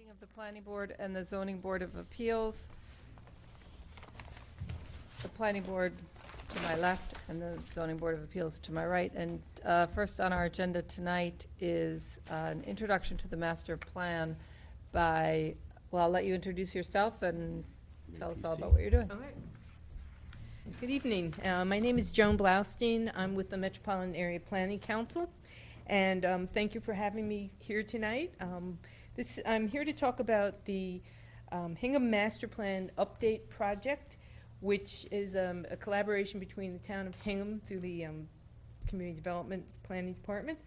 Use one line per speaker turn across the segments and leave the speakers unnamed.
meeting of the Planning Board and the Zoning Board of Appeals. The Planning Board to my left and the Zoning Board of Appeals to my right. And first on our agenda tonight is an introduction to the master plan by, well, I'll let you introduce yourself and tell us all about what you're doing.
All right. Good evening. My name is Joan Blaustein. I'm with the Metropolitan Area Planning Council, and thank you for having me here tonight. I'm here to talk about the Hingham Master Plan Update Project, which is a collaboration between the town of Hingham through the Community Development Planning Department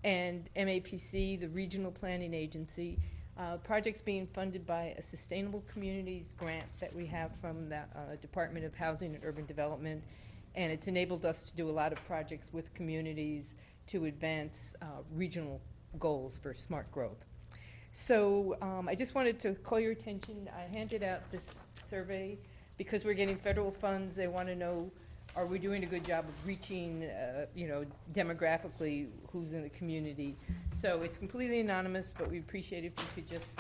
and MAPC, the regional planning agency. Project's being funded by a Sustainable Communities grant that we have from the Department of Housing and Urban Development, and it's enabled us to do a lot of projects with communities to advance regional goals for smart growth. So I just wanted to call your attention. I handed out this survey because we're getting federal funds. They want to know, are we doing a good job of reaching, demographically who's in the community? So it's completely anonymous, but we appreciate if you could just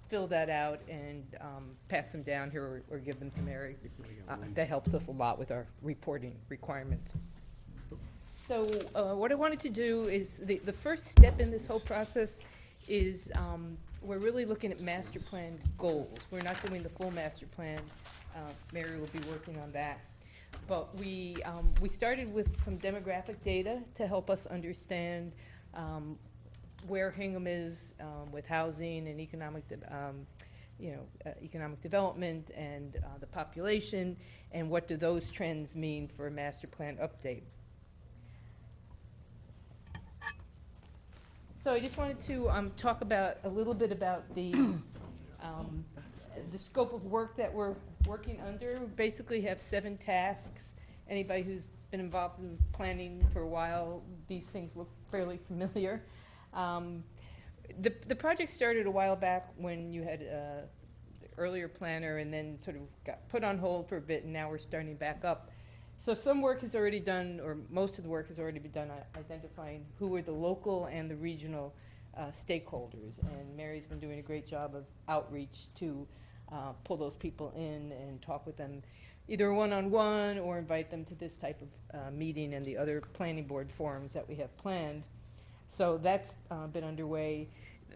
fill that out and pass them down here or give them to Mary. That helps us a lot with our reporting requirements. So what I wanted to do is, the first step in this whole process is we're really looking at master plan goals. We're not doing the full master plan. Mary will be working on that. But we started with some demographic data to help us understand where Hingham is with housing and economic development and the population, and what do those trends mean for a master plan update. So I just wanted to talk about a little bit about the scope of work that we're working under. We basically have 7 tasks. Anybody who's been involved in planning for a while, these things look fairly familiar. The project started a while back when you had the earlier planner and then sort of got put on hold for a bit, and now we're starting back up. So some work is already done, or most of the work has already been done identifying who are the local and the regional stakeholders. And Mary's been doing a great job of outreach to pull those people in and talk with them either one-on-one or invite them to this type of meeting and the other planning board forums that we have planned. So that's been underway.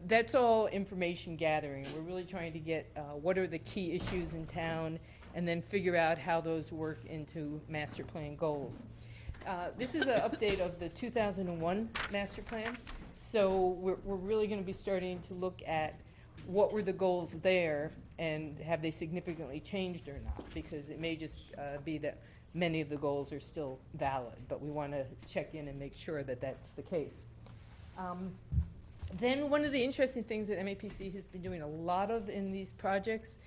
That's all information gathering. We're really trying to get what are the key issues in town, and then figure out how those work into master plan goals. This is an update of the 2001 master plan. So we're really going to be starting to look at what were the goals there, and have they significantly changed or not, because it may just be that many of the goals are still valid, but we want to check in and make sure that that's the case. Then one of the interesting things that MAPC has been doing a lot of in these projects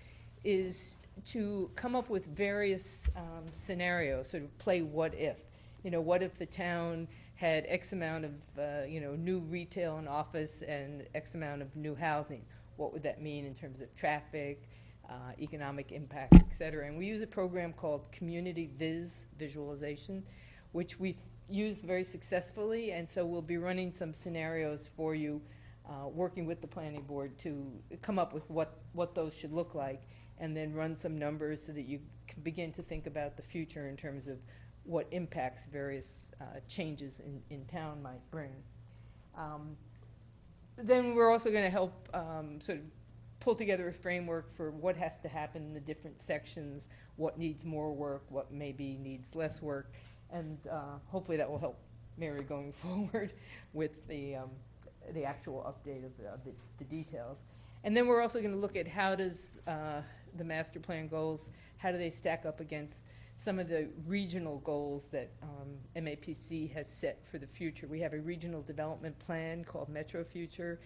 is to come up with various scenarios, sort of play what if. What if the town had X amount of new retail and office and X amount of new housing? What would that mean in terms of traffic, economic impacts, et cetera? And we use a program called Community Visualization, which we've used very successfully, and so we'll be running some scenarios for you, working with the planning board to come up with what those should look like, and then run some numbers so that you can begin to think about the future in terms of what impacts various changes in town might bring. Then we're also going to help sort of pull together a framework for what has to happen in the different sections, what needs more work, what maybe needs less work, and hopefully that will help Mary going forward with the actual update of the details. And then we're also going to look at how does the master plan goals, how do they stack up against some of the regional goals that MAPC has set for the future. We have a regional development plan called Metro Future.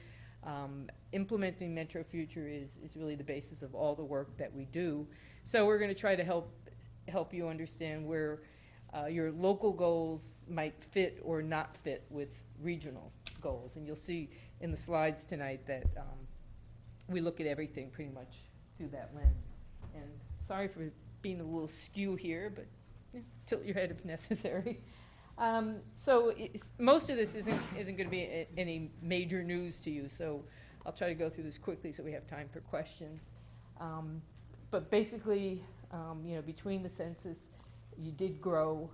Implementing Metro Future is really the basis of all the work that we do. So we're going to try to help you understand where your local goals might fit or not fit with regional goals. And you'll see in the slides tonight that we look at everything pretty much through that lens. And sorry for being a little skew here, but tilt your head if necessary. So most of this isn't going to be any major news to you. So I'll try to go through this quickly so we have time for questions. But basically, between the census, you did grow.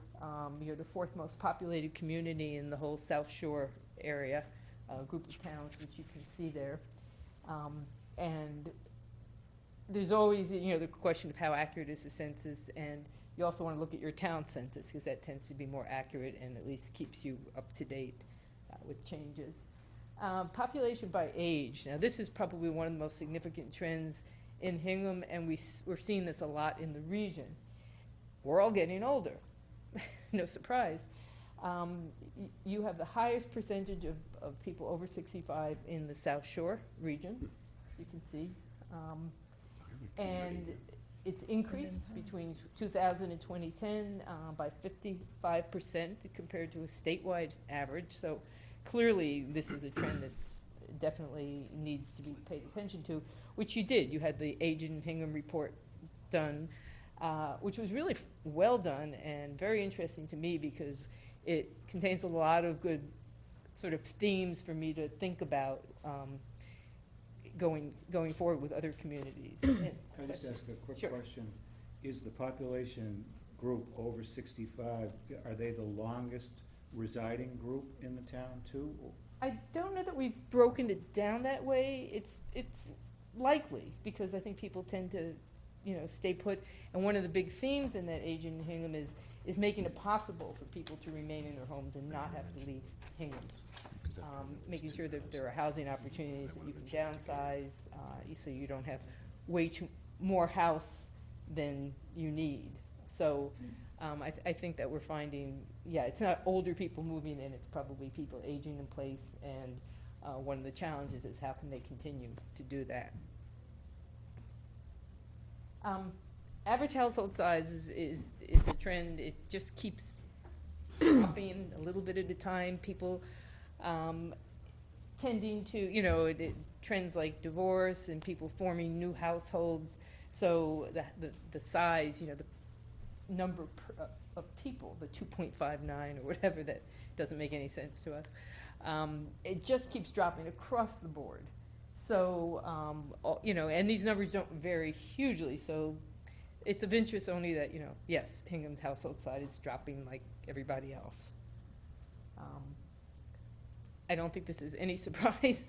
You're the fourth most populated community in the whole South Shore area, group of towns, which you can see there. And there's always, the question of how accurate is the census, and you also want to look at your town census, because that tends to be more accurate and at least keeps you up to date with changes. Population by age. Now, this is probably one of the most significant trends in Hingham, and we're seeing this a lot in the region. We're all getting older. No surprise. You have the highest percentage of people over 65 in the South Shore region, as you can see. And it's increased between 2000 and 2010 by 55% compared to a statewide average. So clearly, this is a trend that's definitely needs to be paid attention to, which you did. You had the Age in Hingham report done, which was really well done and very interesting to me because it contains a lot of good sort of themes for me to think about going forward with other communities.
Can I just ask a quick
Sure.
question? Is the population group over 65, are they the longest residing group in the town too?
I don't know that we've broken it down that way. It's likely, because I think people tend to, stay put. And one of the big themes in that Age in Hingham is making it possible for people to remain in their homes and not have to leave Hingham. Making sure that there are housing opportunities that you can downsize, so you don't have way too more house than you need. So I think that we're finding, it's not older people moving in, it's probably people aging in place, and one of the challenges is how can they continue to do that. Average household size is a trend. It just keeps dropping a little bit at a time. People tending to, trends like divorce and people forming new households. So the size, the number of people, the 2.59 or whatever, that doesn't make any sense to us. It just keeps dropping across the board. So, and these numbers don't vary hugely, so it's of interest only that, yes, Hingham's household size is dropping like everybody else. I don't think this is any surprise.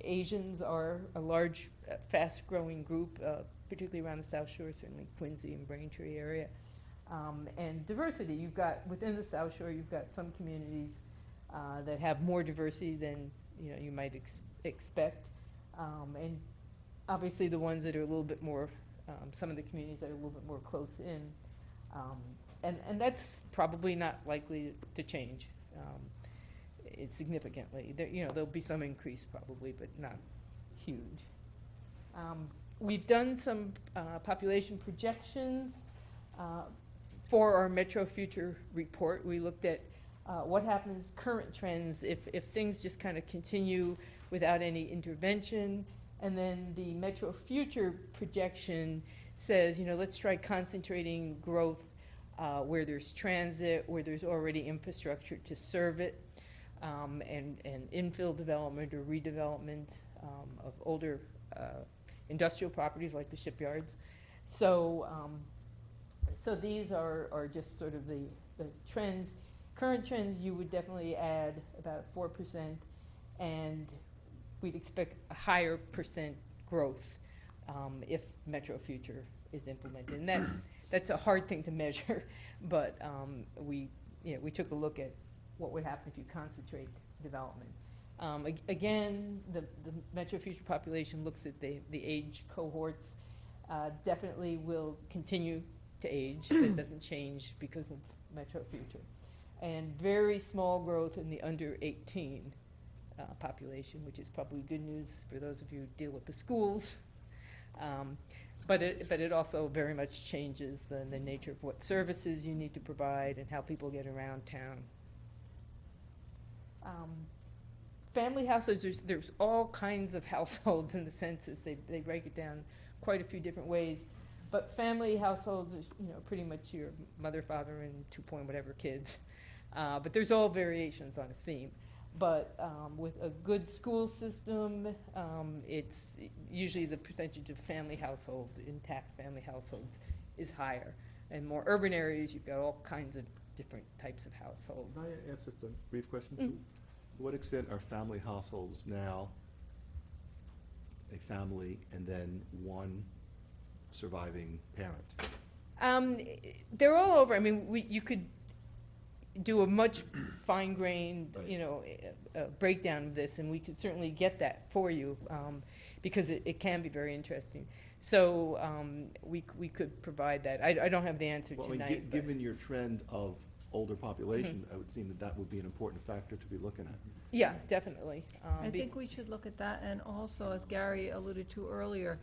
Asians are a large, fast-growing group, particularly around the South Shore, certainly Quincy and Braintree area. And diversity, you've got, within the South Shore, you've got some communities that have more diversity than you might expect. And obviously the ones that are a little bit more, some of the communities that are a little bit more close in. And that's probably not likely to change. It's significantly. There'll be some increase probably, but not huge. We've done some population projections for our Metro Future report. We looked at what happens, current trends, if things just kind of continue without any intervention. And then the Metro Future projection says, let's try concentrating growth where there's transit, where there's already infrastructure to serve it, and infill development or redevelopment of older industrial properties like the shipyards. So these are just sort of the trends. Current trends, you would definitely add about 4%, and we'd expect a higher percent growth if Metro Future is implemented. And that's a hard thing to measure, but we took a look at what would happen if you concentrate development. Again, the Metro Future population looks at the age cohorts. Definitely will continue to age. That doesn't change because of Metro Future. And very small growth in the under 18 population, which is probably good news for those of you who deal with the schools. But it also very much changes the nature of what services you need to provide and how people get around town. Family households, there's all kinds of households in the census. They break it down quite a few different ways. But family households is, pretty much your mother, father, and 2 point whatever kids. But there's all variations on a theme. But with a good school system, it's usually the percentage of family households, intact family households, is higher. In more urban areas, you've got all kinds of different types of households.
Can I ask just a brief question? To what extent are family households now a family and then one surviving parent?
They're all over. I mean, you could do a much fine-grained,
Right.
breakdown of this, and we could certainly get that for you, because it can be very interesting. So we could provide that. I don't have the answer
Well, I mean,
tonight. but-
given your trend of older population, I would seem that that would be an important factor to be looking at.
Yeah, definitely.
I think we should look at that, and also, as Gary alluded to earlier,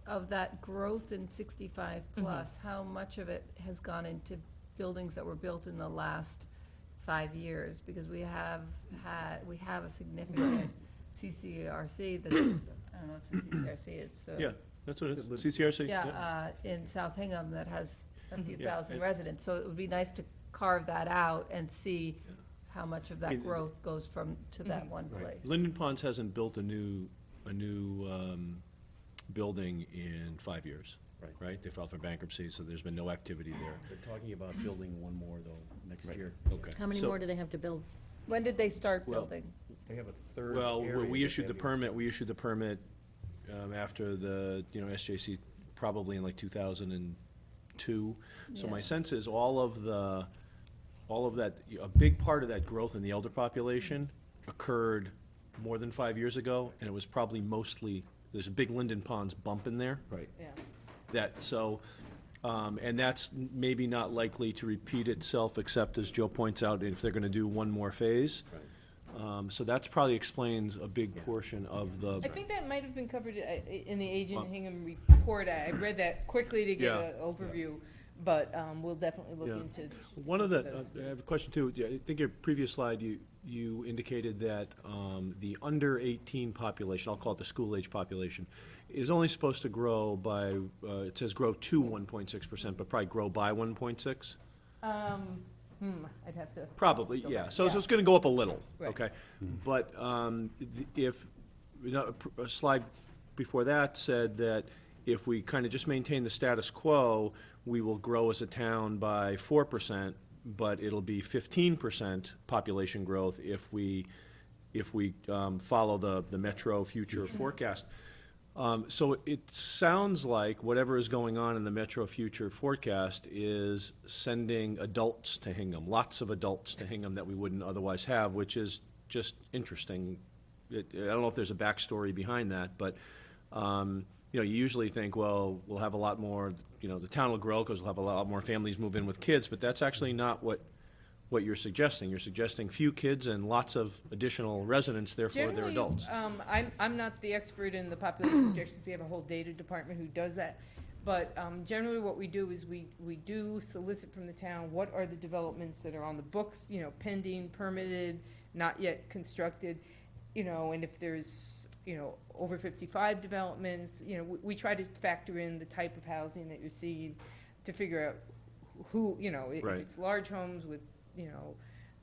of that growth in 65 plus, how much of it has gone into buildings that were built in the last 5 years? Because we have a significant CCRC that's, I don't know, it's a CCRC, it's
Yeah, that's what it is, CCRC.
in South Hingham that has a few
Yeah,
thousand
it-
residents. So it would be nice to carve that out and see
Yeah.
how much of
I mean,
that growth goes to that one
Right.
place.
Linden Ponds hasn't built a new building in 5 years, right? They filed for bankruptcy, so there's been no activity there.
They're talking about building one more, though, next
Right.
year.
Okay.
How many
So-
more do they have to build?
When did they start
Well,
building?
They have a third
Well,
area
we
that
issued
they
the
haven't
permit,
used.
we issued the permit after the, SJC, probably in like 2002. So my
Yeah.
sense is all of that, a big part of that growth in the elder population occurred more than 5 years ago, and it was probably mostly, there's a big Linden Ponds bump in there.
Right.
Yeah.
And that's maybe not likely to repeat itself, except, as Joe points out, if they're gonna do one more phase. So that's probably explains a big portion of the.
I think that might have been covered in the Agent
Well-
Hingham report. I read that quickly to get
Yeah.
an overview, but we'll definitely look
Yeah.
into.
One of the,
those.
I have a question too. Yeah, I think your previous slide, you indicated that the under 18 population, I'll call it the school-age population, is only supposed to grow by, it says grow to 1.6%, but probably grow by 1.6?
I'd have to.
Probably,
Go
yeah.
back,
So
yeah.
it's going to go up a little,
Right.
okay? But if, a slide before that said that if we kind of just maintain the status quo, we will grow as a town by 4%, but it'll be 15% population growth if we follow the Metro future forecast. So it sounds like whatever is going on in the Metro Future forecast is sending adults to Hingham, lots of adults to Hingham that we wouldn't otherwise have, which is just interesting. I don't know if there's a backstory behind that, but, you usually think, well, we'll have a lot more, the town will grow because we'll have a lot more families move in with kids, but that's actually not what you're suggesting. You're suggesting few kids and lots of additional residents, therefore they're
Generally,
adults.
I'm not the expert in the population projections. We have a whole data department who does that. But generally what we do is we do solicit from the town, what are the developments that are on the books, pending, permitted, not yet constructed, and if there's, over 55 developments, we try to factor in the type of housing that you're seeing to figure out who, if
Right.
it's large homes with,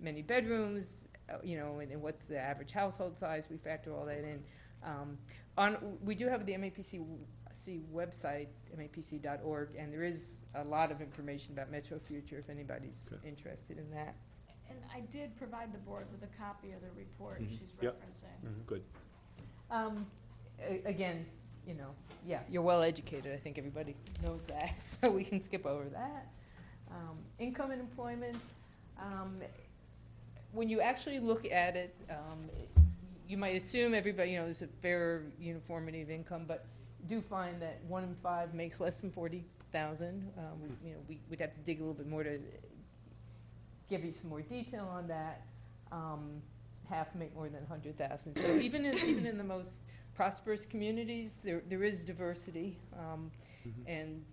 many bedrooms, and what's the average household size, we factor all that in. We do have the MAPC website, mapc.org, and there is a lot of information about Metro Future if anybody's
Okay.
interested in that.
And I did provide the board with a copy of the report she's
Yep.
referencing.
Good.
Again, yeah, you're well educated, I think everybody knows that, so we can skip over that. Income and employment, when you actually look at it, you might assume everybody, there's a fair uniformity of income, but do find that 1 in 5 makes less than 40,000. We'd have to dig a little bit more to give you some more detail on that. Half make more than 100,000. So even in the most prosperous communities, there is diversity, and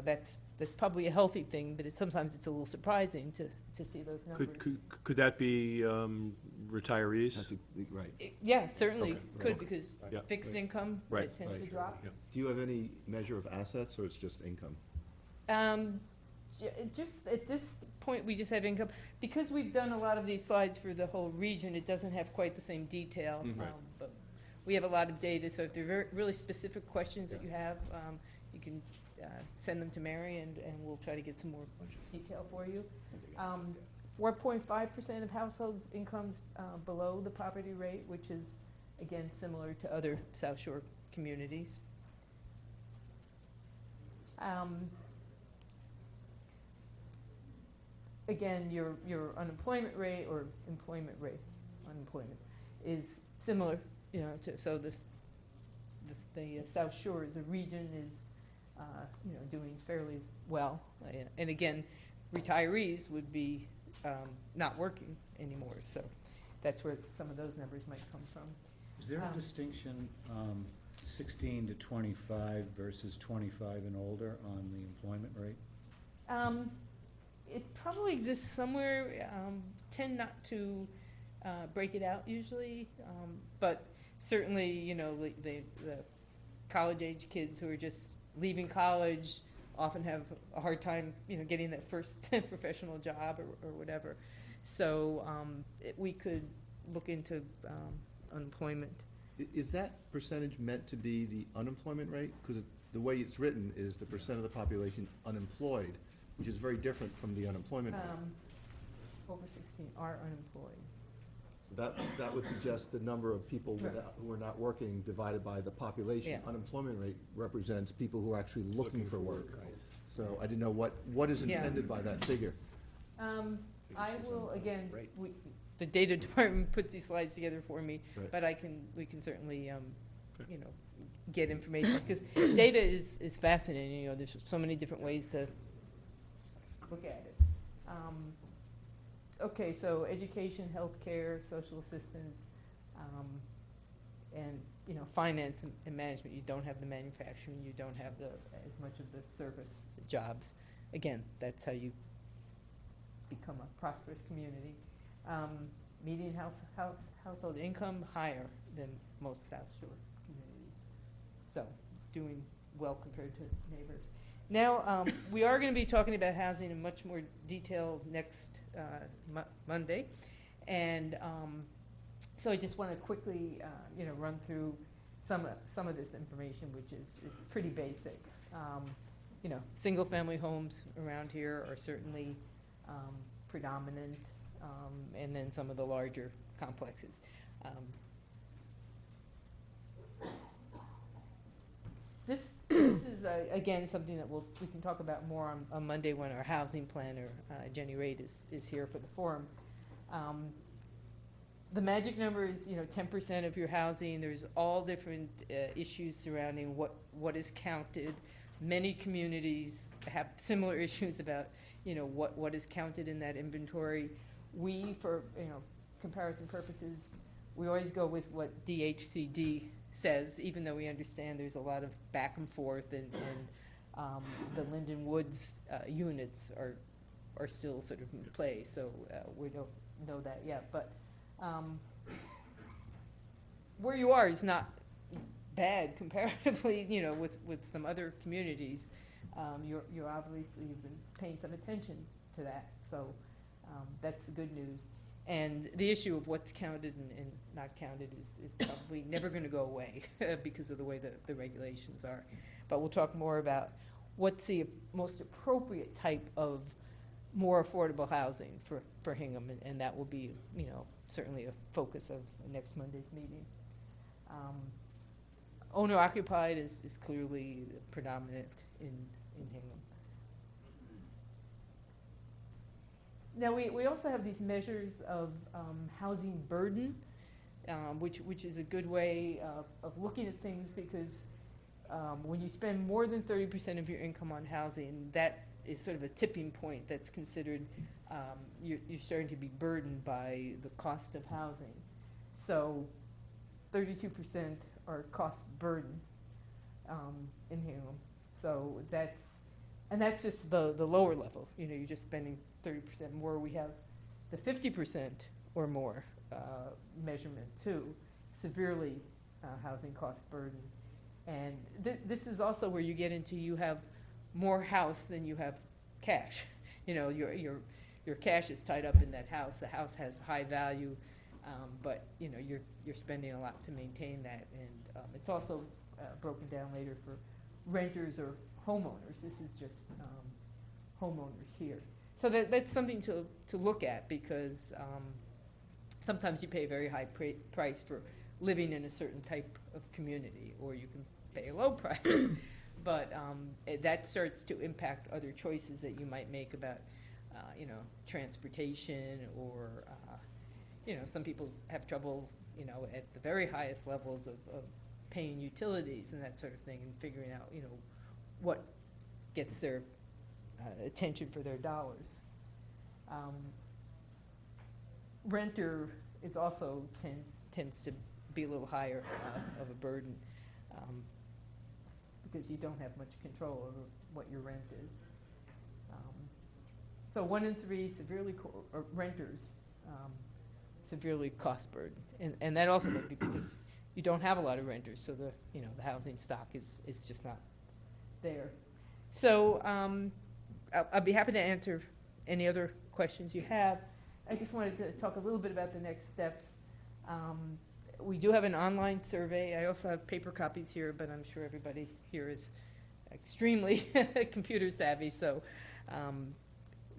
that's probably a healthy thing. But sometimes it's a little surprising to see those numbers.
Could that be retirees?
That's right.
Yeah, certainly
Okay.
could, because
Yeah.
fixed income
Right.
it tends to
Right.
drop.
Yeah.
Do you have any measure of assets, or it's just income?
Just at this point, we just have income. Because we've done a lot of these slides for the whole region, it doesn't have quite the same detail.
Mhm.
Right.
But we have a lot of data, so if there are really specific questions that you have, you can send them to Mary, and we'll try to get some more detail for you. 4.5% of households' incomes below the poverty rate, which is, again, similar to other South Shore communities. Again, your unemployment rate or employment rate, unemployment, is similar, so the South Shore as a region is, doing fairly well. And again, retirees would be not working anymore, so that's where some of those numbers might come from.
Is there a distinction, 16 to 25 versus 25 and older on the employment rate?
It probably exists somewhere, tend not to break it out usually, but certainly, the college-age kids who are just leaving college often have a hard time, getting that first professional job or whatever. So we could look into unemployment.
Is that percentage meant to be the unemployment rate? Because the way it's written is the percent of the population unemployed, which is very different from the unemployment rate.
Over 16 are unemployed.
So that would suggest the number of people who are not working divided by the population.
Yeah.
Unemployment rate represents people who are actually looking for work.
right.
So I didn't know what is
Yeah.
intended by that figure.
I will, again,
Right.
the data department puts these slides together for me,
Right.
but we can certainly, get information, because data is fascinating, there's so many different ways to look at it. Okay, so education, healthcare, social assistance, and, finance and management. You don't have the manufacturing, you don't have as much of the service jobs. Again, that's how you become a prosperous community. Median household income higher than most South Shore communities. So, doing well compared to neighbors. Now, we are going to be talking about housing in much more detail next Monday. And so I just want to quickly, run through some of this information, which it's pretty basic. Single-family homes around here are certainly predominant, and then some of the larger complexes. This is, again, something that we can talk about more on Monday when our housing planner, Jenny Raid, is here for the forum. The magic number is, 10% of your housing. There's all different issues surrounding what is counted. Many communities have similar issues about, what is counted in that inventory. We, for, comparison purposes, we always go with what DHCD says, even though we understand there's a lot of back and forth, and the Linden Woods units are still sort of in play, so we don't know that yet. But where you are is not bad comparatively, with some other communities. You're obviously, you've been paying some attention to that, so that's the good news. And the issue of what's counted and not counted is probably never going to go away because of the way the regulations are. But we'll talk more about what's the most appropriate type of more affordable housing for Hingham, and that will be, certainly a focus of next Monday's meeting. Owner-occupied is clearly predominant in Hingham. Now, we also have these measures of housing burden, which is a good way of looking at things, because when you spend more than 30% of your income on housing, that is sort of a tipping point that's considered, you're starting to be burdened by the cost of housing. So 32% are cost burden in Hingham. So that's just the lower level. You're just spending 30% more. We have the 50% or more measurement too, severely housing cost burden. And this is also where you get into, you have more house than you have cash. You know, your cash is tied up in that house. The house has high value, but, you know, you're spending a lot to maintain that. And it's also broken down later for renters or homeowners. This is just homeowners here. So that's something to look at, because sometimes you pay a very high price for living in a certain type of community, or you can pay a low price. But that starts to impact other choices that you might make about, you know, transportation, or, you know, some people have trouble, you know, at the very highest levels of paying utilities and that sort of thing, and figuring out, you know, what gets their attention for their dollars. Renter is also tends to be a little higher of a burden, because you don't have much control over what your rent is. So 1 in 3 renters severely cost burden, and that also might be because you don't have a lot of renters, so the housing stock is just not there. So I'll be happy to answer any other questions you have. I just wanted to talk a little bit about the next steps. We do have an online survey. I also have paper copies here, but I'm sure everybody here is extremely computer savvy, so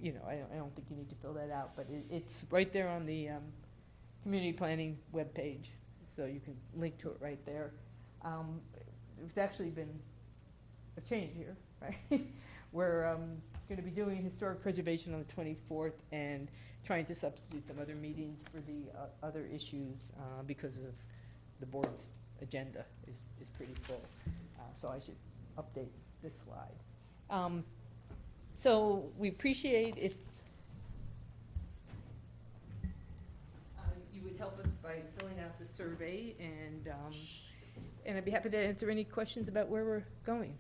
you know, I don't think you need to fill that out, but it's right there on the community planning webpage, so you can link to it right there. There's actually been a change here, right? We're going to be doing historic preservation on the 24th and trying to substitute some other meetings for the other issues because of the board's agenda is pretty full. So I should update this slide. So we appreciate if you would help us by filling out the survey, and I'd be happy to answer any questions about where we're going.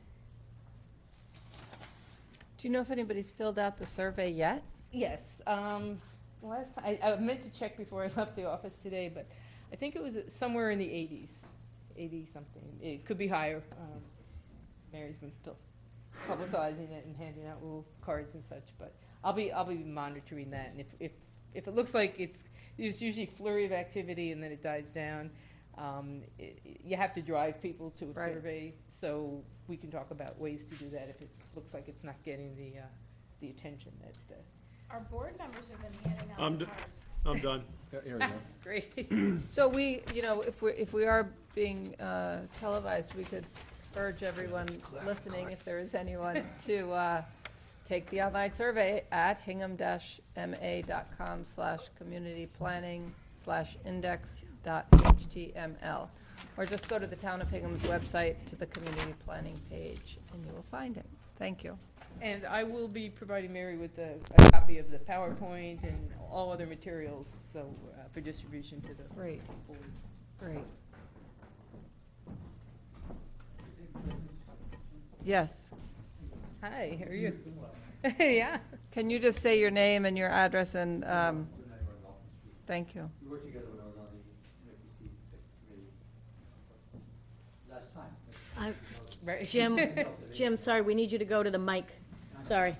Do you know if anybody's filled out the survey yet?
Yes. Last time, I meant to check before I left the office today, but I think it was somewhere in the 80s, 80-something. It could be higher. Mary's been publicizing it and handing out little cards and such, but I'll be monitoring that. And if it looks like there's usually a flurry of activity and then it dies down, you have to drive people to a survey, so we can talk about ways to do that if it looks like it's not getting the attention that.
Our board members have been handing out the cards.
I'm done.
Here we go.
Great.
So we, you know, if we are being televised, we could urge everyone listening, if there is anyone, to take the online survey at hingham-ma.com/community-planning/index.html, or just go to the Town of Hingham's website to the community planning page, and you will find it. Thank you.
And I will be providing Mary with a copy of the PowerPoint and all other materials, so for distribution to the
Great.
board.
Great. Yes.
Hi, how are you? Yeah.
Can you just say your name and your address and, thank you.
We worked together when I was on the MPC committee last time.
Right.
Jim, sorry, we need you to go to the mic. Sorry.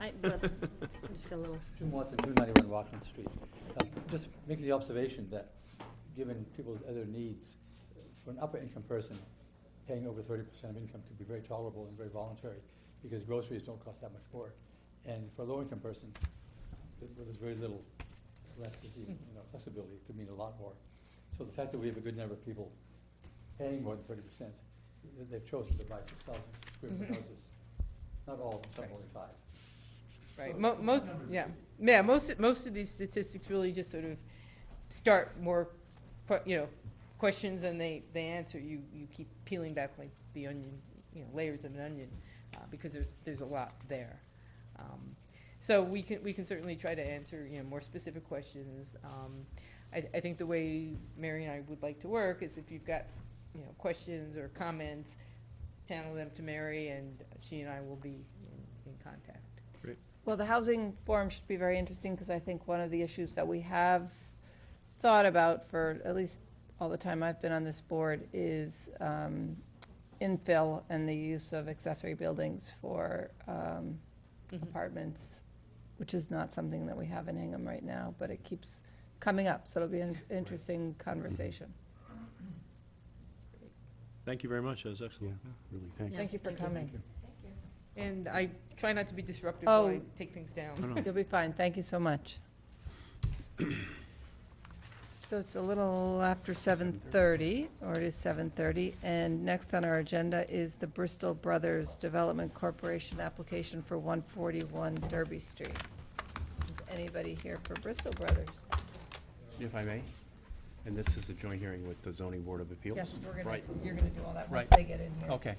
I'm just got a little.
Jim Watson, 291 Rockland Street. Just making the observation that, given people's other needs, for an upper income person, paying over 30% of income could be very tolerable and very voluntary, because groceries don't cost that much more. And for a low income person, where there's very little flexibility, it could mean a lot more. So the fact that we have a good number of people paying more than 30%, they've chosen to buy 6,000 square foot houses. Not all of them, some only 5.
Right. Most of these statistics really just sort of start more, questions than they answer. You keep peeling back like the onion, layers of an onion, because there's a lot there. So we can certainly try to answer more specific questions. I think the way Mary and I would like to work is, if you've got questions or comments, channel them to Mary, and she and I will be in contact.
Great.
Well, the housing forum should be very interesting, because I think one of the issues that we have thought about for at least all the time I've been on this board is infill and the use of accessory buildings for apartments, which is not something that we have in Hingham right now, but it keeps coming up, so it'll be an interesting conversation.
Thank you very much, that was excellent.
Really, thanks.
Thank you for coming.
And I try not to be disruptive
Oh.
while I take things down.
You'll be fine, thank you so much. So it's a little after 7:30, or it is 7:30, and next on our agenda is the Bristol Brothers Development Corporation application for 141 Derby Street. Is anybody here for Bristol Brothers?
If I may, and this is a joint hearing with the zoning board of appeals?
Yes,
Right.
you're gonna do all that once
Right.
they get in here.
Okay.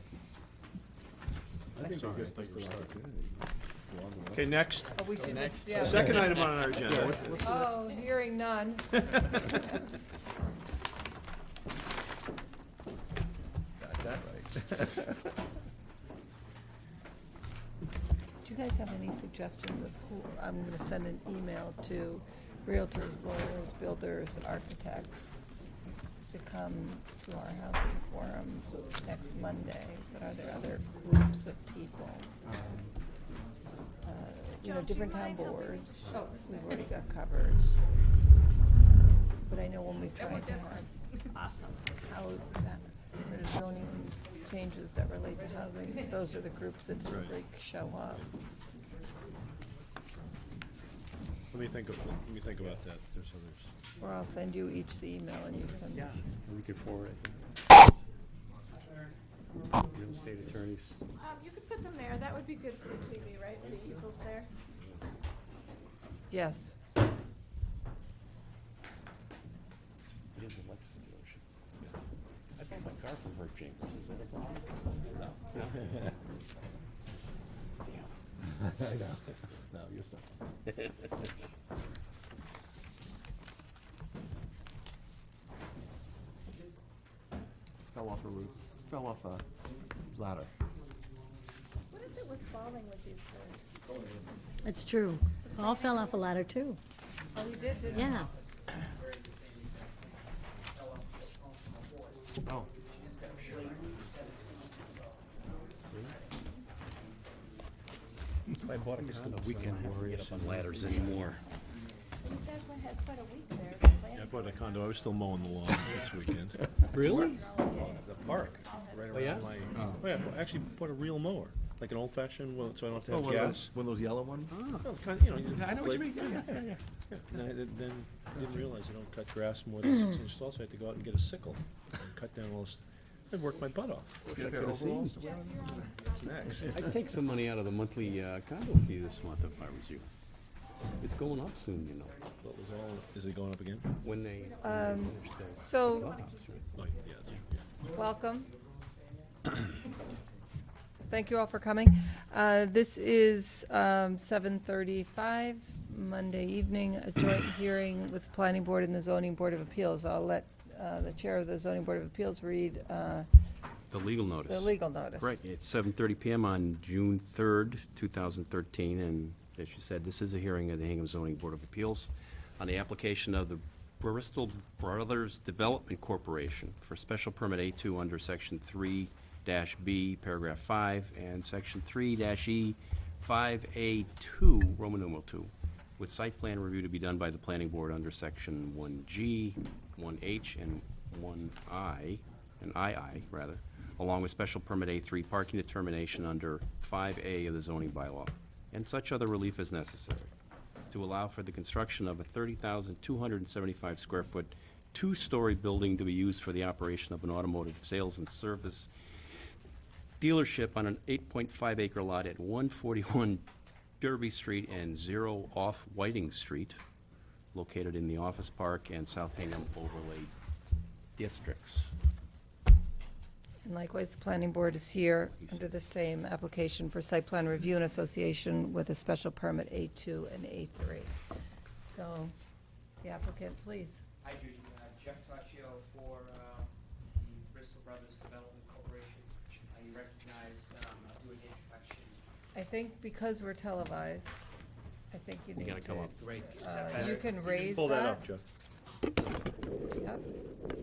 Okay, next,
Oh, we should just,
the
yeah.
second item on our agenda.
Oh, hearing none.
Got that right.
Do you guys have any suggestions of who, I'm gonna send an email to realtors, lawyers, builders, architects to come to our housing forum next Monday, but are there other groups of people? You know, different town boards, we've already got covered. But I know when we tried to have how, that sort of zoning changes that relate to housing, those are the groups that typically show up.
Let me think about that, there's others.
Or I'll send you each the email and you can.
Yeah, we could forward it. Real estate attorneys.
You could put them there, that would be good for the TV, right, with the easels there?
Yes.
Yeah, the Lexus dealership. I bought my car from Herb Chambers. Is that a problem? No.
I know.
No, you're stuck.
Fell off a roof, fell off a ladder.
What is it with falling with these birds?
It's true. Paul fell off a ladder, too.
Oh, you did, didn't you?
Yeah.
Oh.
That's why I bought a condo, so I don't have to get up on ladders anymore.
You guys might have quite a week there.
Yeah, I bought a condo, I was still mowing the lawn this weekend.
Really?
The park, right
Oh, yeah?
around my, oh yeah, I actually bought a real mower, like an old fashioned, well, so I don't have to
Oh,
have
one of
gas.
those, one of those yellow ones?
Well, kind of, you know.
Yeah, I know what you mean, yeah.
Yeah, and I then didn't realize you don't cut grass more than 6 inches tall, so I had to go out and get a sickle and cut down all this. I'd work my butt off.
Wish I
Pair
could
of
have seen.
overalls to wear on the-
What's next?
I'd take some money out of the monthly condo fee this month if I was you. It's going up soon, you know,
What was all, is it going up again?
when they finish the
So,
clubhouse, right?
Oh, yeah, yeah.
welcome. Thank you all for coming. This is 7:35, Monday evening, a joint hearing with the Planning Board and the Zoning Board of Appeals. I'll let the Chair of the Zoning Board of Appeals read
The legal notice.
the legal notice.
Right, it's 7:30 PM on June 3rd, 2013, and as you said, this is a hearing of the Hingham Zoning Board of Appeals on the application of the Bristol Brothers Development Corporation for special permit A2 under Section 3-B, paragraph 5, and Section 3-E, 5A2, Roman numeral 2, with site plan review to be done by the Planning Board under Section 1G, 1H, and 1I, and II, rather, along with special permit A3 parking determination under 5A of the zoning bylaw, and such other relief as necessary, to allow for the construction of a 30,275 square foot, two-story building to be used for the operation of an automotive sales and service dealership on an 8.5 acre lot at 141 Derby Street and 0 off Whiting Street, located in the Office Park and South Hingham overlay districts.
And likewise, the Planning Board is here under the same application for site plan review in association with a special permit A2 and A3. So, the applicant, please.
Hi Judy, Jeff Taccio for the Bristol Brothers Development Corporation. You recognize, I'll do an introduction.
I think because we're televised, I think you need
gotta come
to,
up.
Great.
you can raise that.
Pull that up, Jeff.
Yep,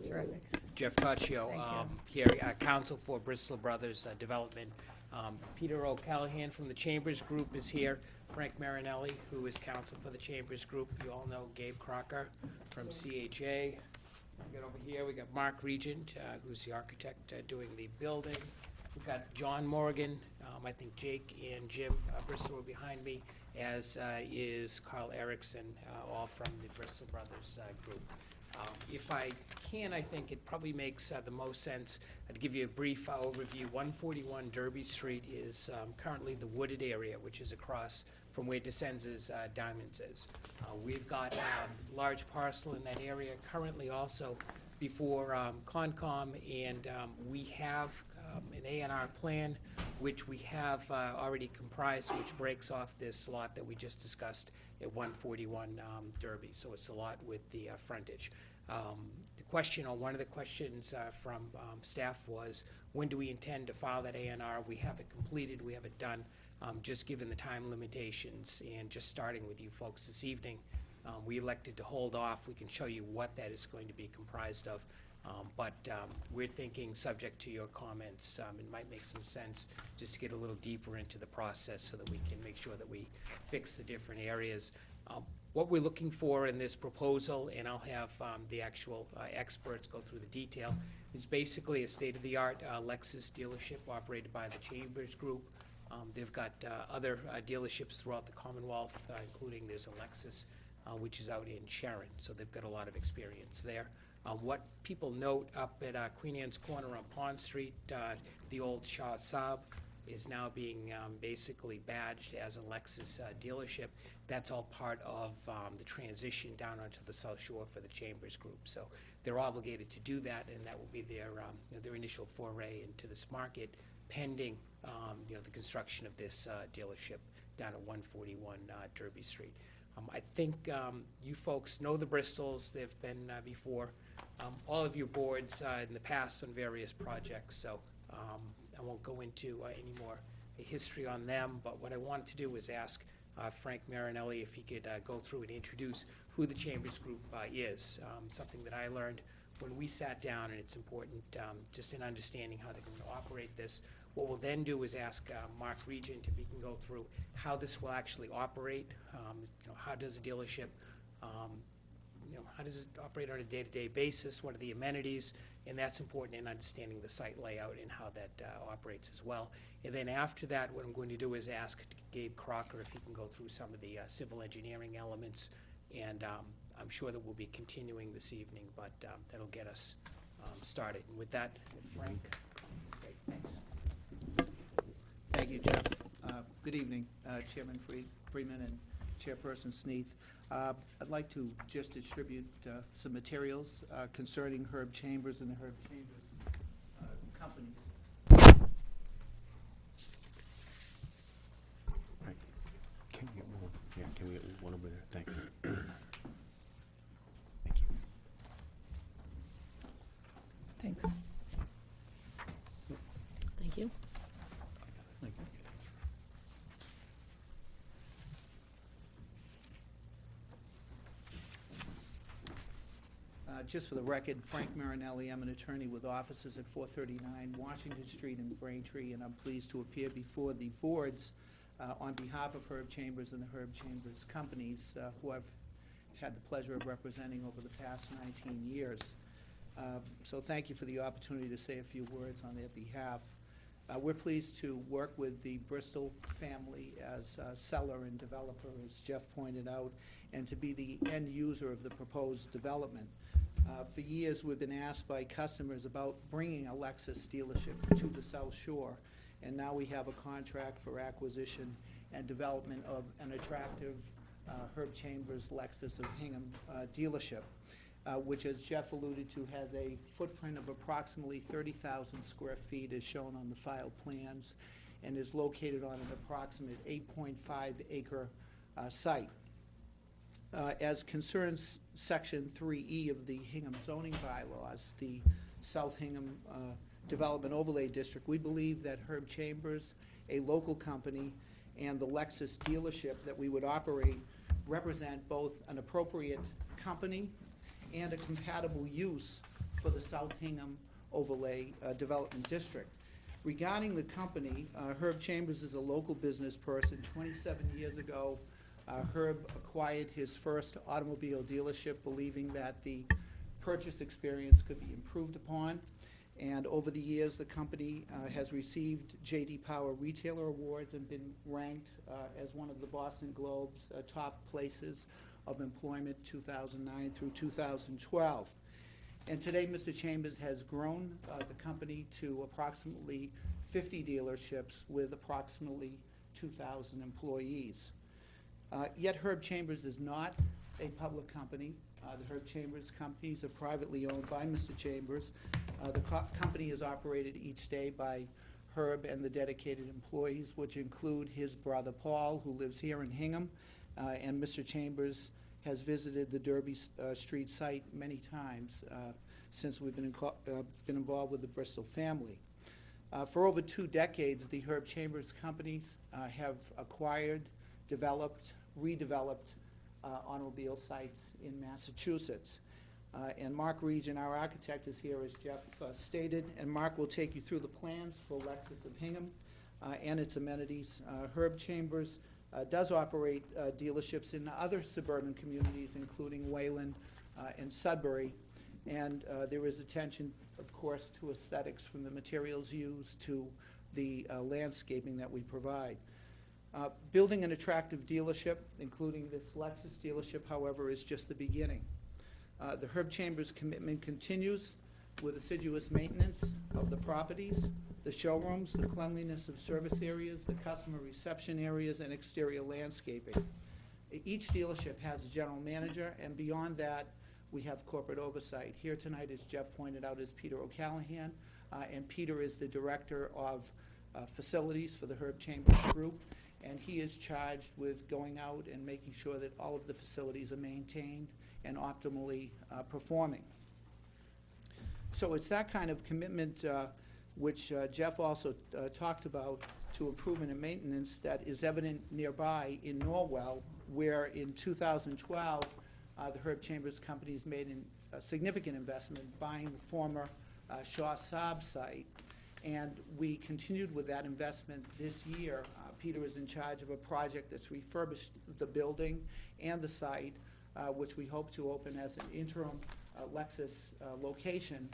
terrific.
Jeff Toccio,
Thank you.
here, counsel for Bristol Brothers Development. Peter O'Callahan from the Chambers Group is here. Frank Marinelli, who is counsel for the Chambers Group. You all know Gabe Crocker from CHA. We got over here, we got Mark Regent, who's the architect doing the building. We've got John Morgan, I think Jake and Jim Bristol are behind me, as is Carl Erickson, all from the Bristol Brothers Group. If I can, I think it probably makes the most sense to give you a brief overview. 141 Derby Street is currently the wooded area, which is across from where DeSenza's Diamonds is. We've got a large parcel in that area currently also before Concom, and we have an A&R plan, which we have already comprised, which breaks off this lot that we just discussed at 141 Derby. So it's a lot with the frontage. The question, or one of the questions from staff was, when do we intend to file that A&R? We have it completed, we have it done, just given the time limitations, and just starting with you folks this evening, we elected to hold off. We can show you what that is going to be comprised of. But we're thinking, subject to your comments, it might make some sense just to get a little deeper into the process so that we can make sure that we fix the different areas. What we're looking for in this proposal, and I'll have the actual experts go through the detail, is basically a state-of-the-art Lexus dealership operated by the Chambers Group. They've got other dealerships throughout the Commonwealth, including there's a Lexus, which is out in Sharon, so they've got a lot of experience there. What people note up at Queen Anne's Corner on Pond Street, the old Shah Saab is now being basically badged as a Lexus dealership. That's all part of the transition down onto the South Shore for the Chambers Group. So they're obligated to do that, and that will be their initial foray into this market, pending the construction of this dealership down at 141 Derby Street. I think you folks know the Bristols. They've been before all of your boards in the past on various projects, so I won't go into any more history on them, but what I wanted to do was ask Frank Marinelli if he could go through and introduce who the Chambers Group is, something that I learned when we sat down, and it's important just in understanding how they're going to operate this. What we'll then do is ask Mark Regent if he can go through how this will actually operate. How does a dealership, how does it operate on a day-to-day basis? What are the amenities? And that's important in understanding the site layout and how that operates as well. And then after that, what I'm going to do is ask Gabe Crocker if he can go through some of the civil engineering elements. And I'm sure that we'll be continuing this evening, but that'll get us started. And with that, Frank, great, thanks.
Thank you, Jeff. Good evening, Chairman Freeman and Chairperson Sneath. I'd like to just distribute some materials concerning Herb Chambers and the Herb Chambers companies.
Right. Can we get one? Yeah, can we get one over there? Thanks. Thank you.
Thanks.
Thank you.
Just for the record, Frank Marinelli, I'm an attorney with offices at 439 Washington Street in Braintree, and I'm pleased to appear before the boards on behalf of Herb Chambers and the Herb Chambers companies, who I've had the pleasure of representing over the past 19 years. So thank you for the opportunity to say a few words on their behalf. We're pleased to work with the Bristol family as seller and developer, as Jeff pointed out, and to be the end user of the proposed development. For years, we've been asked by customers about bringing a Lexus dealership to the South Shore, and now we have a contract for acquisition and development of an attractive Herb Chambers Lexus of Hingham dealership, which, as Jeff alluded to, has a footprint of approximately 30,000 square feet as shown on the filed plans, and is located on an approximate 8.5 acre site. As concerns Section 3E of the Hingham zoning bylaws, the South Hingham Development Overlay District, we believe that Herb Chambers, a local company, and the Lexus dealership that we would operate represent both an appropriate company and a compatible use for the South Hingham Overlay Development District. Regarding the company, Herb Chambers is a local business person. 27 years ago, Herb acquired his first automobile dealership, believing that the purchase experience could be improved upon. And over the years, the company has received J.D. Power Retailer Awards and been ranked as one of the Boston Globe's top places of employment 2009 through 2012. And today, Mr. Chambers has grown the company to approximately 50 dealerships with approximately 2,000 employees. Yet Herb Chambers is not a public company. The Herb Chambers companies are privately owned by Mr. Chambers. The company is operated each day by Herb and the dedicated employees, which include his brother Paul, who lives here in Hingham, and Mr. Chambers has visited the Derby Street site many times since we've been involved with the Bristol family. For over 2 decades, the Herb Chambers companies have acquired, developed, redeveloped automobile sites in Massachusetts. And Mark Region, our architect, is here, as Jeff stated, and Mark will take you through the plans for Lexus of Hingham and its amenities. Herb Chambers does operate dealerships in other suburban communities, including Wayland and Sudbury, and there is attention, of course, to aesthetics, from the materials used to the landscaping that we provide. Building an attractive dealership, including this Lexus dealership, however, is just the beginning. The Herb Chambers commitment continues with assiduous maintenance of the properties, the showrooms, the cleanliness of service areas, the customer reception areas, and exterior landscaping. Each dealership has a general manager, and beyond that, we have corporate oversight. Here tonight, as Jeff pointed out, is Peter O'Callahan, and Peter is the director of facilities for the Herb Chambers Group, and he is charged with going out and making sure that all of the facilities are maintained and optimally performing. So it's that kind of commitment which Jeff also talked about, to improvement and maintenance, that is evident nearby in Norwell, where in 2012 the Herb Chambers companies made a significant investment buying the former Shaw Saab site, and we continued with that investment this year. Peter is in charge of a project that's refurbished the building and the site, which we hope to open as an interim Lexus location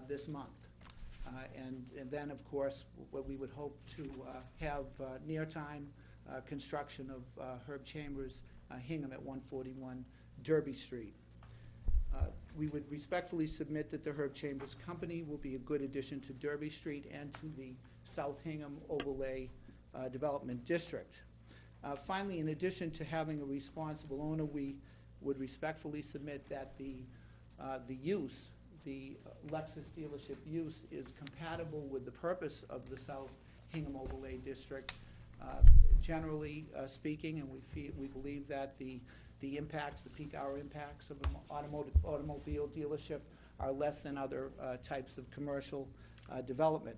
this month. And then, of course, what we would hope to have near-time construction of Herb Chambers Hingham at 141 Derby Street. We would respectfully submit that the Herb Chambers Company will be a good addition to Derby Street and to the South Hingham Overlay Development District. Finally, in addition to having a responsible owner, we would respectfully submit that the Lexus dealership use is compatible with the purpose of the South Hingham Overlay District. Generally speaking, and we believe that the impacts, the peak hour impacts of an automobile dealership are less than other types of commercial development.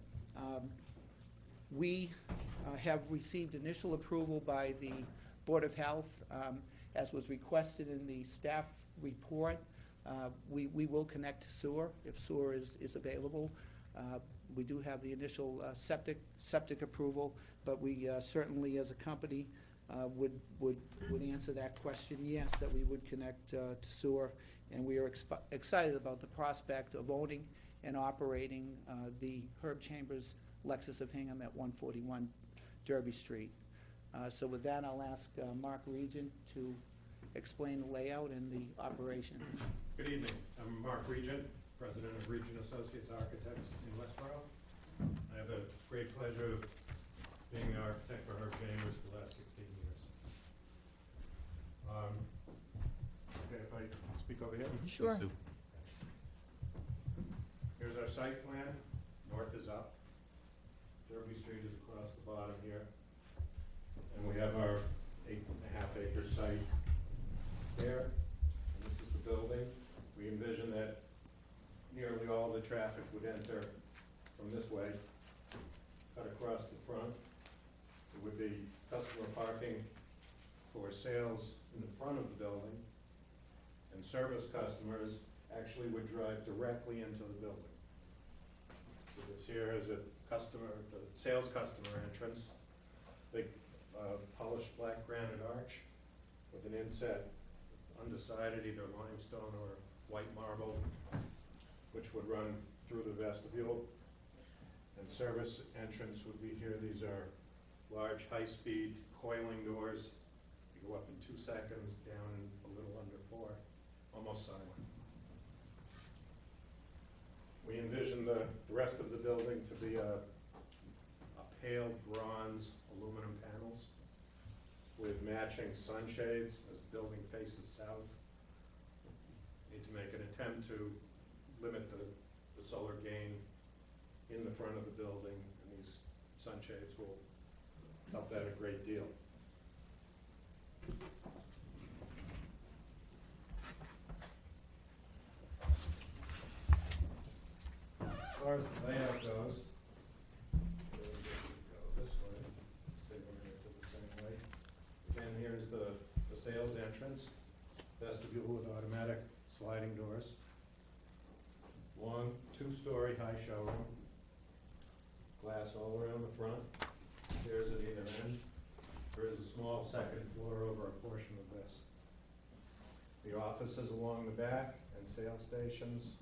We have received initial approval by the Board of Health, as was requested in the staff report. We will connect to sewer if sewer is available. We do have the initial septic approval, but we certainly, as a company, would answer that question, yes, that we would connect to sewer, and we are excited about the prospect of owning and operating the Herb Chambers Lexus of Hingham at 141 Derby Street. So with that, I'll ask Mark Region to explain the layout and the operation.
Good evening. I'm Mark Region, President of Region Associates Architects in Westboro. I have the great pleasure of being the architect for Herb Chambers for the last 16 years. Okay, if I speak over here?
Sure.
Here's our site plan. North is up. Derby Street is across the bottom here. And we have our 8.5 acre site there. And this is the building. We envision that nearly all the traffic would enter from this way, cut across the front. There would be customer parking for sales in the front of the building, and service customers actually would drive directly into the building. So this here is a customer, the sales customer entrance, big polished black granite arch with an inset undecided, either limestone or white marble, which would run through the vestibule. And service entrance would be here. These are large, high-speed coiling doors. You go up in 2 seconds, down in a little under 4, almost silent. We envision the rest of the building to be a pale bronze aluminum panels with matching sunshades as the building faces south. Need to make an attempt to limit the solar gain in the front of the building, and these sunshades will help that a great deal. As far as the layout goes, we'll go this way, stay oriented the same way. Again, here's the sales entrance, vestibule with automatic sliding doors. Long, 2-story high showroom. Glass all around the front. Stairs at either end. There is a small second floor over a portion of this. The offices along the back and sales stations.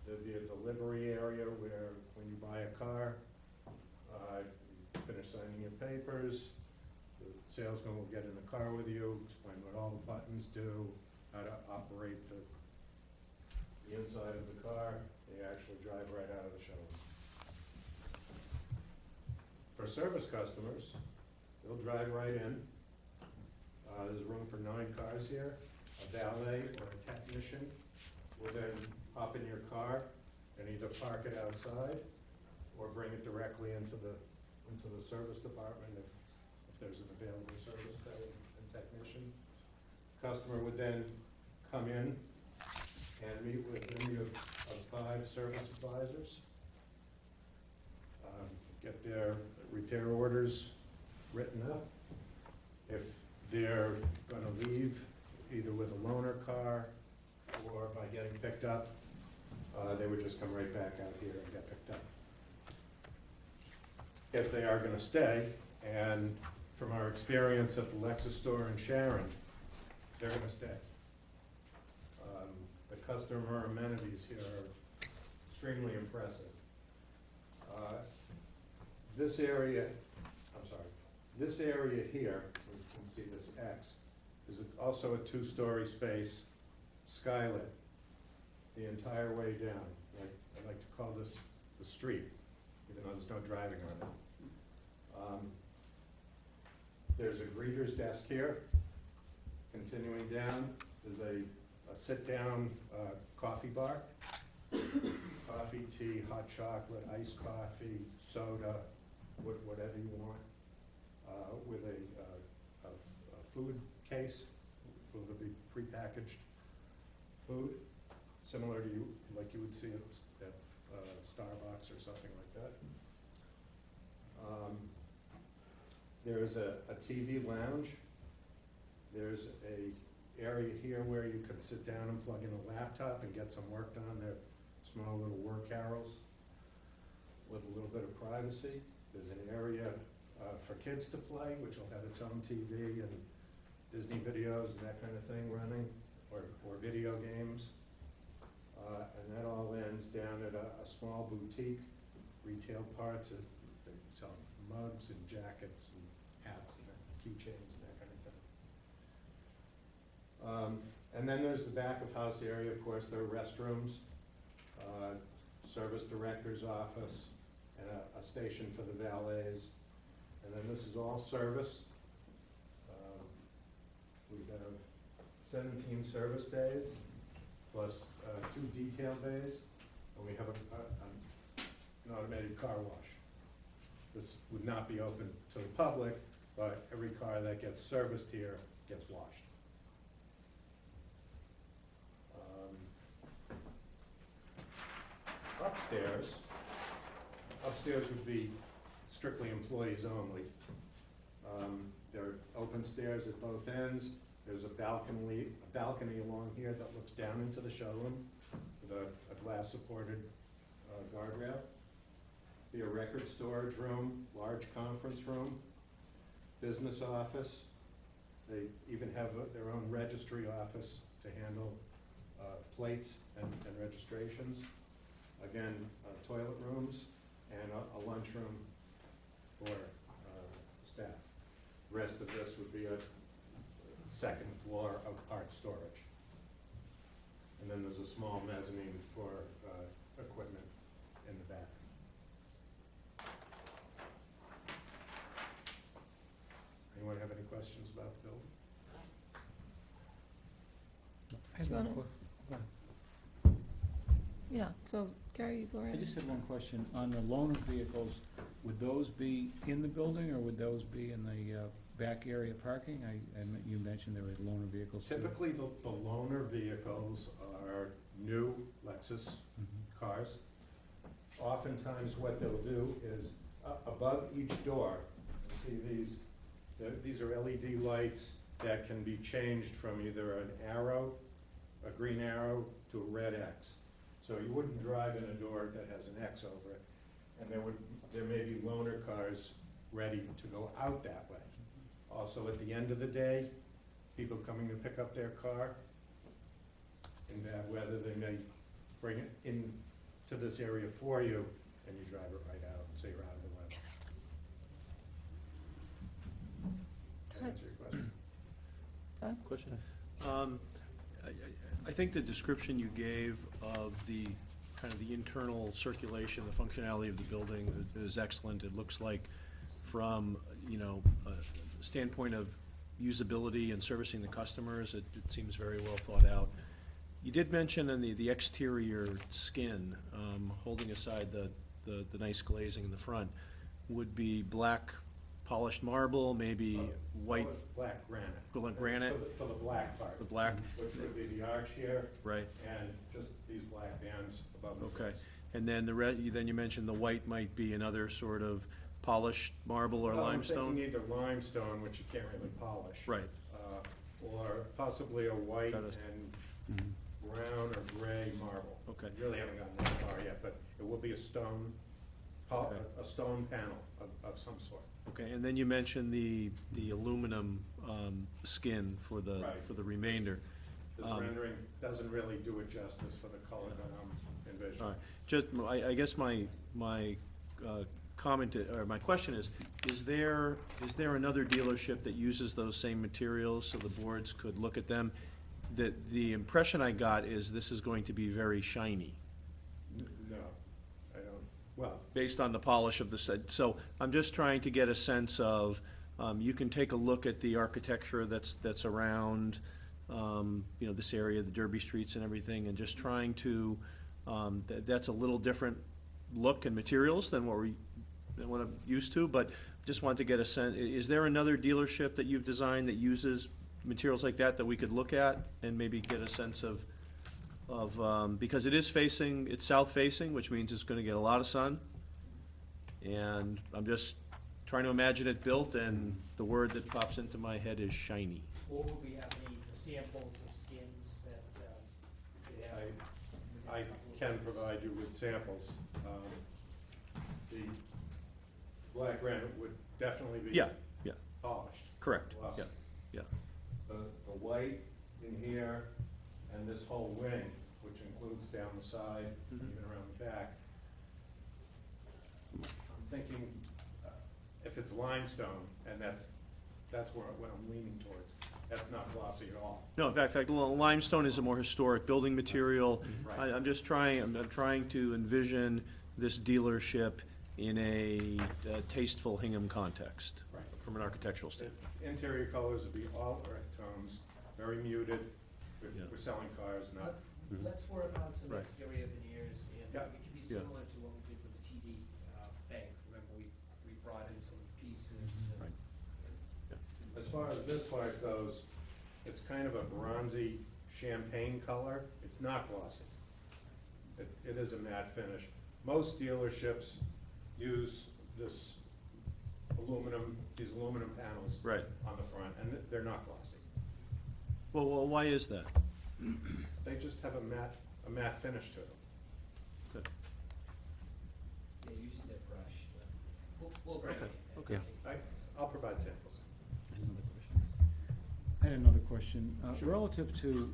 There'd be a delivery area where when you buy a car, you finish signing your papers, the salesman will get in the car with you, explain what all the buttons do, how to operate the inside of the car. They actually drive right out of the showroom. For service customers, they'll drive right in. There's room for 9 cars here. A valet or a technician will then hop in your car and either park it outside or bring it directly into the service department if there's an available service bay and technician. Customer would then come in and meet with any of 5 service advisors. Get their repair orders written up. If they're gonna leave, either with a loaner car or by getting picked up, they would just come right back out here and get picked up. If they are gonna stay, and from our experience at the Lexus store in Sharon, they're gonna stay. The customer amenities here are extremely impressive. This area here, you can see this X, is also a 2-story space, skylit, the entire way down. I like to call this the street, even though there's no driving on it. There's a greeter's desk here. Continuing down, there's a sit-down coffee bar. Coffee, tea, hot chocolate, iced coffee, soda, whatever you want, with a food case, will be prepackaged food, similar to like you would see at Starbucks or something like that. There's a TV lounge. There's a area here where you could sit down and plug in a laptop and get some work done. They're small little work arrows with a little bit of privacy. There's an area for kids to play, which will have its own TV and Disney videos and that kind of thing running, or video games. And that all ends down at a small boutique, retail parts. They sell mugs and jackets and hats and keychains and that kind of thing. And then there's the back of house area. Of course, there are restrooms, service director's office, and a station for the valets. And then this is all service. We have 17 service bays, plus 2 detail bays, and we have an automated car wash. This would not be open to the public, but every car that gets serviced here gets washed. Upstairs would be strictly employees only. There are open stairs at both ends. There's a balcony along here that looks down into the showroom with a glass-supported guardrail. Be a record storage room, large conference room, business office. They even have their own registry office to handle plates and registrations. Again, toilet rooms and a lunchroom for staff. The rest of this would be a second floor of art storage. And then there's a small mezzanine for equipment in the back. Anyone have any questions about the building?
I have
Do you
one
wanna-
que- go ahead.
Yeah, so Gary,
I
Lorraine?
just had one question. On the loaner vehicles, would those be in the building, or would those be in the back area parking? You mentioned there were loaner vehicles too.
Typically, the loaner vehicles are new Lexus
Mhm.
cars. Oftentimes, what they'll do is, above each door, you see these are LED lights that can be changed from either an arrow, a green arrow, to a red X. So you wouldn't drive in a door that has an X over it. And there may be loaner cars ready to go out that way. Also, at the end of the day, people coming to pick up their car, in bad weather, they may bring it in to this area for you, and you drive it right out, and say you're out of the weather. Does that answer your question?
Question? I think the description you gave of the, kind of the internal circulation, the functionality of the building is excellent. It looks like from, a standpoint of usability and servicing the customers, it seems very well thought out. You did mention in the exterior skin, holding aside the nice glazing in the front, would be black polished marble, maybe white.
Black granite.
Granite?
For the black part.
The black?
Which would be the arch here.
Right.
And just these black bands above the
Okay,
face.
and then then you mentioned the white might be another sort of polished marble or
Well,
limestone?
I'm thinking either limestone, which you can't really polish.
Right.
Or possibly a white
Got it.
and brown or gray marble.
Okay.
Really haven't gotten that far yet, but it will be a stone,
Okay.
a stone panel of some sort.
Okay, and then you mentioned the aluminum skin for the,
Right.
for the remainder.
This rendering doesn't really do it justice for the color that I'm envisioning.
All right, just, I guess my comment, or my question is there another dealership that uses those same materials so the boards could look at them? The impression I got is this is going to be very shiny,
No, I don't, well,
based on the polish of the set. So I'm just trying to get a sense of, you can take a look at the architecture that's around, this area, the Derby streets and everything, and just trying to, that's a little different look and materials than what I'm used to, but just wanted to get a sense, is there another dealership that you've designed that uses materials like that we could look at and maybe get a sense of, because it's south-facing, which means it's gonna get a lot of sun. And I'm just trying to imagine it built, and the word that pops into my head is shiny.
Or would we have the samples of skins that we have?
I can provide you with samples. The black granite would definitely be
Yeah,
polished.
correct,
glossy.
yeah.
The white in here and this whole wing, which includes down the side,
Mhm.
even around the back. I'm thinking, if it's limestone, and that's what I'm leaning towards, that's not glossy at all.
No, in fact, limestone is a more historic building material.
Right.
I'm trying to envision this dealership in a tasteful Hingham context,
Right.
from an architectural standpoint.
Interior colors would be all earth tones, very muted.
Yeah.
We're selling cars, not,
Let's work on some
Right.
exterior veneers, and
Yeah.
it could be
Yeah.
similar to what we did with the TD bank. Remember, we brought in some pieces and.
Right.
as far as this part goes, it's kind of a bronzy champagne color. It's not glossy. It is a matte finish. Most dealerships use these aluminum panels
Right.
on the front, and they're not glossy.
Well, why is that?
They just have a matte finish to them.
Good.
Yeah, usually they're brushed. We'll bring
Okay,
it.
okay.
I'll provide samples.
I had another question. Relative to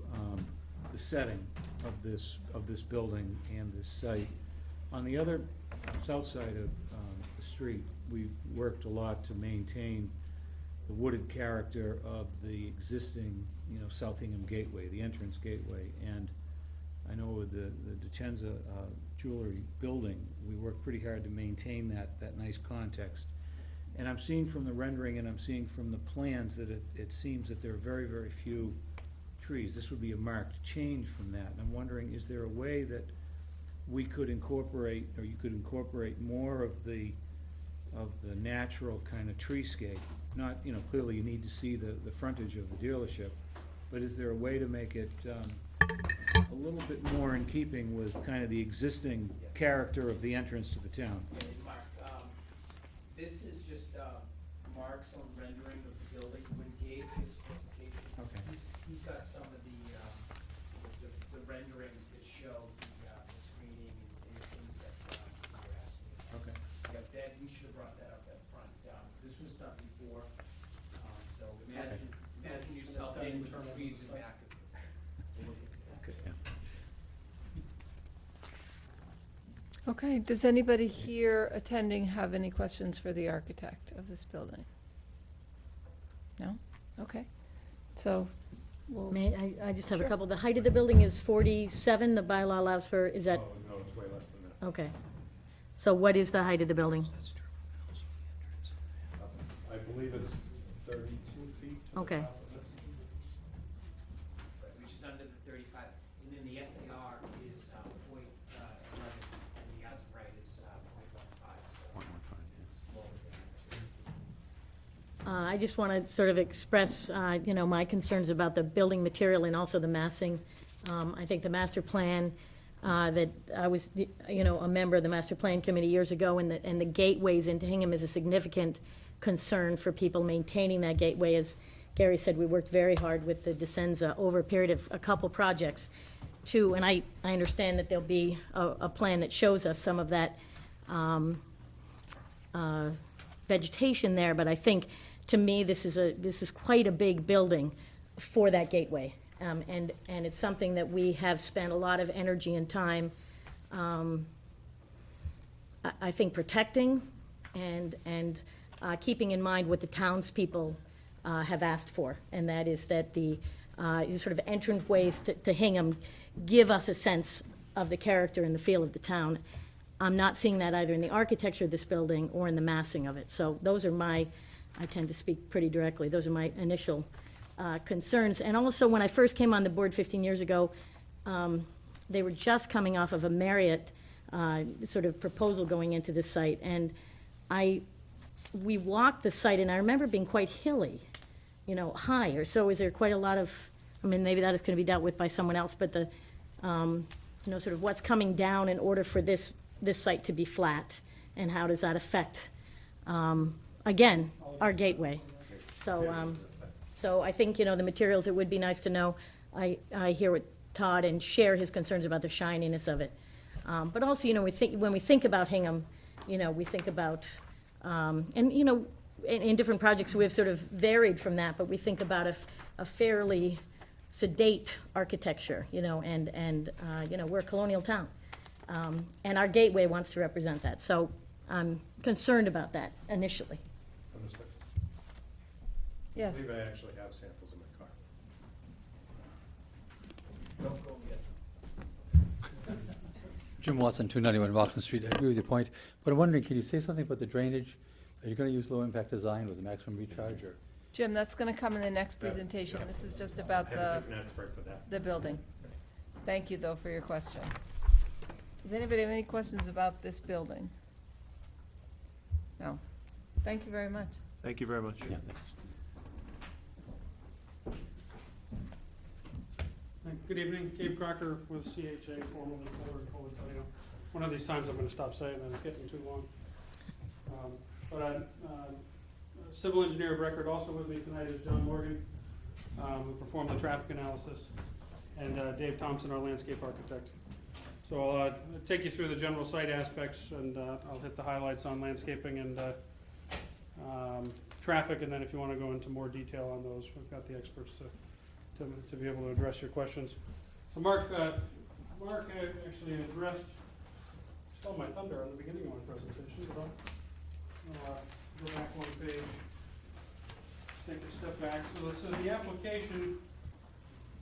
the setting of this building and this site, on the other south side of the street, we've worked a lot to maintain the wooded character of the existing, South Hingham gateway, the entrance gateway. And I know with the DeCenza jewelry building, we worked pretty hard to maintain that nice context. And I'm seeing from the rendering and I'm seeing from the plans that it seems that there are very, very few trees. This would be a marked change from that. And I'm wondering, is there a way that we could incorporate, or you could incorporate more of the natural kind of treescape? Not, clearly you need to see the frontage of the dealership, but is there a way to make it a little bit more in keeping with kind of the existing character of the entrance to the town?
Yeah, Mark, this is just Mark's own rendering of the building. When Gabe gives presentation,
Okay.
he's got some of the renderings that show the screening and the things that you were asking.
Okay.
Yeah, that, we should have brought that up at front. This was done before, so imagine yourself in with the trees in back of you.
Okay.
Okay, does anybody here attending have any questions for the architect of this building? No? Okay. So, we'll.
I just have a
Sure.
couple. The height of the building is 47, the bylaw allows for, is that,
Oh, no, it's way less than that.
okay. So what is the height of the building?
I believe it's 32 feet to the
Okay.
top of this.
Right, which is under the 35, and then the FAR is .11, and the as of right is .15, so it's lower than that.
I just want to sort of express, my concerns about the building material and also the massing. I think the master plan, that I was, a member of the master plan committee years ago, and the gateways into Hingham is a significant concern for people maintaining that gateway. As Gary said, we worked very hard with the DeCenza over a period of a couple projects too, and I understand that there'll be a plan that shows us some of that vegetation there, but I think, to me, this is quite a big building for that gateway. And it's something that we have spent a lot of energy and time, I think, protecting and keeping in mind what the townspeople have asked for, and that is that the sort of entranceways to Hingham give us a sense of the character and the feel of the town. I'm not seeing that either in the architecture of this building or in the massing of it. So those are I tend to speak pretty directly, those are my initial concerns. And also, when I first came on the board 15 years ago, they were just coming off of a Marriott sort of proposal going into this site. And we walked the site, and I remember being quite hilly, high. Or so is there quite a lot of, maybe that is going to be dealt with by someone else, but the, sort of what's coming down in order for this site to be flat, and how does that affect, again, our gateway? So I think, the materials, it would be nice to know. I hear what Todd and share his concerns about the shininess of it. But also, when we think about Hingham, we think about, in different projects, we have sort of varied from that, but we think about a fairly sedate architecture, and we're a colonial town. And our gateway wants to represent that. So I'm concerned about that initially.
Understood.
Yes.
I believe I actually have samples in my car.
Don't go yet.
Jim Watson, 291 Rockland Street. I agree with your point, but I'm wondering, can you say something about the drainage? Are you going to use low-impact design with a maximum recharge, or?
Jim, that's going to come in the next presentation. This is just about
I have a different expert for that.
the building. Thank you, though, for your question. Does anybody have any questions about this building? No. Thank you very much.
Thank you very much.
Yeah, thanks.
Good evening, Gabe Crocker with CHA, formerly Fuller and Colatello. One of these times I'm going to stop saying that, it's getting too long. But I'm a civil engineer of record. Also with me tonight is John Morgan, who performed the traffic analysis, and Dave Thompson, our landscape architect. So I'll take you through the general site aspects, and I'll hit the highlights on landscaping and traffic, and then if you want to go into more detail on those, we've got the experts to be able to address your questions. So Mark actually stole my thunder on the beginning of my presentation, but I'll go back one page, take a step back. So the application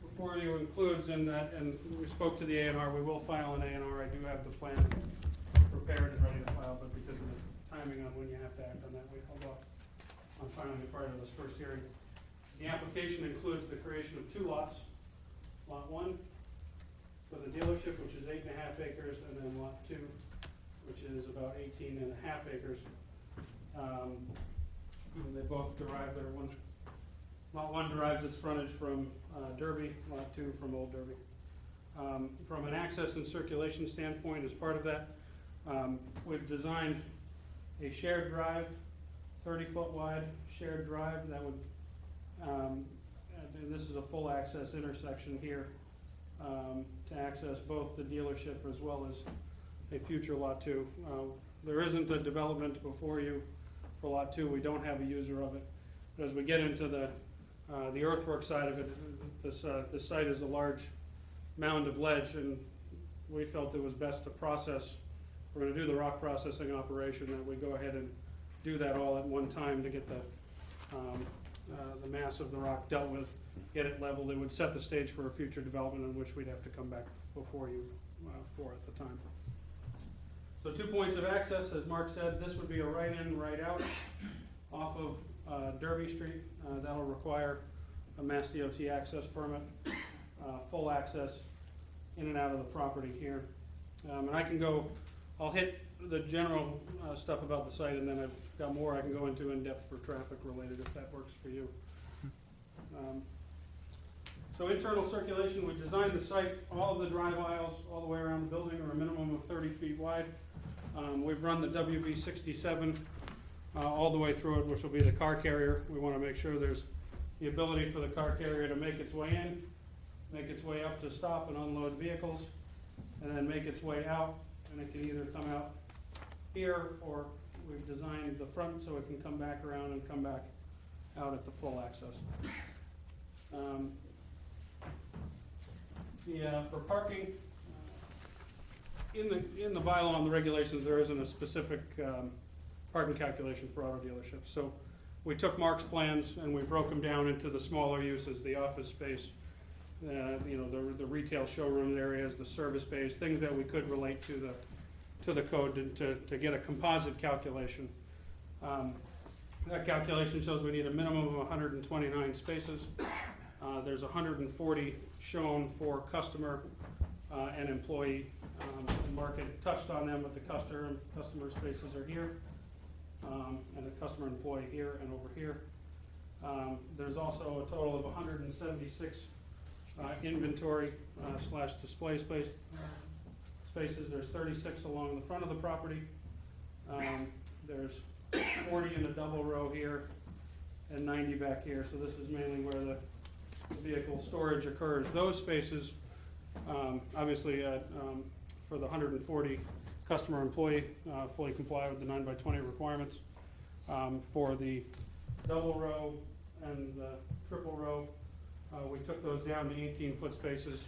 before you includes in that, and we spoke to the A&R, we will file an A&R. I do have the plan prepared and ready to file, but because of the timing on when you have to act on that, we held off on filing it prior to this first hearing. The application includes the creation of 2 lots. Lot 1 for the dealership, which is 8.5 acres, and then lot 2, which is about 18.5 acres. They both derive lot 1 derives its frontage from Derby, lot 2 from Old Derby. From an access and circulation standpoint, as part of that, we've designed a shared drive, 30-foot wide shared drive that would, and this is a full access intersection here to access both the dealership as well as a future lot 2. There isn't a development before you for lot 2. We don't have a user of it. But as we get into the earthwork side of it, this site is a large mound of ledge, and we felt it was best to process. We're going to do the rock processing operation, that we go ahead and do that all at one time to get the mass of the rock dealt with, get it leveled. It would set the stage for a future development in which we'd have to come back before you for at the time. So 2 points of access, as Mark said. This would be a right in, right out off of Derby Street. That'll require a Mass DOT access permit, full access in and out of the property here. And I'll hit the general stuff about the site, and then I've got more I can go into in depth for traffic related, if that works for you. So internal circulation, we designed the site, all of the drive aisles all the way around the building are a minimum of 30 feet wide. We've run the WV67 all the way through it, which will be the car carrier. We want to make sure there's the ability for the car carrier to make its way in, make its way up to stop and unload vehicles, and then make its way out, and it can either come out here, or we've designed the front so it can come back around and come back out at the full access. For parking, in the bylaw and the regulations, there isn't a specific parking calculation for auto dealerships. So we took Mark's plans and we broke them down into the smaller uses, the office space, the retail showroom areas, the service space, things that we could relate to the code to get a composite calculation. That calculation shows we need a minimum of 129 spaces. There's 140 shown for customer and employee. The market touched on them, but the customer spaces are here, and the customer and employee here and over here. There's also a total of 176 inventory / display spaces. There's 36 along the front of the property. There's 40 in a double row here and 90 back here. So this is mainly where the vehicle storage occurs. Those spaces, obviously, for the 140 customer employee, fully comply with the 9x20 requirements. For the double row and the triple row, we took those down to 18-foot spaces.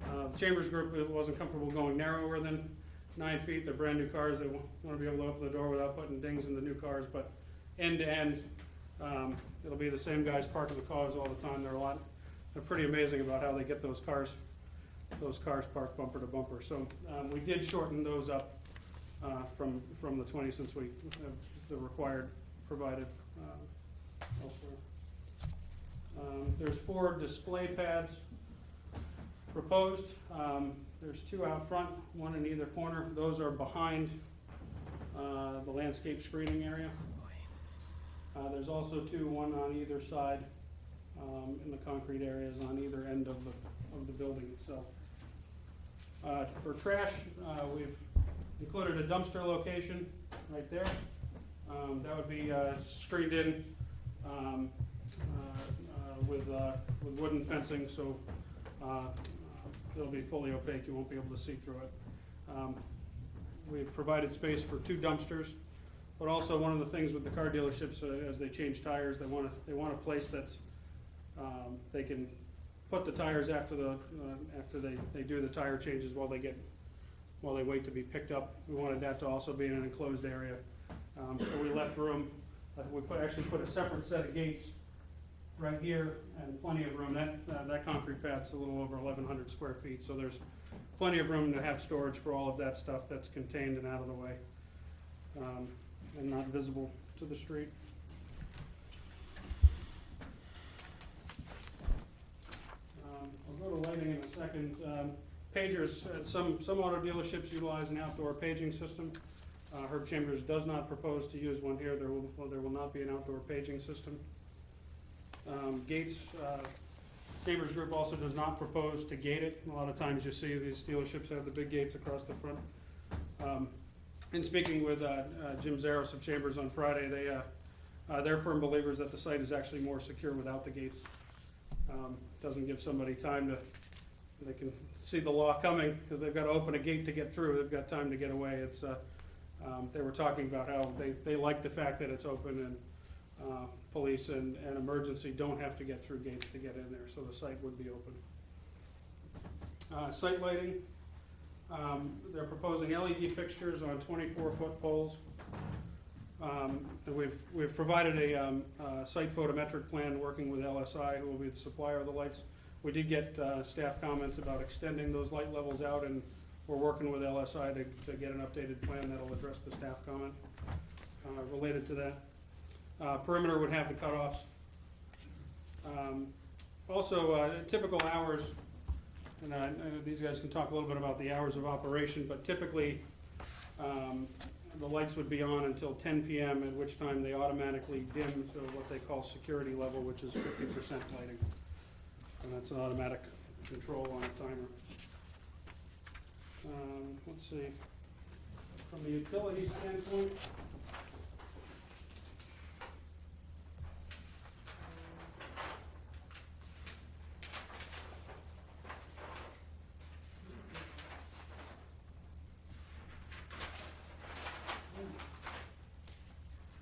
The Chambers Group wasn't comfortable going narrower than 9 feet. They're brand new cars. They want to be able to open the door without putting dings in the new cars, but end to end, it'll be the same guys parking the cars all the time. They're pretty amazing about how they get those cars parked bumper to bumper. So we did shorten those up from the 20, since we have the required provided elsewhere. There's 4 display pads proposed. There's 2 out front, 1 in either corner. Those are behind the landscape screening area. There's also 2, 1 on either side in the concrete areas on either end of the building itself. For trash, we've included a dumpster location right there. That would be screened in with wooden fencing, so it'll be fully opaque, you won't be able to see through it. We've provided space for 2 dumpsters, but also one of the things with the car dealerships, as they change tires, they want a place that's, they can put the tires after they do the tire changes while they wait to be picked up. We wanted that to also be in an enclosed area. So we left room, we actually put a separate set of gates right here and plenty of room. That concrete pad's a little over 1,100 square feet, so there's plenty of room to have storage for all of that stuff that's contained and out of the way, and not visible to the street. I'll go to lighting in a second. Pagers, some auto dealerships utilize an outdoor paging system. Herb Chambers does not propose to use one here. There will not be an outdoor paging system. Gates, Chambers Group also does not propose to gate it. A lot of times you see these dealerships have the big gates across the front. In speaking with Jim Zaros of Chambers on Friday, they're firm believers that the site is actually more secure without the gates. Doesn't give somebody time to, they can see the law coming because they've got to open a gate to get through. They've got time to get away. It's they were talking about how they like the fact that it's open, and police and emergency don't have to get through gates to get in there, so the site would be open. Site lighting, they're proposing LED fixtures on 24-foot poles. We've provided a site photometric plan working with LSI, who will be the supplier of the lights. We did get staff comments about extending those light levels out, and we're working with LSI to get an updated plan that'll address the staff comment related to that. Perimeter would have the cutoffs. Also, typical hours, and I know these guys can talk a little bit about the hours of operation, but typically the lights would be on until 10 p.m., at which time they automatically dim to what they call security level, which is 50% lighting. And that's an automatic control on a timer. Let's see. From the utility standpoint,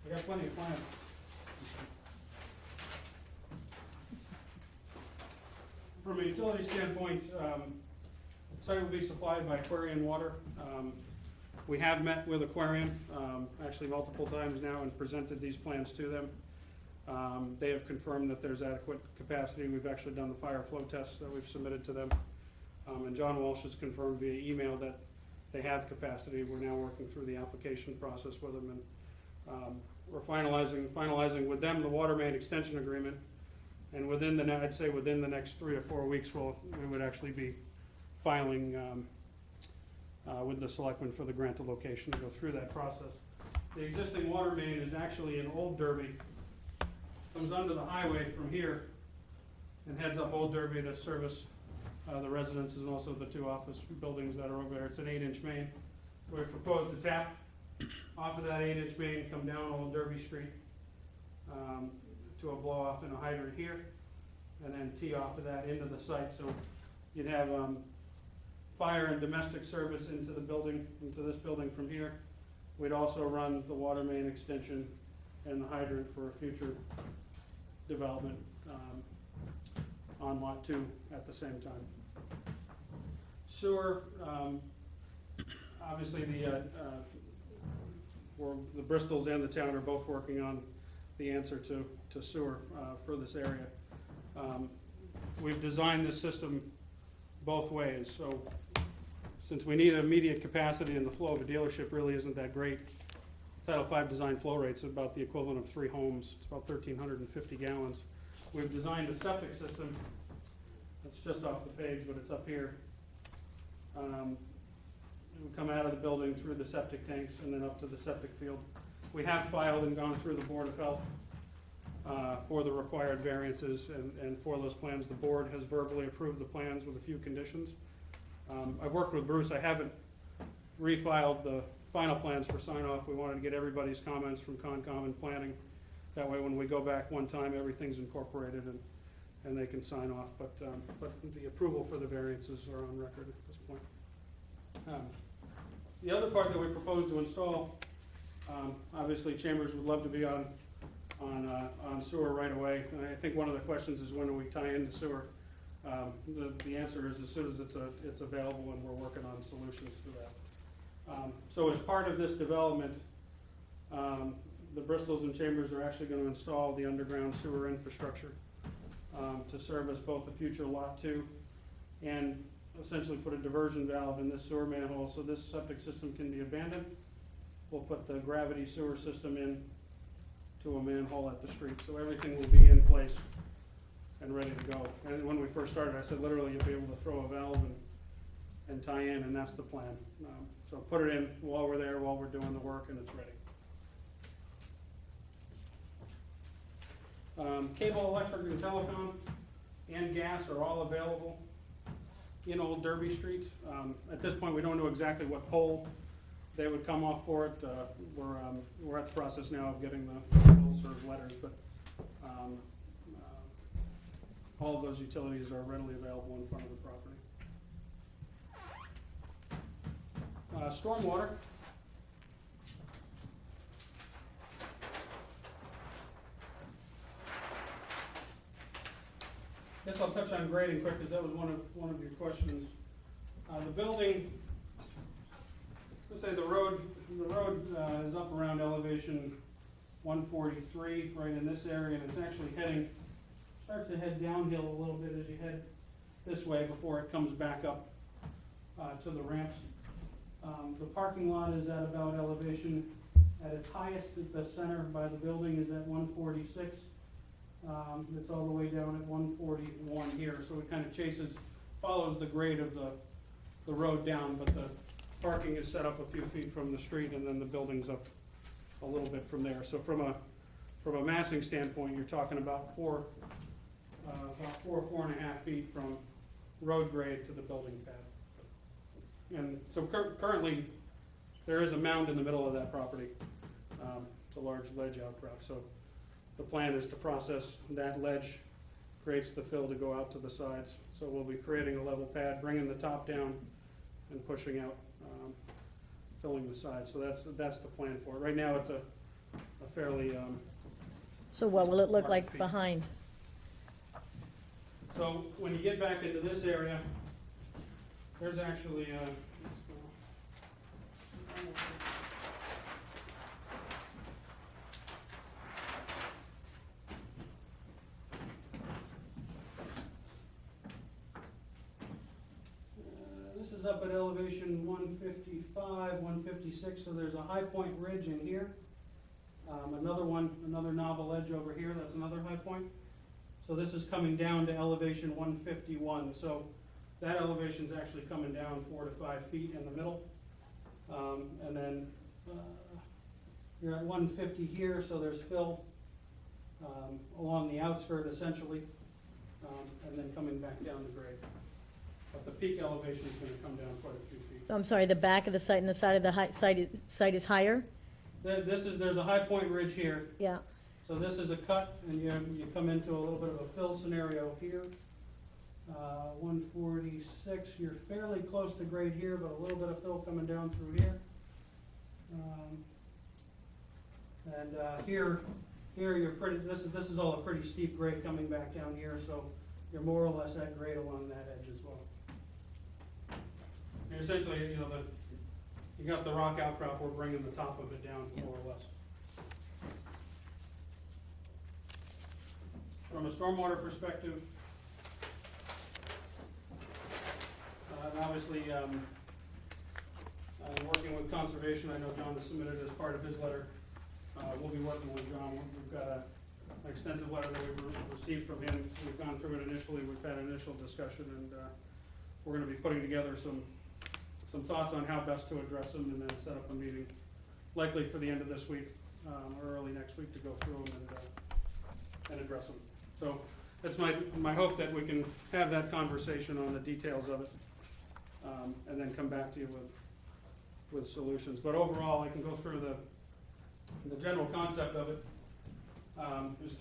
we got plenty of plans. From a utility standpoint, site will be supplied by Aquarian Water. We have met with Aquarian, actually multiple times now, and presented these plans to them. They have confirmed that there's adequate capacity. We've actually done the fire flow tests that we've submitted to them. And John Walsh has confirmed via email that they have capacity. We're now working through the application process with them, and we're finalizing with them the water main extension agreement. And I'd say within the next 3 or 4 weeks, we would actually be filing with the selectmen for the grant of location to go through that process. The existing water main is actually in Old Derby, comes under the highway from here and heads up Old Derby to service the residences and also the 2 office buildings that are over there. It's an 8-inch main. We propose to tap off of that 8-inch main, come down Old Derby Street to a blow off in a hydrant here, and then tee off of that into the site. So you'd have fire and domestic service into the building, into this building from here. We'd also run the water main extension and the hydrant for a future development on Lot 2 at the same time. Sewer, obviously the Bristols and the town are both working on the answer to sewer for this area. We've designed this system both ways, so since we need immediate capacity and the flow of a dealership really isn't that great, Title V design flow rate's about the equivalent of 3 homes. It's about 1,350 gallons. We've designed a septic system that's just off the page, but it's up here. It would come out of the building through the septic tanks and then up to the septic field. We have filed and gone through the Board of Health for the required variances, and for those plans, the board has verbally approved the plans with a few conditions. I've worked with Bruce. I haven't refiled the final plans for sign-off. We wanted to get everybody's comments from Concom and planning. That way when we go back one time, everything's incorporated, and they can sign off, but the approval for the variances are on record at this point. The other part that we propose to install, obviously Chambers would love to be on sewer right away. And I think one of the questions is when do we tie into sewer? The answer is as soon as it's available, and we're working on solutions for that. So as part of this development, the Bristols and Chambers are actually going to install the underground sewer infrastructure to serve as both the future Lot 2 and essentially put a diversion valve in this sewer manhole so this septic system can be abandoned. We'll put the gravity sewer system in to a manhole at the street, so everything will be in place and ready to go. And when we first started, I said literally you'll be able to throw a valve and tie in, and that's the plan. So put it in while we're there, while we're doing the work, and it's ready. Cable, electric, and telecom, and gas are all available in Old Derby Street. At this point, we don't know exactly what pole they would come off for it. We're at the process now of getting the full-serve letters, but all of those utilities are readily available in front of the property. Stormwater. Guess I'll touch on grading quick, because that was one of your questions. The building, let's say the road is up around elevation 143, right in this area, and it's actually starts to head downhill a little bit as you head this way before it comes back up to the ramps. The parking lot is at about elevation at its highest at the center by the building is at 146. It's all the way down at 141 here, so it kind of follows the grade of the road down, but the parking is set up a few feet from the street, and then the building's up a little bit from there. So from a massing standpoint, you're talking about 4.5 feet from road grade to the building pad. And so currently, there is a mound in the middle of that property. It's a large ledge outcrop. So the plan is to process that ledge, creates the fill to go out to the sides. So we'll be creating a level pad, bringing the top down, and pushing out, filling the sides. So that's the plan for it. Right now, it's a fairly
So what will it look like
feet.
behind?
So when you get back into this area, there's actually this is up at elevation 155, 156, so there's a high point ridge in here. Another novel ledge over here, that's another high point. So this is coming down to elevation 151. So that elevation is actually coming down 4 to 5 feet in the middle. And then you're at 150 here, so there's fill along the outskirt essentially, and then coming back down the grade. But the peak elevation is going to come down quite a few feet.
So I'm sorry, the back of the site and the side of the site is higher?
There's a high point ridge here.
Yeah.
So this is a cut, and you come into a little bit of a fill scenario here. 146, you're fairly close to grade here, but a little bit of fill coming down through here. Here you're pretty. This is all a pretty steep grade coming back down here, so you're more or less at grade along that edge as well. And essentially, you got the rock outcrop. We're bringing the top of it down more or less. From a stormwater perspective, obviously, working with conservation, I know John has submitted as part of his letter. We'll be working with John. We've got an extensive letter that we've received from him. We've gone through it initially. We've had an initial discussion, and we're going to be putting together some thoughts on how best to address them, and then set up a meeting, likely for the end of this week or early next week, to go through them and address them. So it's my hope that we can have that conversation on the details of it, and then come back to you with solutions. But overall, I can go through the general concept of it. There's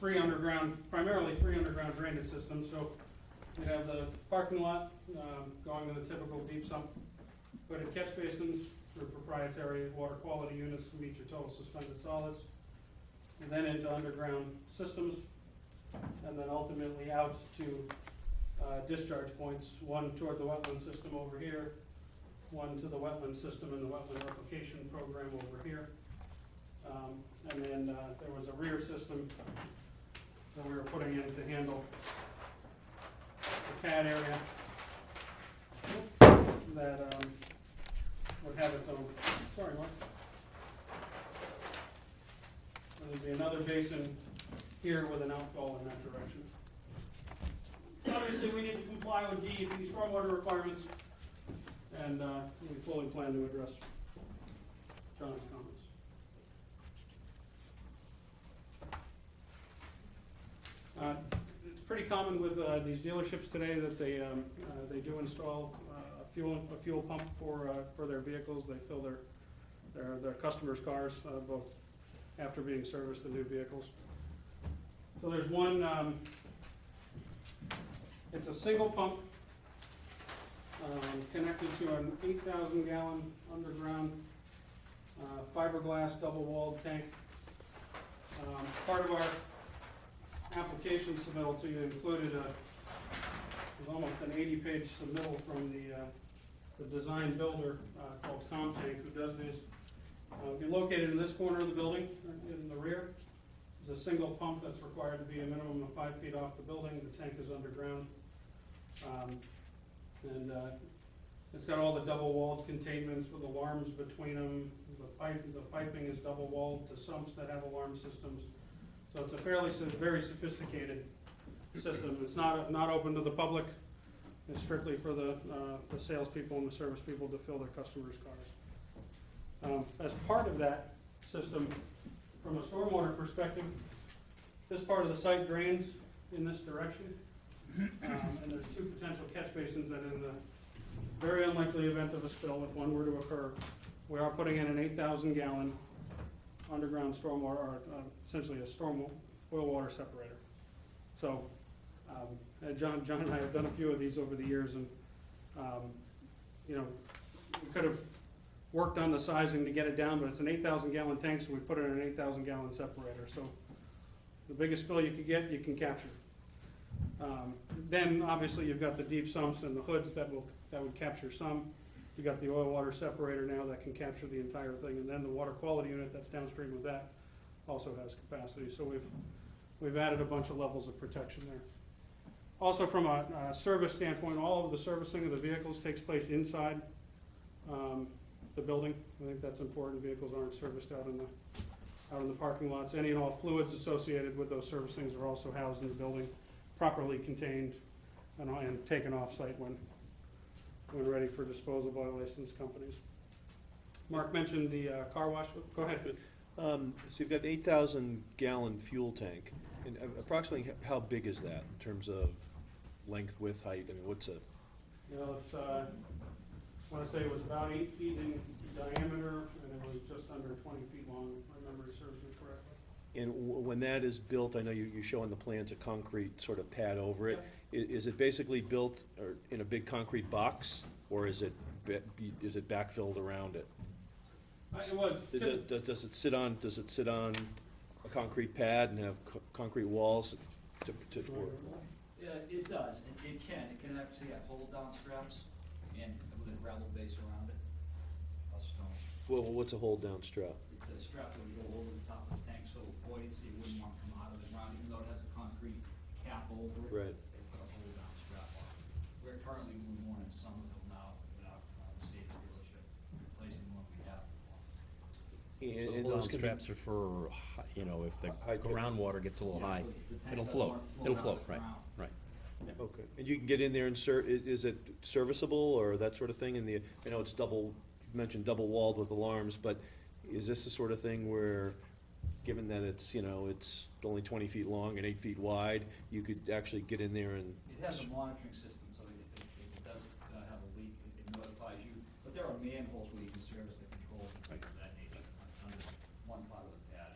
primarily three underground drainage systems. So we have the parking lot going to the typical deep sump, footed catch basins through proprietary water quality units to meet your total suspended solids, and then into underground systems, and then ultimately out to discharge points, one toward the wetland system over here, one to the wetland system and the wetland replication program over here. And then there was a rear system that we were putting in to handle the pad area that would have its own, sorry Mark. And there'd be another basin here with an outfall in that direction. Obviously, we need to comply with DEP stormwater requirements, and we fully plan to address John's comments. It's pretty common with these dealerships today that they do install a fuel pump for their vehicles. They fill their customers' cars both after being serviced, the new vehicles. So there's one. It's a single pump connected to an 8,000 gallon underground fiberglass double-walled tank. Part of our application submittal to you included almost an 80-page submittal from the design builder called Comtank, who does these. It'll be located in this corner of the building in the rear. There's a single pump that's required to be a minimum of 5 feet off the building. The tank is underground. And it's got all the double-walled containments with alarms between them. The piping is double-walled to sumps that have alarm systems. So it's a very sophisticated system. It's not open to the public. It's strictly for the salespeople and the service people to fill their customers' cars. As part of that system, from a stormwater perspective, this part of the site drains in this direction. And there's two potential catch basins that in the very unlikely event of a spill, if one were to occur, we are putting in an 8,000 gallon underground stormwater, or essentially a storm oil water separator. So John and I have done a few of these over the years, and we could have worked on the sizing to get it down, but it's an 8,000 gallon tank, so we put it in an 8,000 gallon separator. So the biggest spill you could get, you can capture. Then obviously you've got the deep sumps and the hoods that would capture some. You've got the oil water separator now that can capture the entire thing, and then the water quality unit that's downstream of that also has capacity. So we've added a bunch of levels of protection there. Also, from a service standpoint, all of the servicing of the vehicles takes place inside the building. I think that's important. Vehicles aren't serviced out in the parking lots. Any and all fluids associated with those servicings are also housed in the building, properly contained and taken off-site when ready for disposal by licensed companies. Mark mentioned the car wash. Go ahead.
So you've got an 8,000 gallon fuel tank. And approximately how big is that in terms of length, width, height? I mean, what's a?
It's, I want to say it was about 8 feet in diameter, and it was just under 20 feet long, if my memory serves me correctly.
And when that is built, I know you show on the plans a concrete sort of pad over it. Is it basically built in a big concrete box, or is it backfilled around it?
It was.
Does it sit on a concrete pad and have concrete walls to work?
Yeah, it does. It can actually have hold-down straps and with a gravel base around it, a stone.
Well, what's a hold-down strap?
It's a strap that would go over the top of the tank, so buoyancy wouldn't want to come out of the ground, even though it has a concrete cap over it.
Right.
They put a hold-down strap on. We're currently doing one in Somerville now without Mercedes dealership, replacing one we have.
So those straps are for, if the groundwater gets a little
Yeah,
high,
so the tank
it'll
doesn't
float.
wanna
It'll
out
float,
of the
right,
ground.
right.
Okay. And you can get in there and is it serviceable or that sort of thing? I know it's you mentioned double walled with alarms, but is this the sort of thing where, given that it's only 20 feet long and 8 feet wide, you could actually get in there and?
It has a monitoring system, so if it does have a leak, it notifies you. But there are manholes where you can service the controls and things of that nature under one part of the pad.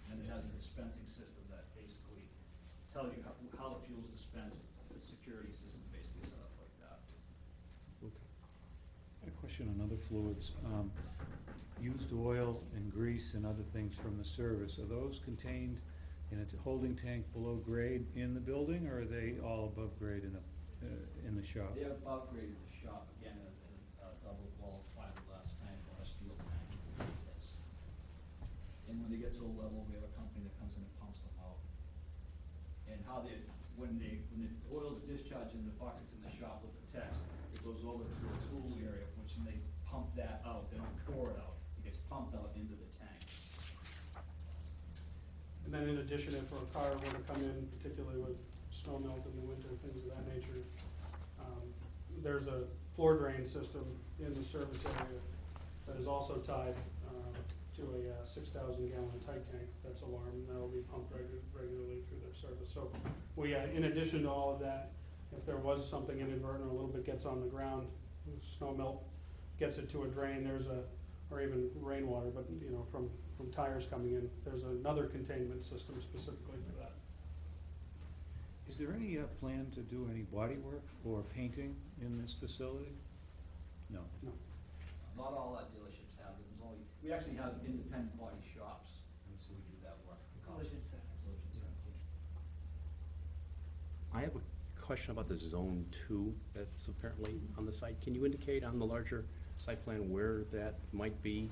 And it has a dispensing system that tells you how the fuel's dispensed. It's a security system basically set up like that.
I had a question on other fluids. Used oil and grease and other things from the service, are those contained in a holding tank below grade in the building, or are they all above grade in the shop?
They're above grade in the shop, again, a double wall fiberglass tank or a steel tank like this. And when they get to a level, we have a company that comes in and pumps them out. And when the oil's discharged in the buckets in the shop with the text, it goes over to a tool area, which when they pump that out, they don't pour it out, it gets pumped out into the tank.
And then in addition, if a car were to come in, particularly with snow melt in the winter, things of that nature, there's a floor drain system in the service area that is also tied to a 6,000 gallon tight tank that's alarmed, and that'll be pumped regularly through their service. So we, in addition to all of that, if there was something inadvertent or a little bit gets on the ground, snow melt gets it to a drain, or even rainwater, but from tires coming in, there's another containment system specifically for that.
Is there any plan to do any body work or painting in this facility? No.
No.
Not all our dealerships have, we actually have independent body shops, so we do that work.
Collision centers.
Collision centers.
I have a question about the Zone 2 that's apparently on the site. Can you indicate on the larger site plan where that might be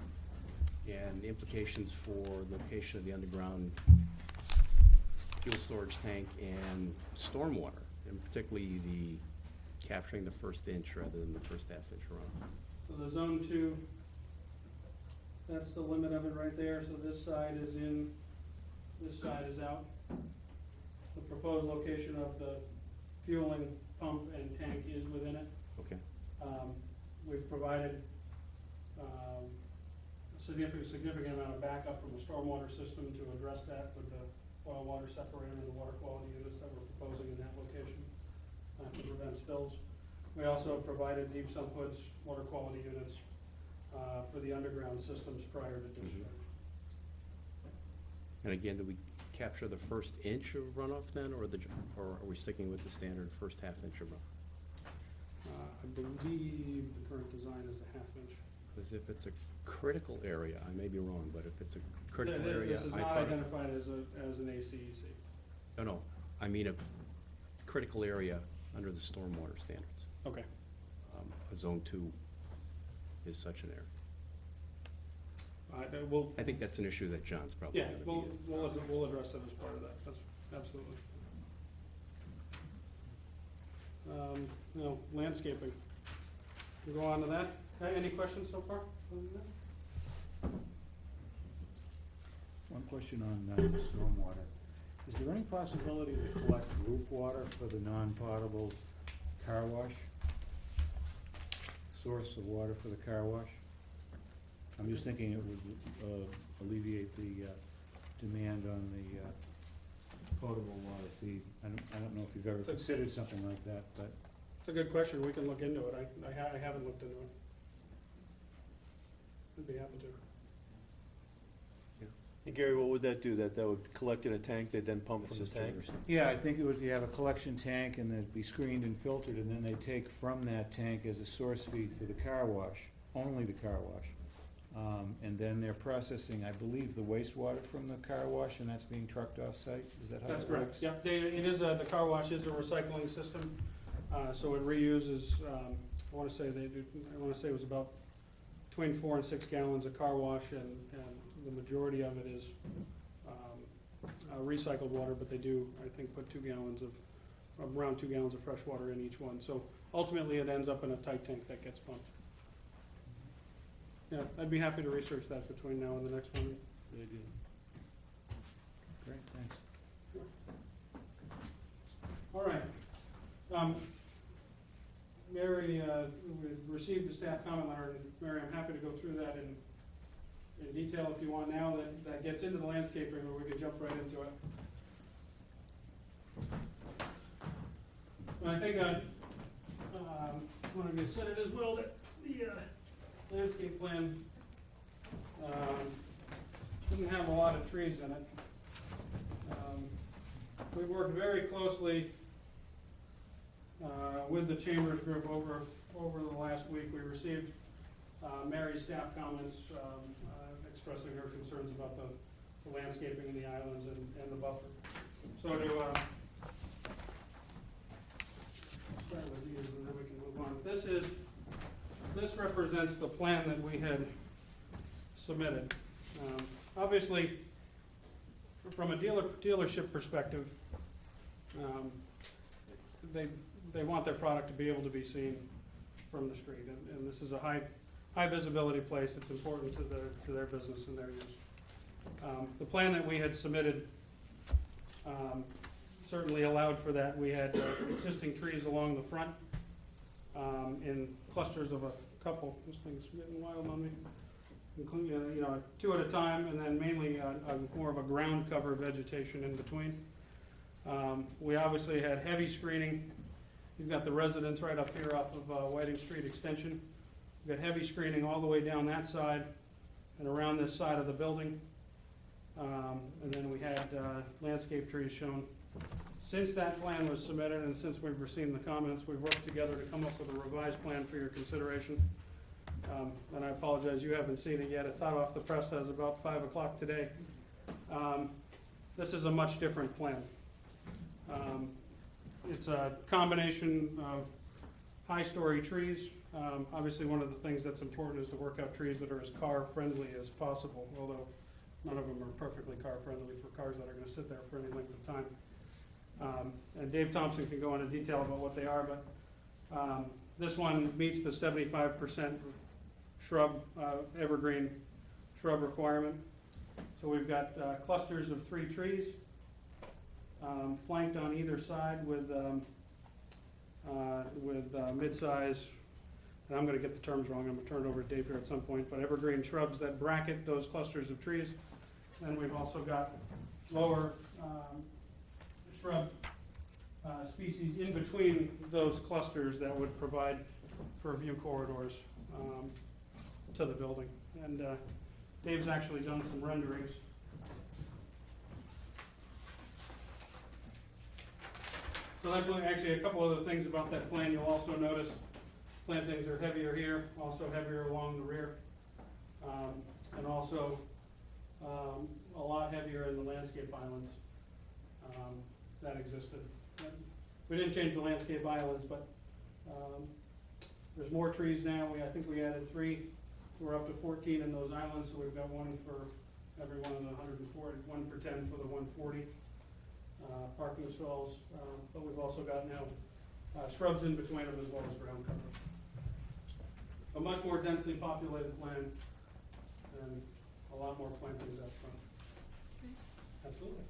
and the implications for location of the underground fuel storage tank and stormwater, and particularly the capturing the first inch rather than the first half-inch runoff?
So the Zone 2, that's the limit of it right there. So this side is in, this side is out. The proposed location of the fueling pump and tank is within it.
Okay.
We've provided a significant amount of backup from the stormwater system to address that with the oil water separator and the water quality units that we're proposing in that location to prevent spills. We also provided deep sump hoods, water quality units for the underground systems prior to discharge.
And again, do we capture the first inch of runoff then, or are we sticking with the standard first half-inch of runoff?
I believe the current design is a half-inch.
Because if it's a critical area, I may be wrong, but if it's a critical area,
This is
I
not
thought.
identified as an ACEC.
No, I mean a critical area under the stormwater standards.
Okay.
A Zone 2 is such an area.
We'll,
I think that's an issue that John's probably
yeah,
gonna be.
we'll address that as part of that. That's absolutely. Landscaping. We go on to that. Okay, any questions so far?
One question on stormwater. Is there any possibility to collect roof water for the non-potable car wash? Source of water for the car wash? I'm just thinking it would alleviate the demand on the potable water feed. I don't know if you've ever considered something like that, but.
It's a good question. We can look into it. I haven't looked into it. I'd be happy to.
And Gary, what would that do? That would collect in a tank, they'd then pump from the tank?
Yeah, I think it would, you have a collection tank and it'd be screened and filtered, and then they take from that tank as a source feed for the car wash, only the car wash. And then they're processing, I believe, the wastewater from the car wash, and that's being trucked off-site? Is that how it works?
That's correct. Yep, it is, the car wash is a recycling system, so it reuses, I wanna say it was about between 4 and 6 gallons of car wash, and the majority of it is recycled water, but they do, I think, put around 2 gallons of fresh water in each one. So ultimately, it ends up in a tight tank that gets pumped. Yeah, I'd be happy to research that between now and the next one.
They do. Great, thanks.
All right. Mary, we received the staff comment letter, and Mary, I'm happy to go through that in detail if you want now. That gets into the landscaping, or we could jump right into it. But I think I want to said it as well, that the landscape plan didn't have a lot of trees in it. we've worked very closely with the Chambers Group over the last week. We received Mary's staff comments expressing her concerns about the landscaping in the islands and the buffer. So to start with these, and then we can move on. This represents the plan that we had submitted. Obviously, from a dealership perspective, they want their product to be able to be seen from the street, and this is a high visibility place. It's important to their business and their use. The plan that we had submitted certainly allowed for that. We had existing trees along the front in clusters of a couple. This thing's getting wild on me. Including, 2 at a time, and then mainly more of a ground cover vegetation in between. We obviously had heavy screening. You've got the residence right up here off of Whiting Street Extension. We've got heavy screening all the way down that side and around this side of the building. And then we had landscape trees shown. Since that plan was submitted and since we've received the comments, we've worked together to come up with a revised plan for your consideration. And I apologize, you haven't seen it yet. It's hot off the press as about 5 o'clock today. This is a much different plan. It's a combination of high-story trees. Obviously, one of the things that's important is to work out trees that are as car-friendly as possible, although none of them are perfectly car-friendly for cars that are going to sit there for any length of time. And Dave Thompson can go into detail about what they are, but this one meets the 75% shrub, evergreen shrub requirement. So we've got clusters of 3 trees flanked on either side with mid-size, and I'm going to get the terms wrong. I'm going to turn it over to Dave here at some point, but evergreen shrubs that bracket those clusters of trees. And we've also got lower shrub species in between those clusters that would provide for view corridors to the building. And Dave's actually done some renderings. So that's actually a couple other things about that plan. You'll also notice plantings are heavier here, also heavier along the rear, and also a lot heavier in the landscape islands that existed. We didn't change the landscape islands, but there's more trees now. I think we added 3. We're up to 14 in those islands, so we've got one for every one of the 140, 1 for 10 for the 140 parking stalls. But we've also got now shrubs in between them as well as ground cover. A much more densely populated plan and a lot more plantings up front. Absolutely.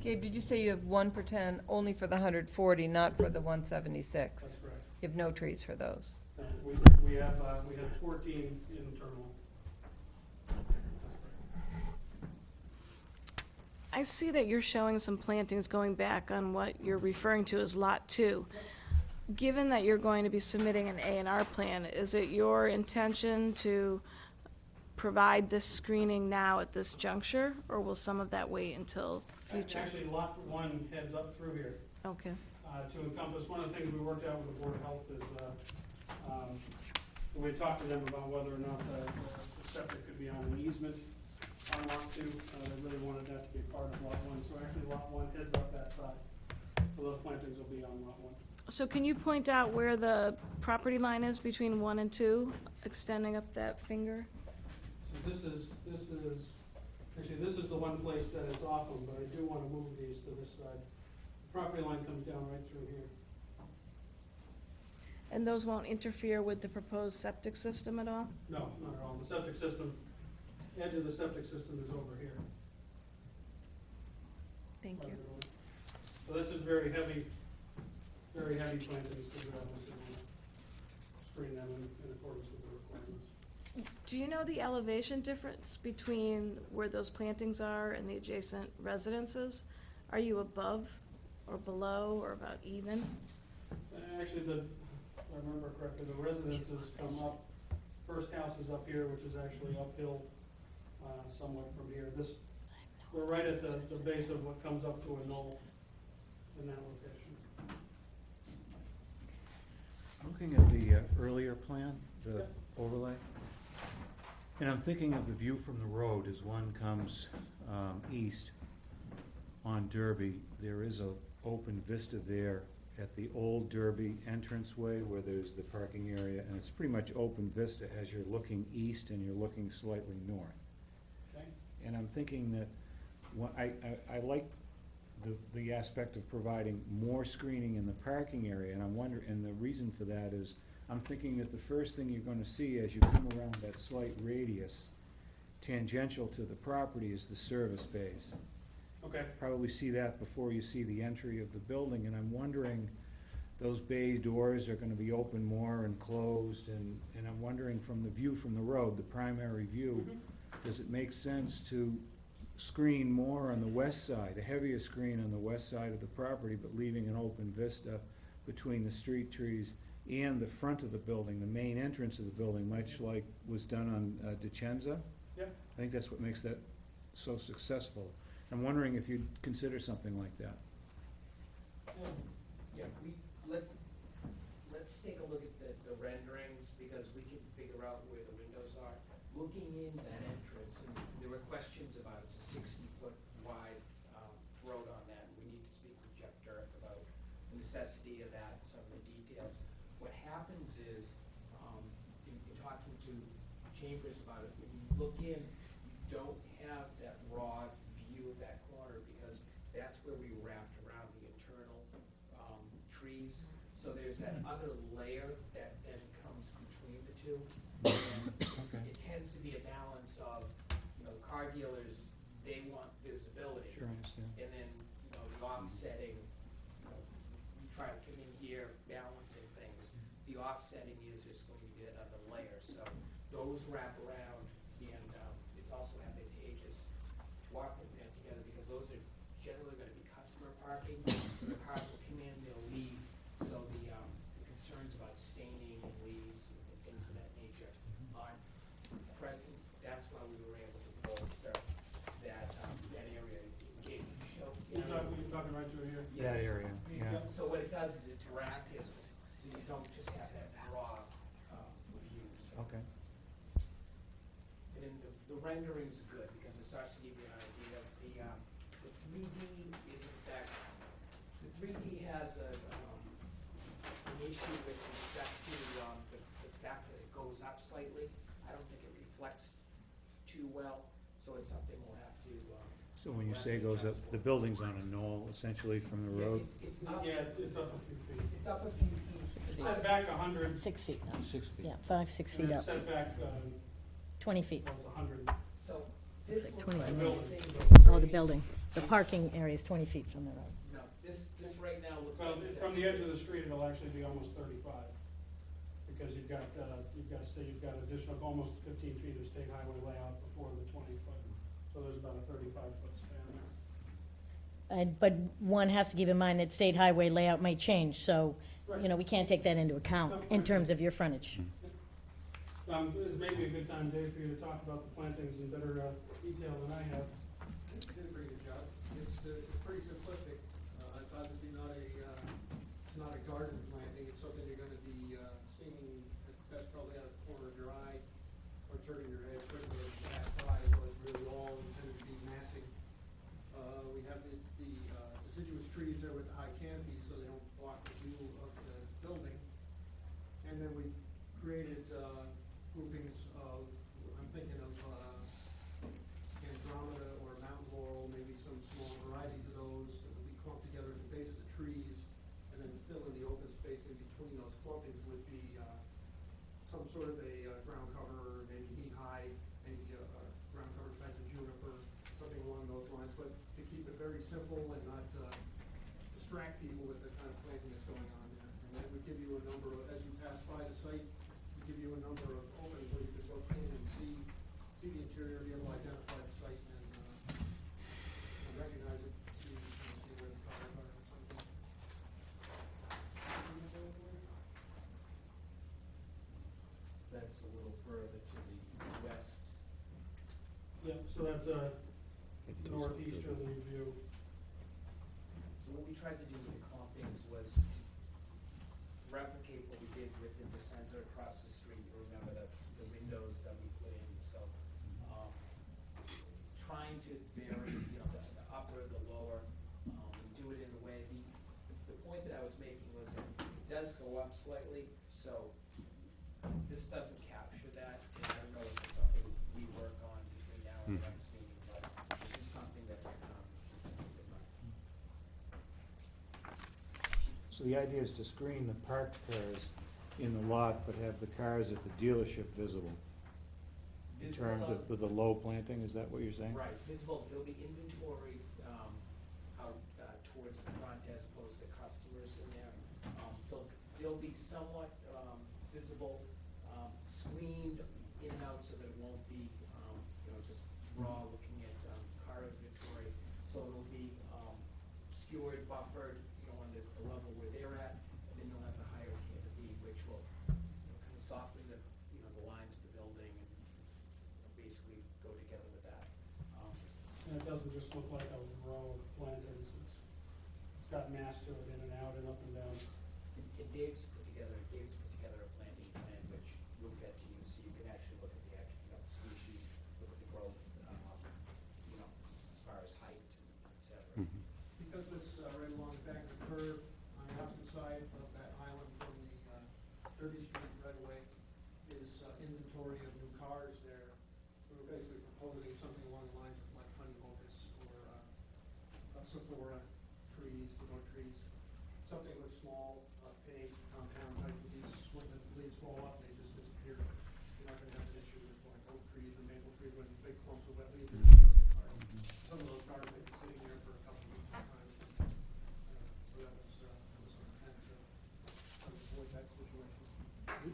Gabe, did you say you have 1 per 10 only for the 140, not for the 176?
That's correct.
You have no trees for those?
We have 14 internal.
I see that you're showing some plantings going back on what you're referring to as Lot 2. Given that you're going to be submitting an A&R plan, is it your intention to provide this screening now at this juncture, or will some of that wait until future?
Actually, Lot 1 heads up through here.
Okay.
To encompass, one of the things we worked out with the Board of Health is we talked to them about whether or not the septic could be on an easement on Lot 2. They really wanted that to be part of Lot 1, so actually Lot 1 heads up that side. So those plantings will be on Lot 1.
So can you point out where the property line is between 1 and 2, extending up that finger?
So this is the one place that it's off them, but I do want to move these to this side. Property line comes down right through here.
And those won't interfere with the proposed septic system at all?
No, not at all. The septic system, edge of the septic system is over here.
Thank you.
So this is very heavy plantings because we obviously want to screen them in accordance with the requirements.
Do you know the elevation difference between where those plantings are and the adjacent residences? Are you above or below or about even?
Actually, if I remember correctly, the residences come up. First house is up here, which is actually uphill somewhat from here. We're right at the base of what comes up to a knoll in that location.
Looking at the earlier plan, the
Yep.
overlay, and I'm thinking of the view from the road as one comes east on Derby. There is a open vista there at the old Derby entranceway where there's the parking area, and it's pretty much open vista as you're looking east and you're looking slightly north.
Okay.
And I'm thinking that, I like the aspect of providing more screening in the parking area, and and the reason for that is, I'm thinking that the first thing you're gonna see as you come around that slight radius, tangential to the property, is the service bays.
Okay.
Probably see that before you see the entry of the building, and I'm wondering, those bay doors are gonna be open more and closed, and I'm wondering from the view from the road, the primary view, does it make sense to screen more on the west side, a heavier screen on the west side of the property, but leaving an open vista between the street trees and the front of the building, the main entrance of the building, much like was done on DeCenza?
Yeah.
I think that's what makes that so successful. I'm wondering if you'd consider something like that.
Yeah, let's take a look at the renderings, because we can figure out where the windows are. Looking in that entrance, and there were questions about, it's a 60-foot wide road on that. We need to speak with Jeff Dirk about the necessity of that, some of the details. What happens is, in talking to Chambers about it, when you look in, you don't have that raw view of that corner, because that's where we wrapped around the internal trees. So there's that other layer that then comes between the two. And it tends to be a balance of, the car dealers, they want visibility.
Sure, I understand.
And then, the offsetting, we try to come in here balancing things. The offsetting is just going to be another layer. So those wrap around, and it's also advantageous to walk them together, because those are generally going to be customer parking. So the cars will come in, they'll leave. So the concerns about staining and leaves and things of that nature aren't present. That's why we were able to bolster that area. Gabe, you show?
You're talking right through here?
That
Yes.
area, yeah.
So what it does is it brackets, so you don't just have that raw view. So.
Okay.
And then the rendering's good, because it starts to give you an idea. The 3D is in fact, the 3D has an issue with respect to the fact that it goes up slightly. I don't think it reflects too well, so it's something we'll have to.
So when you
we'll have
say
to
goes up,
adjust for.
the building's on a knoll essentially from the road?
It's up.
Yeah, it's up a few feet.
It's up a few feet.
It's set back 100.
6 feet now.
6 feet.
Yeah, 6
and
feet
it's
up,
set back,
20 feet.
well, it's 100.
So this
Like
looks
20
like
building.
everything.
Oh, the building. The parking area is 20 feet from the road.
No, this right now looks
Well,
like.
from the edge of the street, it'll actually be almost 35, because you've got additional, almost 15 feet of state highway layout before the 20-foot. So there's about a 35-foot span there.
But one has to keep in mind that state highway layout may change, so,
Right.
we can't take that into account in terms of your frontage.
This may be a good time, Dave, for you to talk about the plantings in better detail than I have.
You did a pretty good job. It's pretty simplistic. It's obviously not a garden planting. It's something you're gonna be seeing at best probably out of the corner of your eye, or turning your head quickly as you pass by, so it's really all intended to be massing. We have the deciduous trees there with the high canopies, so they don't block the view of the building. And then we've created groupings of, I'm thinking of Andromeda or mountain laurel, maybe some small varieties of those that will be clumped together at the base of the trees, and then fill in the open space in between those clumpings would be some sort of a ground cover, maybe knee-high, maybe a ground cover type of juniper, something along those lines, but to keep it very simple and not distract people with the kind of planting that's going on there. And that would give you a number of, as you pass by the site, give you a number of openings where you could look in and see the interior, be able to identify the site and recognize it, see where the cars are and something.
That's a little further to the west.
Yeah, so that's northeasterly view.
So what we tried to do with the compings was to replicate what we did with the center across the street. Remember the windows that we put in, so, trying to vary, the upper, the lower, and do it in a way, the point that I was making was that it does go up slightly, so this doesn't capture that, and I don't know if it's something we work on between now and the next meeting, but it's just something that, just to keep in mind.
So the idea is to screen the parked cars in the lot, but have the cars at the dealership visible? In terms of, with the low planting, is that what you're saying?
Right, visible, there'll be inventory, out, towards the front as opposed to customers in there. So they'll be somewhat, visible, screened in and out so that it won't be, just raw looking at, car inventory. So it'll be, skewered, buffered, on the level where they're at, and then you'll have the higher canopy, which will, kind of soften the, the lines of the building and basically go together with that.
And it doesn't just look like a row of planters, it's got mass to it, in and out and up and down.
And Dave's put together a planting plan, which we'll get to you, so you can actually look at the actual, species, look at the growth, just as far as height, et cetera.
Because it's right along the back of the curve on the opposite side of that island from the Derby Street right away is inventory of new cars there. We were basically proposing something along the lines of like honey locust or Sephora trees, Pinot trees, something with small paved compound type leaves. When the leaves fall off, they just disappear. You're not going to have an issue with like oak trees or maple trees when big clumps of wet leaves are on the cars. Some of those cars may be sitting there for a couple of weeks at a time. So that was our intent to avoid that situation.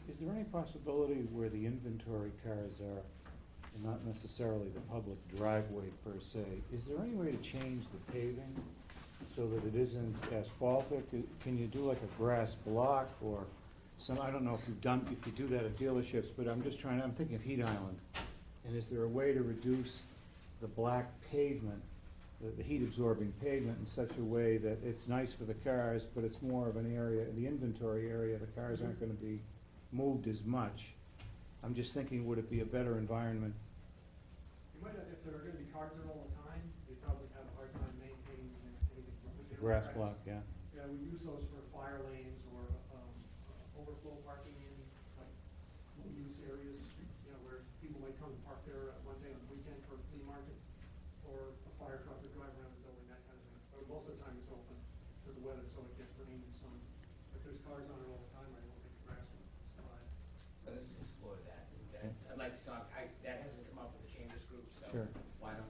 Is there any possibility where the inventory cars are, and not necessarily the public driveway per se, is there any way to change the paving so that it isn't asphaltic? Can you do like a grass block or some, I don't know if you do that at dealerships, but I'm thinking of Heat Island. And is there a way to reduce the black pavement, the heat absorbing pavement in such a way that it's nice for the cars, but it's more of an area, the inventory area, the cars aren't gonna be moved as much? I'm just thinking, would it be a better environment?
You might have, if there are going to be cars there all the time, you'd probably have a hard time maintaining anything.
Grass block, yeah.
Yeah, we use those for fire lanes or overflow parking in like low-use areas, where people might come and park there one day on the weekend for a flea market or a fire truck to drive around the building, that kind of thing. But most of the time it's open to the weather, so it gets rain and sun. If there's cars on it all the time, I don't think the grass will survive.
Let us explore that. And I'd like to talk, that hasn't come up with the Chambers Group, so
Sure.
why don't,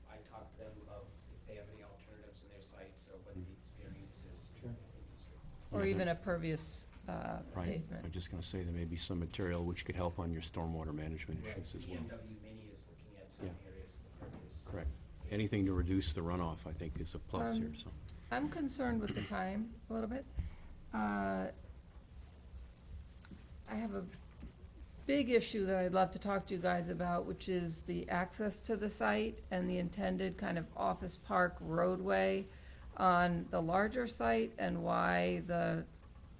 I talk to them about if they have any alternatives in their sites or what the experience is
Sure.
in the industry.
Or even a pervious
Right,
pavement.
I'm just gonna say there may be some material which could help on your stormwater management
Right.
issues as well.
BMW Mini is looking at some
Yeah.
areas of this.
Correct. Anything to reduce the runoff, I think, is a plus here, so.
I'm concerned with the time a little bit. I have a big issue that I'd love to talk to you guys about, which is the access to the site and the intended kind of office park roadway on the larger site, and why the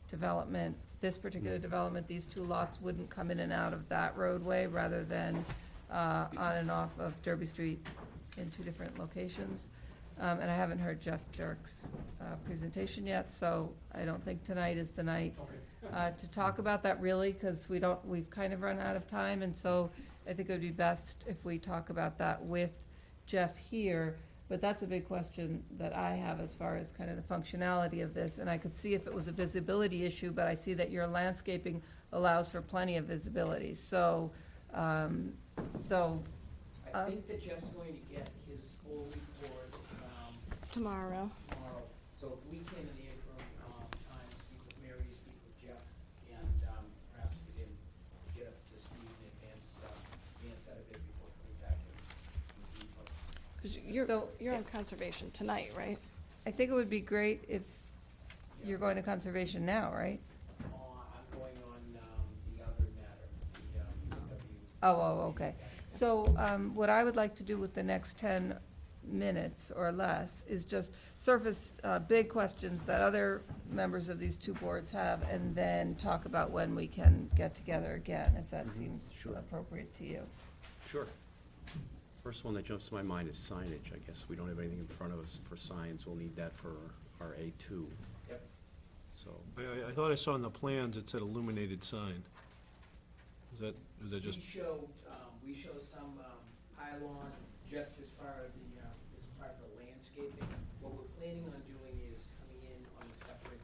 development, this particular development, these two lots wouldn't come in and out of that roadway rather than on and off of Derby Street in two different locations. And I haven't heard Jeff Dirk's presentation yet, so I don't think tonight is the night to talk about that really, because we've kind of run out of time, and so I think it would be best if we talk about that with Jeff here. But that's a big question that I have as far as kind of the functionality of this, and I could see if it was a visibility issue, but I see that your landscaping allows for plenty of visibility, so,
I think that Jeff's going to get his full report,
Tomorrow.
tomorrow. So if we can, in the interim, time, speak with Mary, speak with Jeff, and, perhaps we can get up to speed in advance of it before coming back and details.
Because you're on conservation tonight, right?
I think it would be great if you're going to conservation now, right?
I'm going on, the other matter, the,
Oh, okay. So what I would like to do with the next 10 minutes or less, is just surface big questions that other members of these two boards have, and then talk about when we can get together again, if that seems appropriate to you.
Sure. First one that jumps to my mind is signage. I guess we don't have anything in front of us for signs. We'll need that for our A2.
Yep.
So,
I thought I saw in the plans it said illuminated sign. Is that just?
We show some pylon just as far as as part of the landscaping. What we're planning on doing is coming in on the separate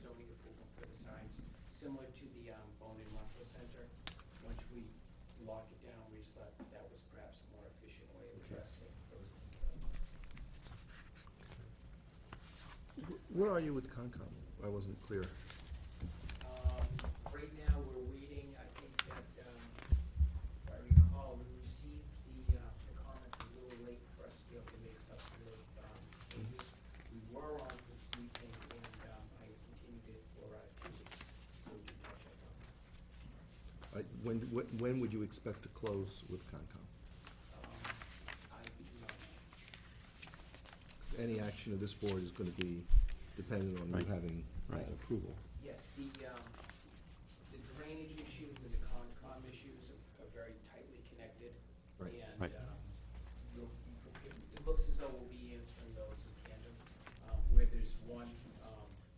zoning approval for the signs, similar to the Bone and Muscle Center. Once we lock it down, we just thought that was perhaps a more efficient way of addressing those details.
Where are you with Concom? I wasn't clear.
Right now, we're waiting, I think that, if I recall, we received the comments a little late for us to be able to make substantive changes. We were on for this evening, and I continued it for 2 weeks, so we can catch up on that.
When would you expect to close with Concom?
I do not know.
Any action of this board is going to be dependent on you having approval.
Yes, the drainage issues and the Concom issues are very tightly connected.
Right.
And
Right.
it looks as though we'll be answering those in tandem, where there's one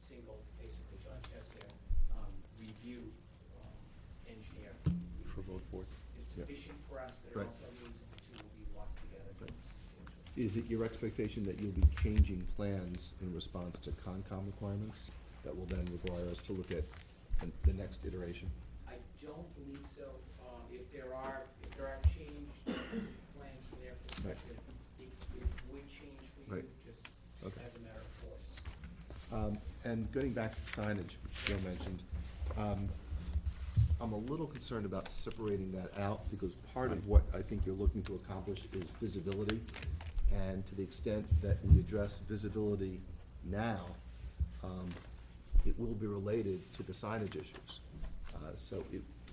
single, basically, John Chester, review engineer.
for both boards.
It's
Yep.
efficient for us, but it
Right.
also means that the two will be locked together.
Right.
substantially.
Is it your expectation that you'll be changing plans in response to Concom requirements that will then require us to look at the next iteration?
I don't believe so. If there are changed plans from their perspective, it would change for you,
Right.
just
Okay.
as a matter of course.
And getting back to signage, which Joe mentioned, I'm a little concerned about separating that out, because part of what I think you're looking to accomplish is visibility. And to the extent that we address visibility now, it will be related to the signage issues. So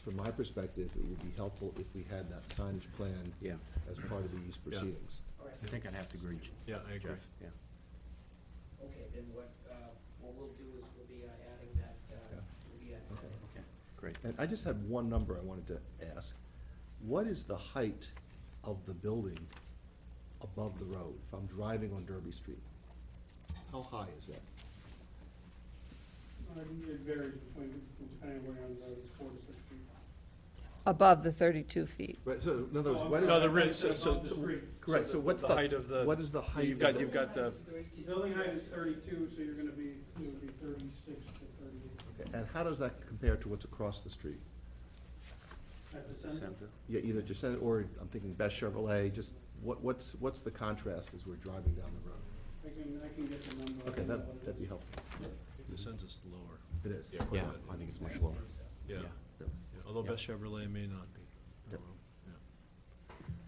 from my perspective, it would be helpful if we had that signage plan
Yeah.
as part of these proceedings.
All right.
I think I'd have to agree.
Yeah, I agree.
Jeff, yeah.
Okay, then what we'll do is we'll be adding that, we'll be adding that.
Okay, great.
And I just had one number I wanted to ask. What is the height of the building above the road, if I'm driving on Derby Street? How high is that?
It varies depending on where you're on the road, it's 4 to 6 feet.
Above the 32 feet.
Right, so in other words,
Oh, I'm
what is?
No,
sorry,
the
I
ri-
thought you said
so-
above the street.
Correct, so what's
the
the,
height of the-
what is the height?
You've
of
got,
the-
you've got the,
The building height is 32, so you're gonna be, it would be 36 to 38
Okay, and how does that compare to what's across the street?
at the center.
Yeah, either just, or I'm thinking Best Chevrolet, just what's the contrast as we're driving down the road?
I can get the number.
Okay, that'd be helpful.
the census lower.
It is.
Yeah, quite
Yeah,
a bit.
I think it's much lower.
Yeah.
Yeah.
Yeah. Although
Yeah.
Best Chevrolet may not be.
Yep.
Yeah.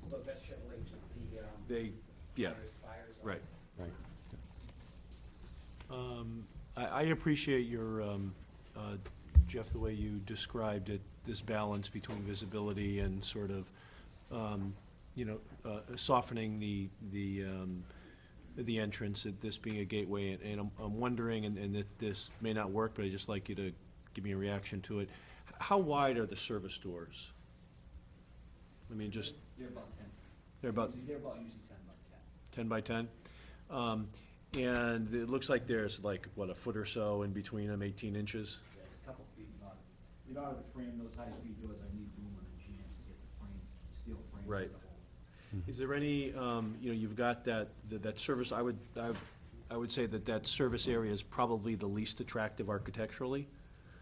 But Best Chevrolet took the,
They, yeah,
fires off.
right.
Right.
I appreciate your, Jeff, the way you described it, this balance between visibility and sort of, softening the entrance, this being a gateway, and I'm wondering, and that this may not work, but I'd just like you to give me a reaction to it. How wide are the service doors? I mean, just,
They're about 10.
they're about
They're about usually 10 by 10.
10 by 10? And it looks like there's like, what, a foot or so in between them, 18 inches?
Yeah, it's a couple feet. In order to frame those high-speed doors, I need room on the jambs to get the frame, steel frame.
Right.
to hold.
Is there any, you've got that service, I would say that service area is probably the least attractive architecturally?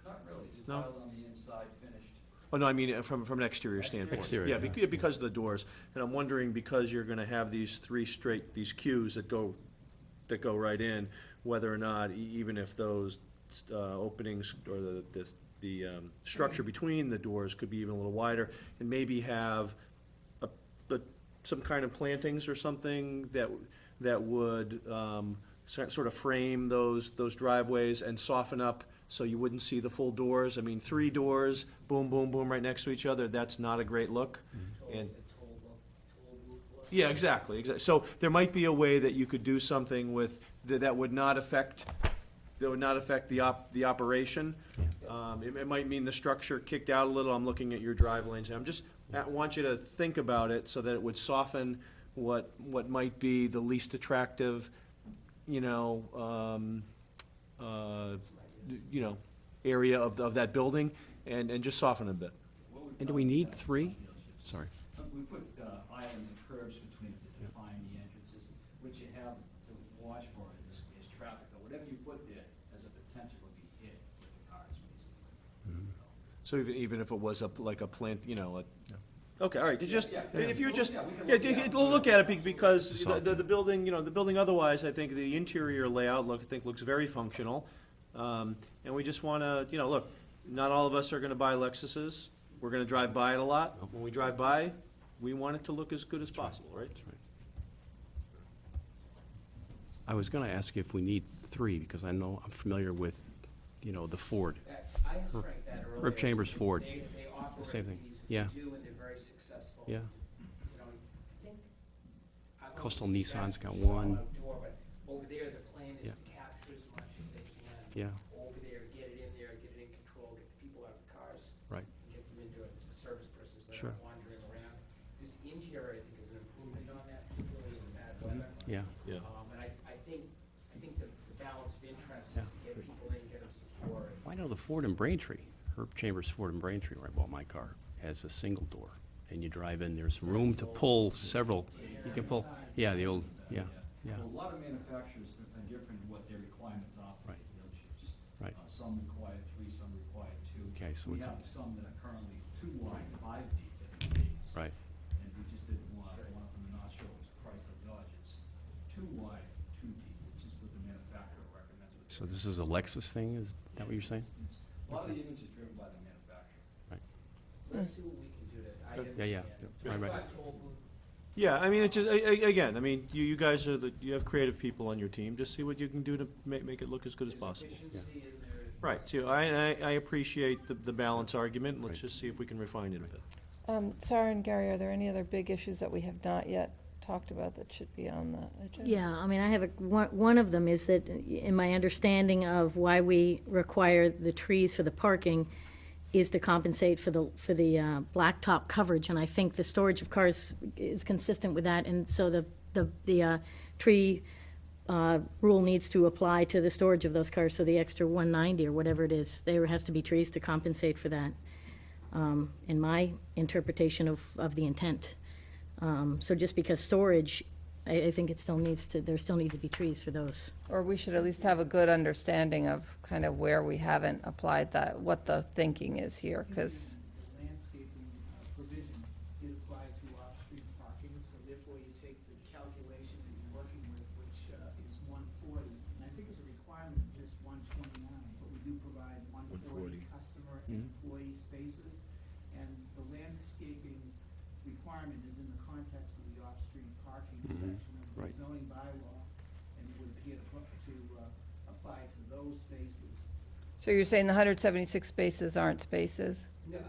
Not really, it's
No?
tiled on the inside, finished.
Oh, no, I mean, from an exterior standpoint.
Exterior,
Yeah, because of the doors. And I'm wondering, because you're gonna have these these queues that go right in, whether or not, even if those openings or the structure between the doors could be even a little wider, and maybe have some kind of plantings or something that would sort of frame those driveways and soften up so you wouldn't see the full doors. I mean, 3 doors, boom, boom, boom, right next to each other, that's not a great look. And,
Toll booth look.
Yeah, exactly. So there might be a way that you could do something with, that would not affect the operation. It might mean the structure kicked out a little. I'm looking at your drive lanes. I want you to think about it so that it would soften what might be the least attractive, area of that building, and just soften it a bit.
And do we need three? Sorry.
We put islands and curbs between to define the entrances. What you have to watch for is traffic, or whatever you put there has a potential to be hit with the cars, basically.
So even if it was like a plant, okay, all right, if you're just,
we can
look at it because the building, the building otherwise, I think the interior layout looks very functional. And we just wanna, look, not all of us are gonna buy Lexuses. We're gonna drive by it a lot. When we drive by, we want it to look as good as possible, right?
That's right. I was gonna ask you if we need three, because I know I'm familiar with, the Ford.
I asked Frank that earlier.
Herb Chambers Ford.
They
The same thing.
operate these,
Yeah.
they do, and they're very successful.
Yeah.
I think, I don't know
Coastal
if it's
Nissan's
best
got
to go
one.
outdoor, but over there, the plan is
Yeah.
to capture as much as they can.
Yeah.
Over there, get it in there, get it in control, get the people out of the cars.
Right.
And get them into a service person so they're
Sure.
not wandering around. This interior, I think, is an improvement on that, particularly in bad weather.
Yeah.
Yeah.
And I think the balance of interest is to get people in, get them secure.
Well, I know the Ford in Braintree, Herb Chambers Ford in Braintree, where I bought my car, has a single door. And you drive in, there's room to pull several, you can pull, the old, yeah.
Well, a lot of manufacturers are different in what their requirements are for
Right.
the dealerships.
Right.
Some require three, some require two.
Okay, so
We
it's a-
have some that are currently 2 wide, 5 deep at the States.
Right.
And we just didn't want them to not show it was Chrysler Dodge. It's 2 wide, 2 deep, which is what the manufacturer recommends. What
So
they-
this is a Lexus thing, is that what you're saying?
A lot of the image is driven by the manufacturer.
Let's see what we can do to, I
Yeah,
understand.
yeah, right, right.
Toll booth.
Yeah, I mean, it's just, again, I mean, you guys you have creative people on your team. Just see what you can do to make it look as good as
There's
possible.
efficiency in there.
Right, so I appreciate the balance argument. Let's just see if we can refine it a bit.
Sarah and Gary, are there any other big issues that we have not yet talked about that should be on the agenda?
Yeah, I mean, I have one of them is that in my understanding of why we require the trees for the parking is to compensate for the blacktop coverage, and I think the storage of cars is consistent with that, and so the tree rule needs to apply to the storage of those cars, so the extra 190 or whatever it is, there has to be trees to compensate for that, in my interpretation of the intent. So just because storage, I think there still needs to be trees for those.
Or we should at least have a good understanding of kind of where we haven't applied that, what the thinking is here, because,
The landscaping provision did apply to off-street parking, so therefore you take the calculation that you're working with, which is 140, and I think it's a requirement of just 129, but we do provide 140 customer and employee spaces, and the landscaping requirement is in the context of the off-street parking section of the
Right.
zoning bylaw, and it would appear to apply to those spaces.
so you're saying the 176 spaces aren't spaces?
They're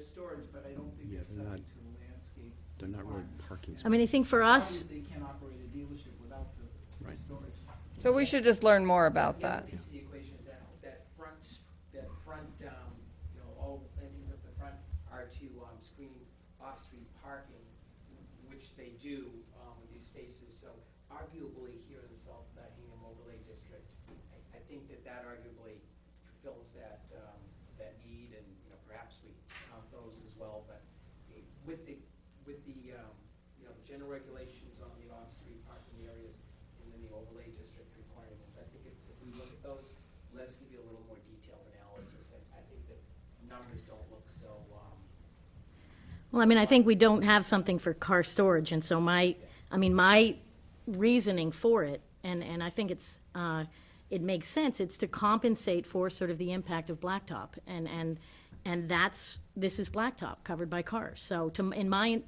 storage, but I don't think
Yeah,
they're
they're not-
subject to the landscape.
They're not really
requirements.
parking
I mean, I think for us,
Obviously, you can't operate a dealership without the
Right.
storage.
So we should just learn more about
The other
that.
piece of the equation is that front, all the plantings up the front are to screen off-street parking, which they do with these spaces. So arguably here in the South Hingham Overlay District, I think that arguably fulfills that need, and perhaps we count those as well. But with the general regulations on the off-street parking areas and then the overlay district requirements, I think if we look at those, let us give you a little more detailed analysis. I think that numbers don't look so,
well, I mean, I think we don't have something for car storage, and so my reasoning for it, and I think it makes sense, it's to compensate for sort of the impact of blacktop, and this is blacktop covered by cars. So in my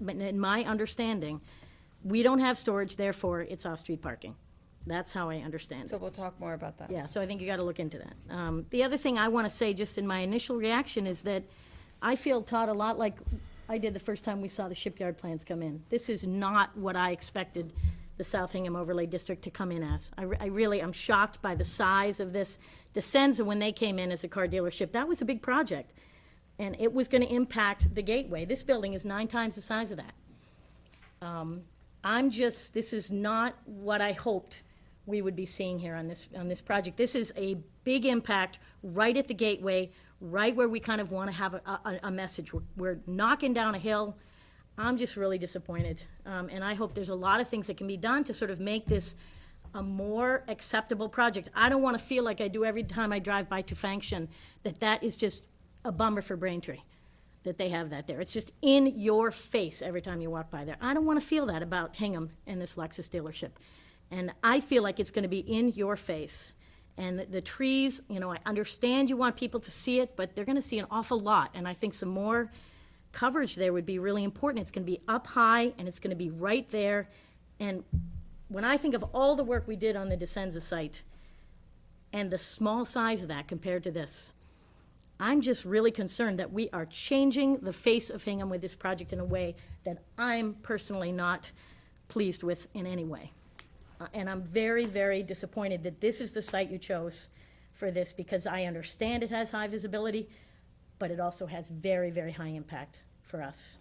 understanding, we don't have storage, therefore it's off-street parking. That's how I understand it.
So we'll talk more about that.
Yeah, so I think you got to look into that. The other thing I want to say, just in my initial reaction, is that I feel, Todd, a lot like I did the first time we saw the shipyard plans come in. This is not what I expected the South Hingham Overlay District to come in as. I'm shocked by the size of this. Descenza, when they came in as a car dealership, that was a big project. And it was gonna impact the Gateway. This building is 9 times the size of that. This is not what I hoped we would be seeing here on this project. This is a big impact right at the Gateway, right where we kind of want to have a message. We're knocking down a hill. I'm just really disappointed. And I hope there's a lot of things that can be done to sort of make this a more acceptable project. I don't want to feel like I do every time I drive by Tufankshin, that is just a bummer for Braintree, that they have that there. It's just in your face every time you walk by there. I don't want to feel that about Hingham and this Lexus dealership. And I feel like it's going to be in your face. And the trees, I understand you want people to see it, but they're going to see an awful lot. And I think some more coverage there would be really important. It's going to be up high, and it's going to be right there. And when I think of all the work we did on the Descenza site and the small size of that compared to this, I'm just really concerned that we are changing the face of Hingham with this project in a way that I'm personally not pleased with in any way. And I'm very, very disappointed that this is the site you chose for this, because I understand it has high visibility, but it also has very, very high impact for us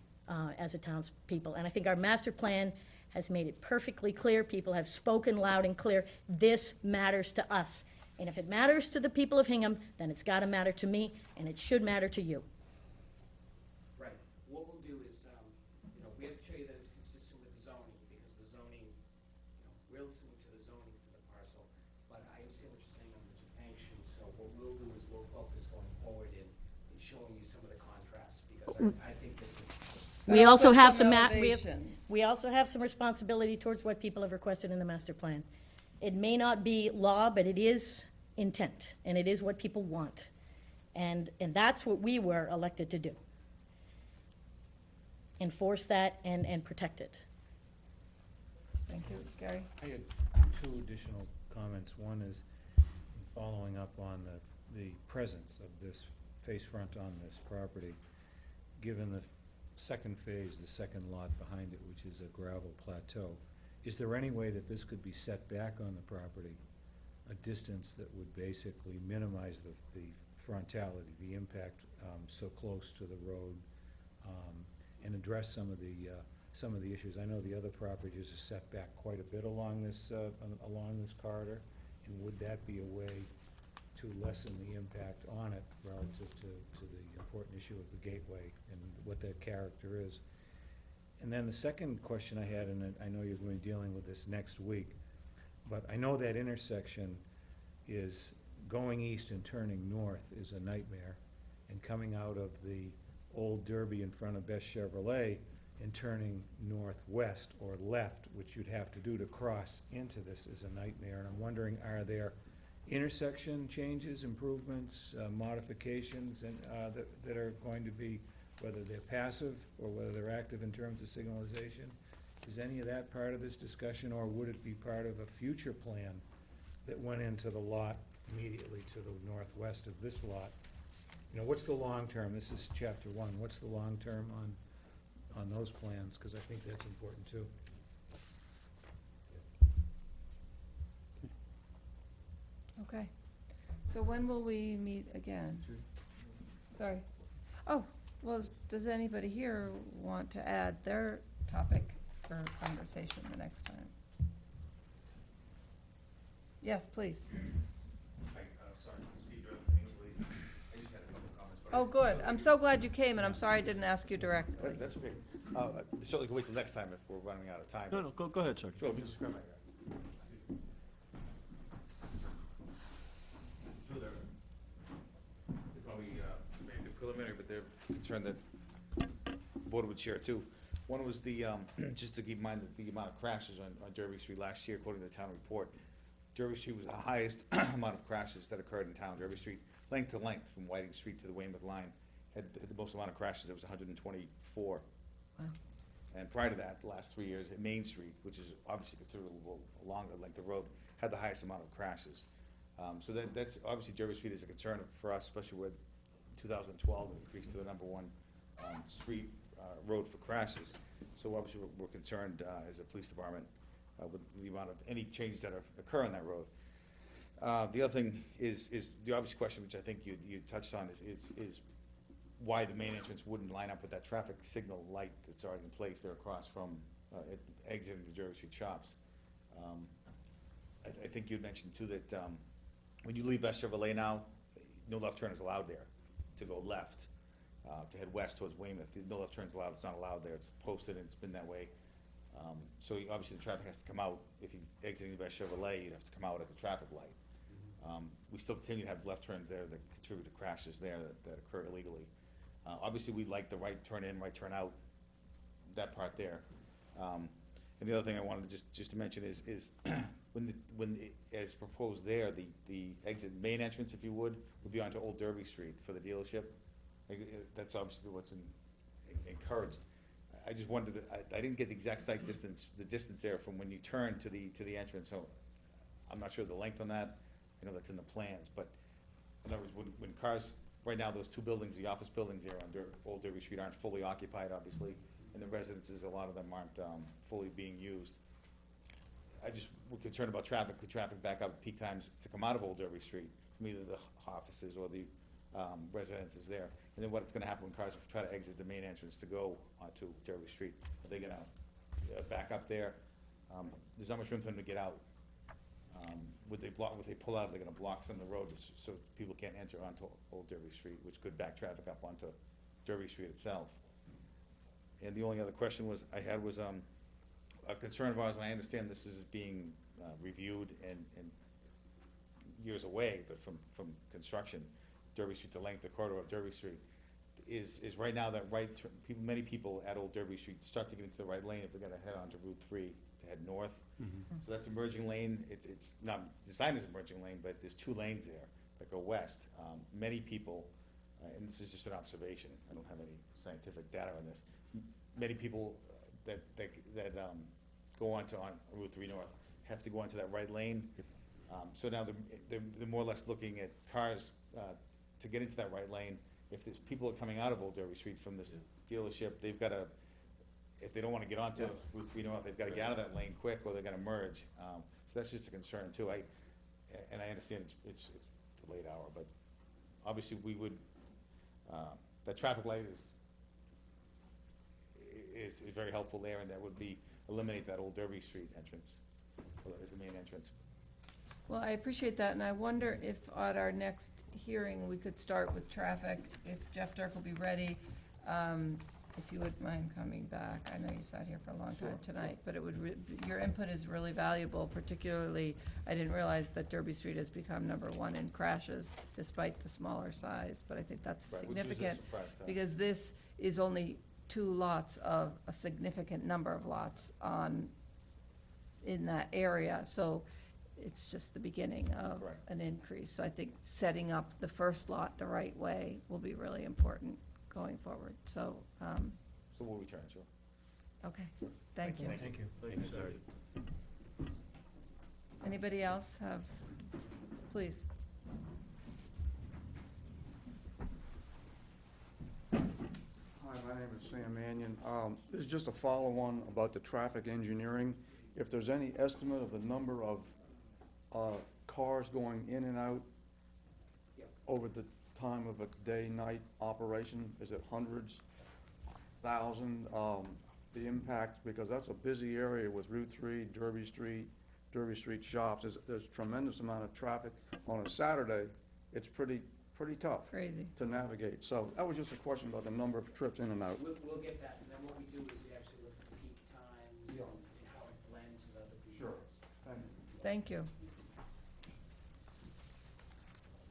as a townspeople. And I think our master plan has made it perfectly clear. People have spoken loud and clear. This matters to us. And if it matters to the people of Hingham, then it's got to matter to me, and it should matter to you.
Right. What we'll do is, we have to show you that it's consistent with the zoning, because the zoning, we're listening to the zoning for the parcel, but I understand what you're saying on the function, so what we'll do is we'll focus going forward in showing you some of the contrasts, because I think that this.
We also have some,
elevations.
we also have some responsibility towards what people have requested in the master plan. It may not be law, but it is intent, and it is what people want. And that's what we were elected to do. Enforce that and protect it.
Thank you. Gary?
I had 2 additional comments. One is following up on the presence of this face front on this property. Given the second phase, the second lot behind it, which is a gravel plateau, is there any way that this could be set back on the property a distance that would basically minimize the frontality, the impact so close to the road, and address some of the issues? I know the other properties are set back quite a bit along this corridor, and would that be a way to lessen the impact on it relative to the important issue of the gateway and what that character is? And then the second question I had, and I know you're going to be dealing with this next week, but I know that intersection is going east and turning north is a nightmare, and coming out of the old Derby in front of Best Chevrolet and turning northwest or left, which you'd have to do to cross into this, is a nightmare. And I'm wondering, are there intersection changes, improvements, modifications, and that are going to be, whether they're passive or whether they're active in terms of signalization? Is any of that part of this discussion, or would it be part of a future plan that went into the lot immediately to the northwest of this lot? What's the long term? This is chapter 1. What's the long term on those plans? Because I think that's important too.
Okay. So when will we meet again? Sorry. Oh, well, does anybody here want to add their topic for conversation the next time? Yes, please.
Hi, sorry, Steve Durst, Hingham Police. I just had a couple comments.
Oh, good. I'm so glad you came, and I'm sorry I didn't ask you directly.
That's okay. Certainly can wait till next time if we're running out of time.
No, go ahead, sir.
Sure, let me just grab my. Sure, they're probably maybe preliminary, but they're concerned that the board would share too. One was the, just to keep in mind the amount of crashes on Derby Street last year, according to the town report. Derby Street was the highest amount of crashes that occurred in town. Derby Street, length to length, from Whiting Street to the Weymouth line, had the most amount of crashes. It was 124.
Wow.
And prior to that, the last 3 years, Main Street, which is obviously considerable longer length of road, had the highest amount of crashes. So that's obviously Derby Street is a concern for us, especially with 2012 it increased to the #1 street road for crashes. So obviously, we're concerned as a police department with the amount of any changes that occur on that road. The other thing is the obvious question, which I think you touched on, is why the main entrance wouldn't line up with that traffic signal light that's already in place there across from exiting the Derby Street shops. I think you'd mentioned too that when you leave Best Chevrolet now, no left turn is allowed there to go left, to head west towards Weymouth. No left turn is allowed. It's not allowed there. It's posted and it's been that way. So obviously the traffic has to come out. If you're exiting the Best Chevrolet, you'd have to come out at the traffic light. We still continue to have left turns there that contribute to crashes there that occur illegally. Obviously, we like the right turn in, right turn out, that part there. And the other thing I wanted just to mention is as proposed there, the exit main entrance, if you would be onto Old Derby Street for the dealership. That's obviously what's encouraged. I just wondered, I didn't get the exact site distance, the distance there from when you turn to the entrance, so I'm not sure the length on that. I know that's in the plans, but in other words, when cars, right now, those two buildings, the office buildings there on Old Derby Street aren't fully occupied, obviously, and the residences, a lot of them aren't fully being used. We're concerned about traffic. Could traffic back up at peak times to come out of Old Derby Street from either the offices or the residences there? And then what's gonna happen when cars try to exit the main entrance to go onto Derby Street? Are they gonna back up there? There's not much room for them to get out. Would they pull out, they're gonna block some of the road so people can't enter onto Old Derby Street, which could back traffic up onto Derby Street itself. And the only other question I had was a concern of ours, and I understand this is being reviewed and years away, but from construction, Derby Street, the length, the corridor of Derby Street, is right now that many people at Old Derby Street start to get into the right lane if they're gonna head onto Route 3 to head north. So that's emerging lane. It's not designed as emerging lane, but there's 2 lanes there that go west. Many people, and this is just an observation, I don't have any scientific data on this, many people that go on Route 3 North have to go onto that right lane. So now they're more or less looking at cars to get into that right lane. If there's people are coming out of Old Derby Street from this dealership, they've got to, if they don't want to get onto Route 3 North, they've got to get out of that lane quick, or they're going to merge. So that's just a concern too. I understand it's the late hour, but obviously we would, that traffic light is very helpful there, and that would eliminate that Old Derby Street entrance as the main entrance.
Well, I appreciate that, and I wonder if at our next hearing, we could start with traffic, if Jeff Dirk will be ready. If you wouldn't mind coming back. I know you sat here for a long time tonight, but your input is really valuable, particularly, I didn't realize that Derby Street has become #1 in crashes, despite the smaller size, but I think that's significant.
Which is a surprise to us.
Because this is only 2 lots of a significant number of lots in that area, so it's just the beginning of an increase. So I think setting up the first lot the right way will be really important going forward, so.
So we'll return, sure.
Okay, thank you.
Thank you.
Thank you, sir.
Anybody else have, please?
Hi, my name is Sam Mannion. This is just a follow-on about the traffic engineering. If there's any estimate of the number of cars going in and out over the time of a day-night operation, is it hundreds, thousand? The impact, because that's a busy area with Route 3, Derby Street shops. There's tremendous amount of traffic. On a Saturday, it's pretty tough.
Crazy.
To navigate. So that was just a question about the number of trips in and out.
We'll get that, and then what we do is we actually look at the peak times and how it blends with other peak
Sure.
times.
Thank you.
Thank you.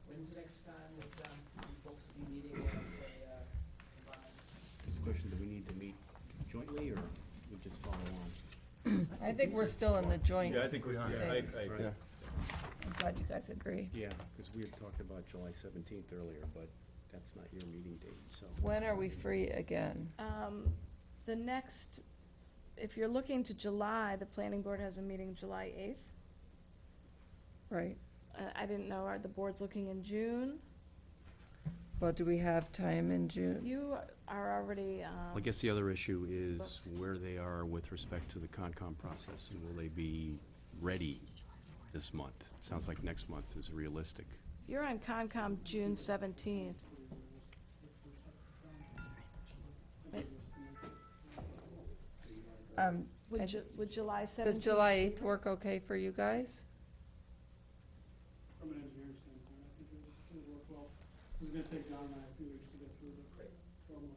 When's the next time that you folks will be meeting as a combined?
This question, do we need to meet jointly, or we just follow on?
I think we're still in the joint.
Yeah, I think we are.
phase.
I agree.
I'm glad you guys agree.
Yeah, because we had talked about July 17th earlier, but that's not your meeting date, so.
When are we free again?
The next, if you're looking to July, the planning board has a meeting July 8th.
Right.
I didn't know, are the boards looking in June?
Well, do we have time in June?
are already,
I guess the other issue is where they are with respect to the Concom process, and will they be ready this month? Sounds like next month is realistic.
you're on Concom June 17th. Would July 17th?
Does July 8th work okay for you guys?
From an engineering standpoint, I think it would work well. It's gonna take John and I a few weeks to get through the formula.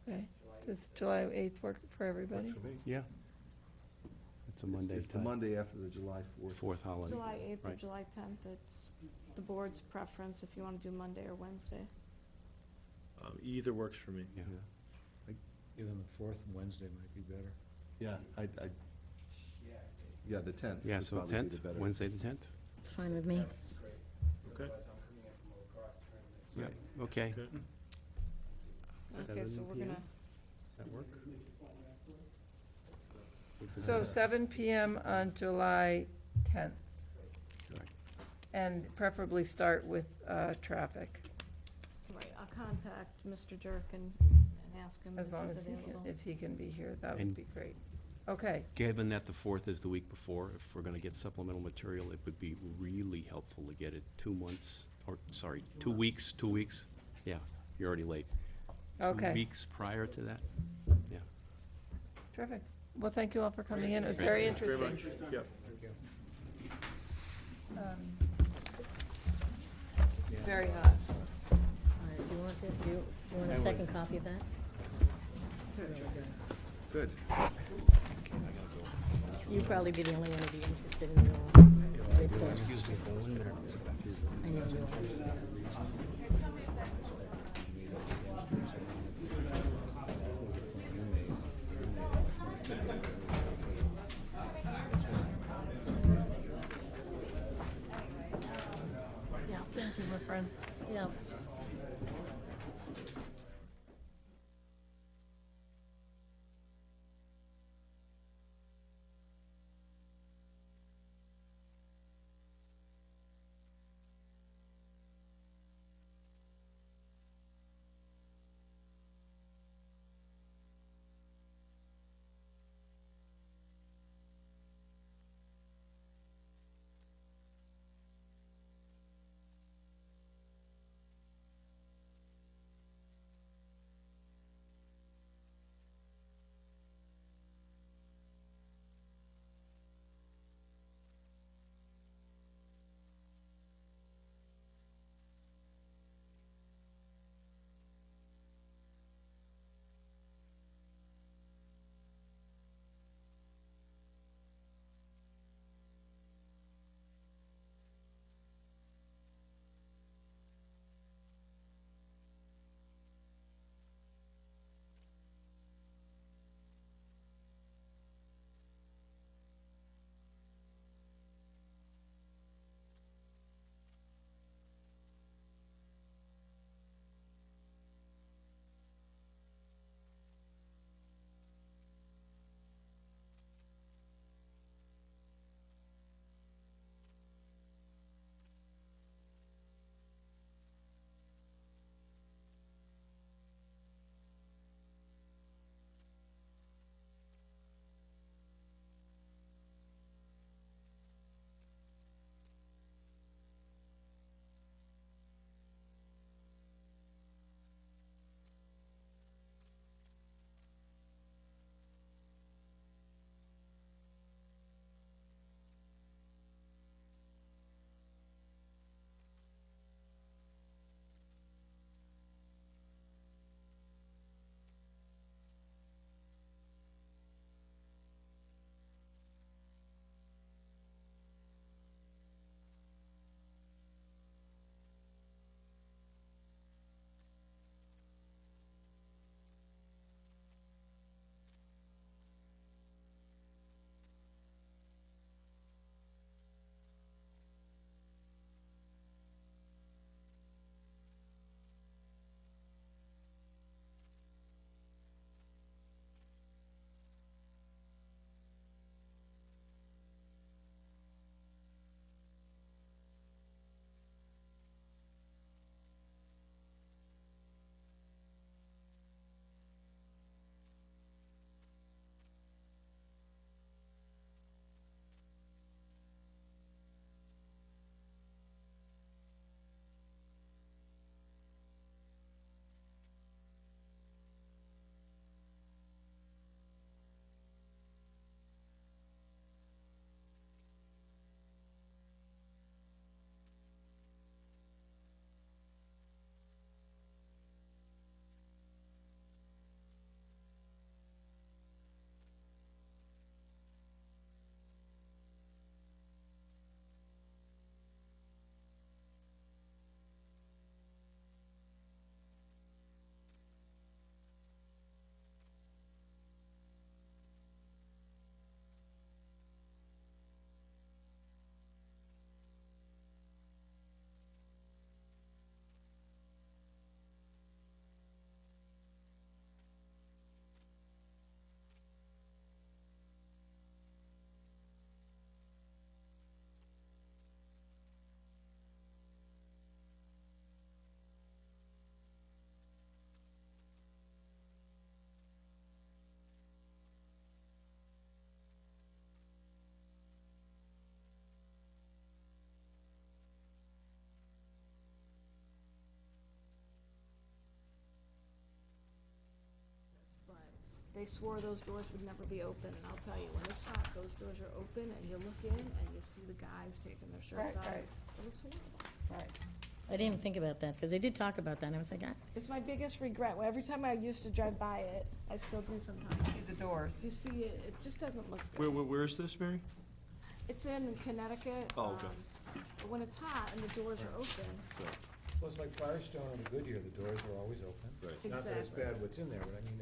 Okay. Does July 8th work for everybody?
Works for me.
Yeah. It's a Monday.
It's the Monday after the July 4th.
Fourth holiday.
July 8th or
Right.
July 10th, it's the board's preference if you want to do Monday or Wednesday.
Either works for me.
Yeah.
Either on the 4th, Wednesday might be better.
Yeah, yeah, the 10th.
Yeah,
would
so
probably be
10th,
the better.
Wednesday the 10th?
It's fine with me.
Okay.
Yeah, okay.
Okay.
Okay, so
7
we're
PM?
gonna,
Does that work?
So 7 PM on July 10th,
Correct.
and preferably start with traffic,
right, I'll contact Mr. Jerk and ask him
as
if
long
he's
as
available.
if he can be here, that would
And-
be great. Okay,
Given that the 4th is the week before, if we're going to get supplemental material, it would be really helpful to get it 2 months, or, sorry, 2 weeks, 2 weeks? Yeah, you're already late.
Okay.
2 weeks prior to that? Yeah.
terrific. Well, thank you all for coming in, it was
Great.
very
Thank you very
interesting.
much. Yep.
Very hot.
All right, do you want a second copy of that?
Good.
You'd probably be the only one who'd be interested in the,
Excuse me for 1 minute.
I know you are.
Yeah, thank you, my friend.
Yeah.
they swore those doors would never be open, and I'll tell you, when it's hot, those doors are open, and you look in, and you see the guys taking their shirts
Right,
off.
right.
It looks horrible.
Right.
I didn't even think about that, because they did talk about that, and I was like,
It's my biggest regret. Every time I used to drive by it, I still do sometimes.
See the doors.
You see it, it just doesn't look good.
Where is this, Mary?
It's in Connecticut.
Oh, okay.
But when it's hot and the doors are open,
Well, it's like Firestone and Goodyear, the doors are always open.
Right.
Not that it's
Exactly.
bad what's in there, but I mean,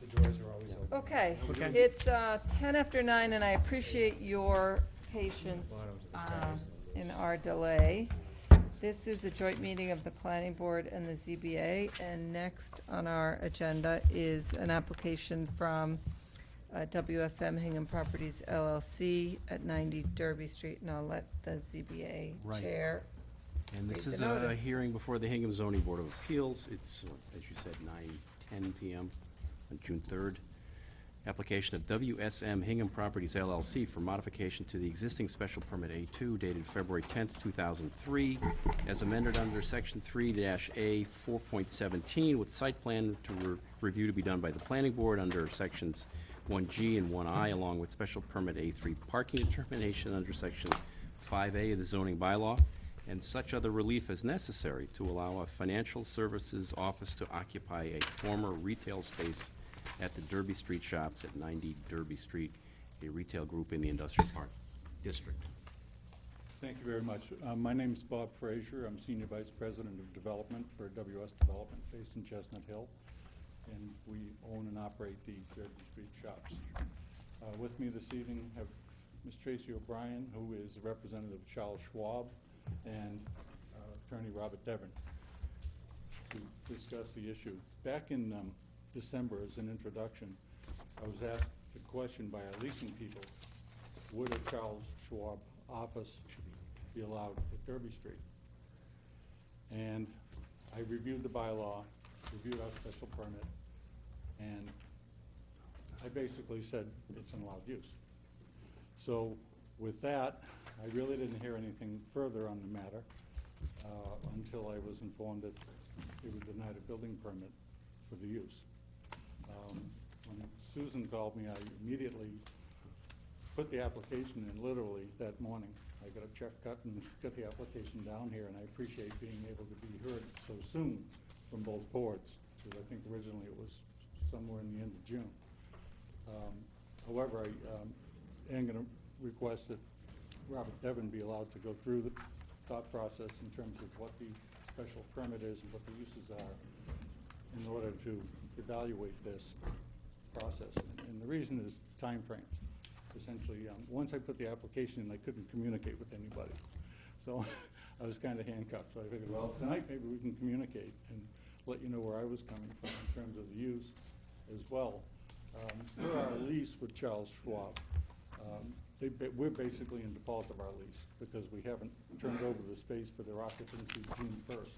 the doors are always open.
Okay,
Okay.
it's 10 after 9, and I appreciate your patience
Bottoms of the cars and
in our delay. This is a joint meeting of the Planning Board and the ZBA, and next on our agenda is an application from WSM Hingham Properties LLC at 90 Derby Street, and I'll let the ZBA
Right.
chair.
And this
Read
is
the
a
notice.
hearing before the Hingham Zoning Board of Appeals. It's, as you said, 9:10 PM on June 3rd. Application of WSM Hingham Properties LLC for modification to the existing special permit A2 dated February 10th, 2003, as amended under Section 3-A 4.17 with site plan review to be done by the Planning Board under Sections 1G and 1I, along with special permit A3 parking determination under Section 5A of the zoning bylaw, and such other relief as necessary to allow a financial services office to occupy a former retail space at the Derby Street Shops at 90 Derby Street, a retail group in the Industrial Park District.
Thank you very much. My name is Bob Frazier. I'm Senior Vice President of Development for WS Development based in Chestnut Hill, and we own and operate the Derby Street Shops. With me this evening have Ms. Tracy O'Brien, who is a representative of Charles Schwab, and Attorney Robert Devon to discuss the issue. Back in December, as an introduction, I was asked the question by our leasing people, would a Charles Schwab office be allowed at Derby Street? And I reviewed the bylaw, reviewed our special permit, and I basically said it's an allowed use. So with that, I really didn't hear anything further on the matter until I was informed that they were denied a building permit for the use. When Susan called me, I immediately put the application in literally that morning. I got a check cut and got the application down here, and I appreciate being able to be heard so soon from both boards, because I think originally it was somewhere in the end of June. However, I am going to request that Robert Devon be allowed to go through the thought process in terms of what the special permit is and what the uses are in order to evaluate this process. And the reason is timeframes. Essentially, once I put the application in, I couldn't communicate with anybody. So I was kind of handcuffed. So I figured, well, tonight maybe we can communicate and let you know where I was coming from in terms of the use as well. For our lease with Charles Schwab, we're basically in default of our lease because we haven't turned over the space for their occupancy June 1st.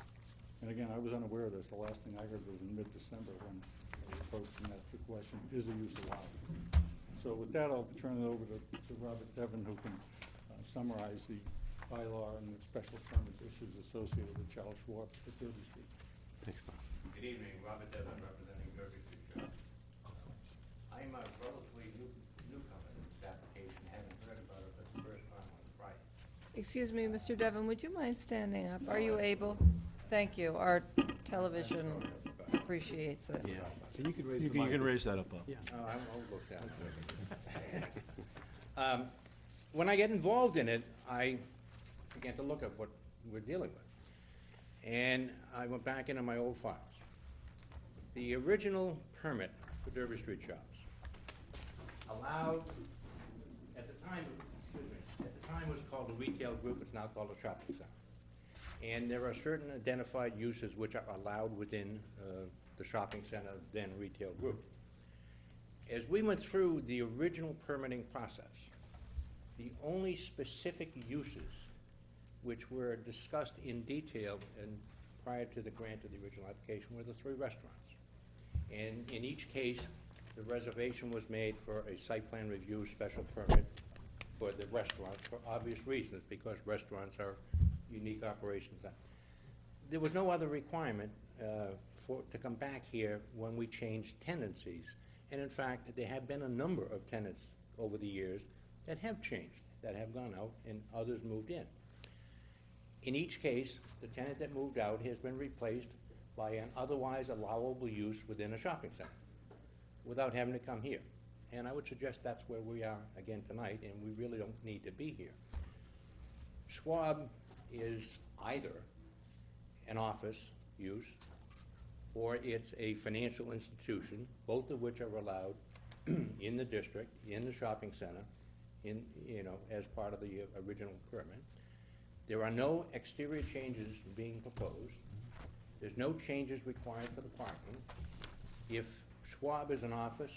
And again, I was unaware of this. The last thing I heard was in mid-December when I was approached and asked the question, is the use allowed? So with that, I'll turn it over to Robert Devon, who can summarize the bylaw and the special permit issues associated with Charles Schwab at Derby Street.
Thanks, Bob.
Good evening, Robert Devon, representing Derby Street Shop. I'm a relatively newcomer to this application, haven't heard about it for the first time on Friday.
Excuse me, Mr. Devon, would you mind standing up? Are you able? Thank you. Our television appreciates it.
Yeah.
You could raise
You can raise that up, Bob.
Oh, I'll look at it. When I get involved in it, I began to look at what we're dealing with. And I went back into my old files. The original permit for Derby Street Shops allowed, at the time it was called a retail group, it's now called a shopping center. And there are certain identified uses which are allowed within the shopping center, then retail group. As we went through the original permitting process, the only specific uses which were discussed in detail and prior to the grant of the original application were the 3 restaurants. And in each case, the reservation was made for a site plan review special permit for the restaurants for obvious reasons, because restaurants are unique operations. There was no other requirement to come back here when we changed tenancies
And in fact, there have been a number of tenants over the years that have changed, that have gone out, and others moved in. In each case, the tenant that moved out has been replaced by an otherwise allowable use within a shopping center, without having to come here. And I would suggest that's where we are again tonight, and we really don't need to be here. Schwab is either an office use, or it's a financial institution, both of which are allowed in the district, in the shopping center, as part of the original permit. There are no exterior changes being proposed. There's no changes required for the parking. If Schwab is an office,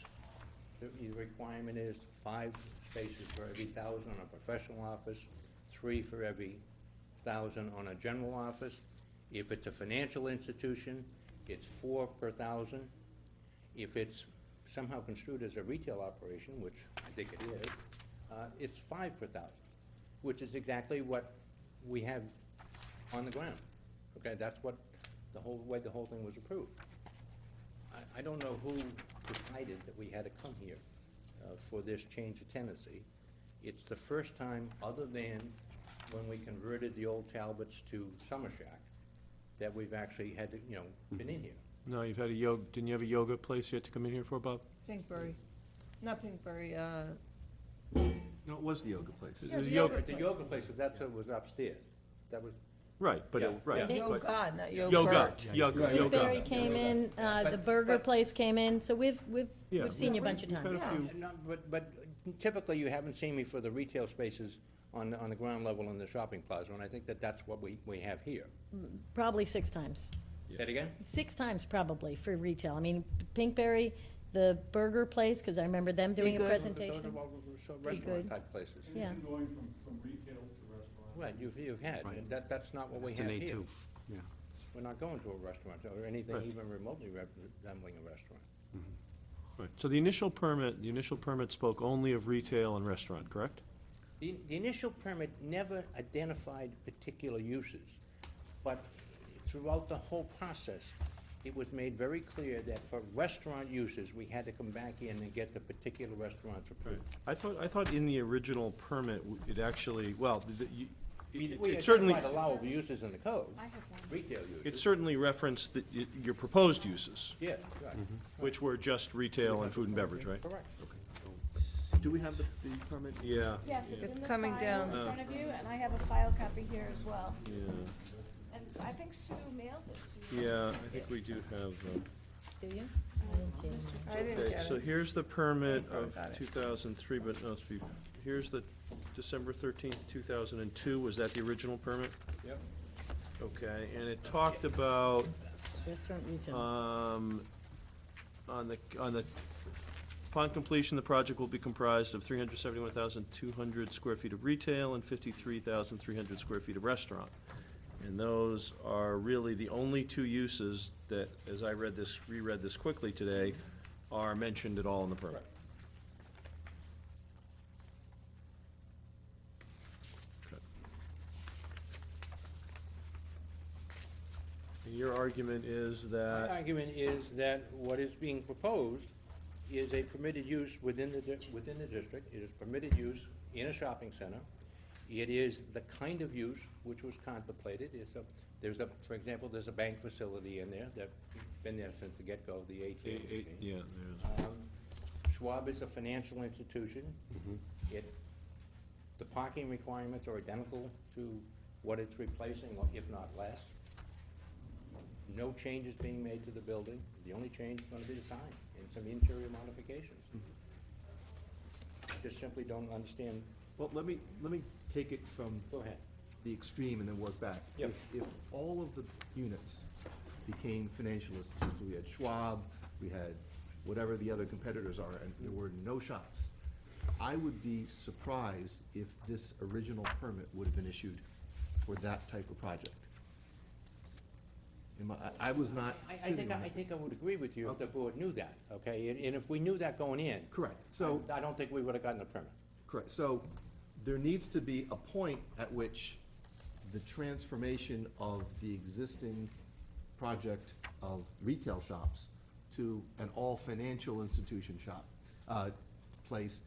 the requirement is 5 spaces for every 1,000 on a professional office, 3 for every 1,000 on a general office. If it's a financial institution, it's 4 per 1,000. If it's somehow construed as a retail operation, which I think it is, it's 5 per 1,000, which is exactly what we have on the ground. Okay, that's what the way the whole thing was approved. I don't know who decided that we had to come here for this change of tenancy. It's the first time, other than when we converted the old Talbots to Summer Shack, that we've actually had to, been in here.
No, you've had didn't you have a yoga place you had to come in here for, Bob?
Pinkberry, not Pinkberry,
No, it was the yoga place.
Yeah, the
The
yoga
yoga place, was upstairs. That was,
Right, but,
Yeah,
right.
yeah.
but-
God, not
Yoga,
yogurt.
yoga.
Pinkberry came in, the burger place came in, so we've
Yeah.
seen you a bunch of
We've had a
times.
few.
no, but typically you haven't seen me for the retail spaces on the ground level in the shopping plaza, and I think that's what we have here.
Probably 6 times.
Say it again?
6 times probably for retail. I mean, Pinkberry, the burger place, because I remember them doing a
Good.
presentation.
Those are all
good.
restaurant-type places.
Yeah.
Going from retail to restaurant.
Right, you've had,
Right.
and that's not what we
It's
have
an
here.
A2, yeah.
We're not going to a restaurant or anything
Right.
even remotely resembling a restaurant.
Right. So the initial permit spoke only of retail and restaurant, correct?
The initial permit never identified particular uses, but throughout the whole process, it was made very clear that for restaurant uses, we had to come back in and get the particular restaurants approved.
I thought in the original permit, it actually, well,
We
it certainly,
identified allowable uses in the code,
I have one.
retail uses.
it certainly referenced your proposed uses,
Yes, right.
which were just retail and food and beverage, right?
Correct.
Do we have the permit?
Yeah.
Yes, it's
It's
in the
coming
file
down.
in front of you, and I have a file copy here as well.
Yeah,
And I think Sue mailed it to you.
yeah, I think we do have,
Do you? I didn't see it.
I didn't
okay,
get
so
it.
here's the permit of
Got it.
2003, but no, here's the December 13th, 2002, was that the original permit?
Yep.
Okay, and it talked about,
Restaurant retail.
on the, upon completion, the project will be comprised of 371,200 square feet of retail and 53,300 square feet of restaurant. And those are really the only 2 uses that, as I reread this quickly today, are mentioned at all in the permit. Okay. And your argument is
My
that,
argument is that what is being proposed is a permitted use within the district. It is permitted use in a shopping center. It is the kind of use which was contemplated. For example, there's a bank facility in there that's been there since the get-go, the ATM machine.
yeah, there's,
Schwab is a financial institution. The parking requirements are identical to what it's replacing, or if not less. No changes being made to the building. The only change is going to be the sign and some interior modifications. I just simply don't understand.
Well, let me take it from
Go ahead.
the extreme and then work back.
Yep.
If all of the units became financial institutions, we had Schwab, we had whatever the other competitors are, and there were no shops, I would be surprised if this original permit would have been issued for that type of project. I was not
I
sitting on
think I would agree with you if the board knew that, okay? And if we knew that going in.
Correct. So
I don't think we would have gotten a permit.
correct. So there needs to be a point at which the transformation of the existing project of retail shops to an all-financial institution shop, place,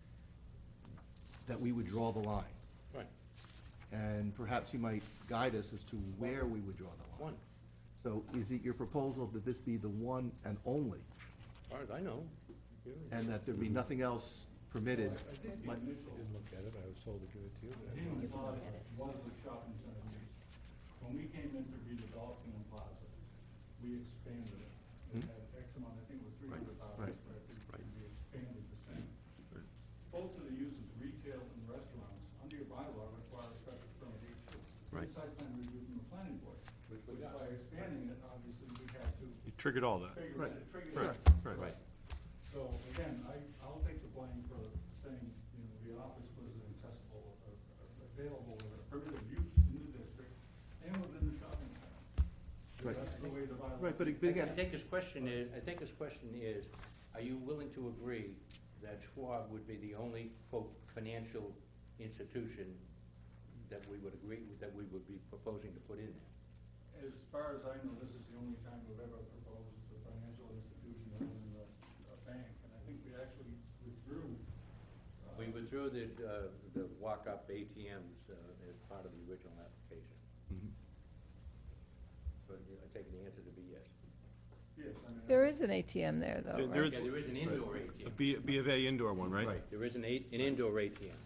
that we would draw the line.
Right.
And perhaps you might guide us as to where we would draw the line.
One,
So is it your proposal that this be the one and only,
as far as I know.
and that there be nothing else permitted?
I think the
like-
initial
Look at it, I was told to give it to you.
Hingham Plaza was the shopping center use. When we came in to redevelop Hingham Plaza, we expanded it. It had X amount, I think it was 300,000
Right.
square feet.
Right.
We expanded the center. Both of the uses, retail and restaurants, under your bylaw require a special permit each.
Right.
Site plan review from the planning board, which by expanding it, obviously, we had to
You triggered all that.
figure
Right.
it, trigger
Right,
it.
right.
So again, I'll take the blame for saying, the office was accessible, available, or a permitted use in the district and within the shopping center.
Right.
That's the way the bylaw.
Right, but
I
again,
think his question is, are you willing to agree that Schwab would be the only, quote, financial institution that we would be proposing to put in there?
As far as I know, this is the only time we've ever proposed a financial institution that isn't a bank, and I think we actually withdrew.
We withdrew the walk-up ATMs as part of the original application.
Mhm.
But I take the answer to be yes.
Yes, I mean.
There is an ATM there, though,
There-
right?
Yeah, there is an indoor ATM.
A B of A indoor one, right?
Right.
There is an indoor ATM.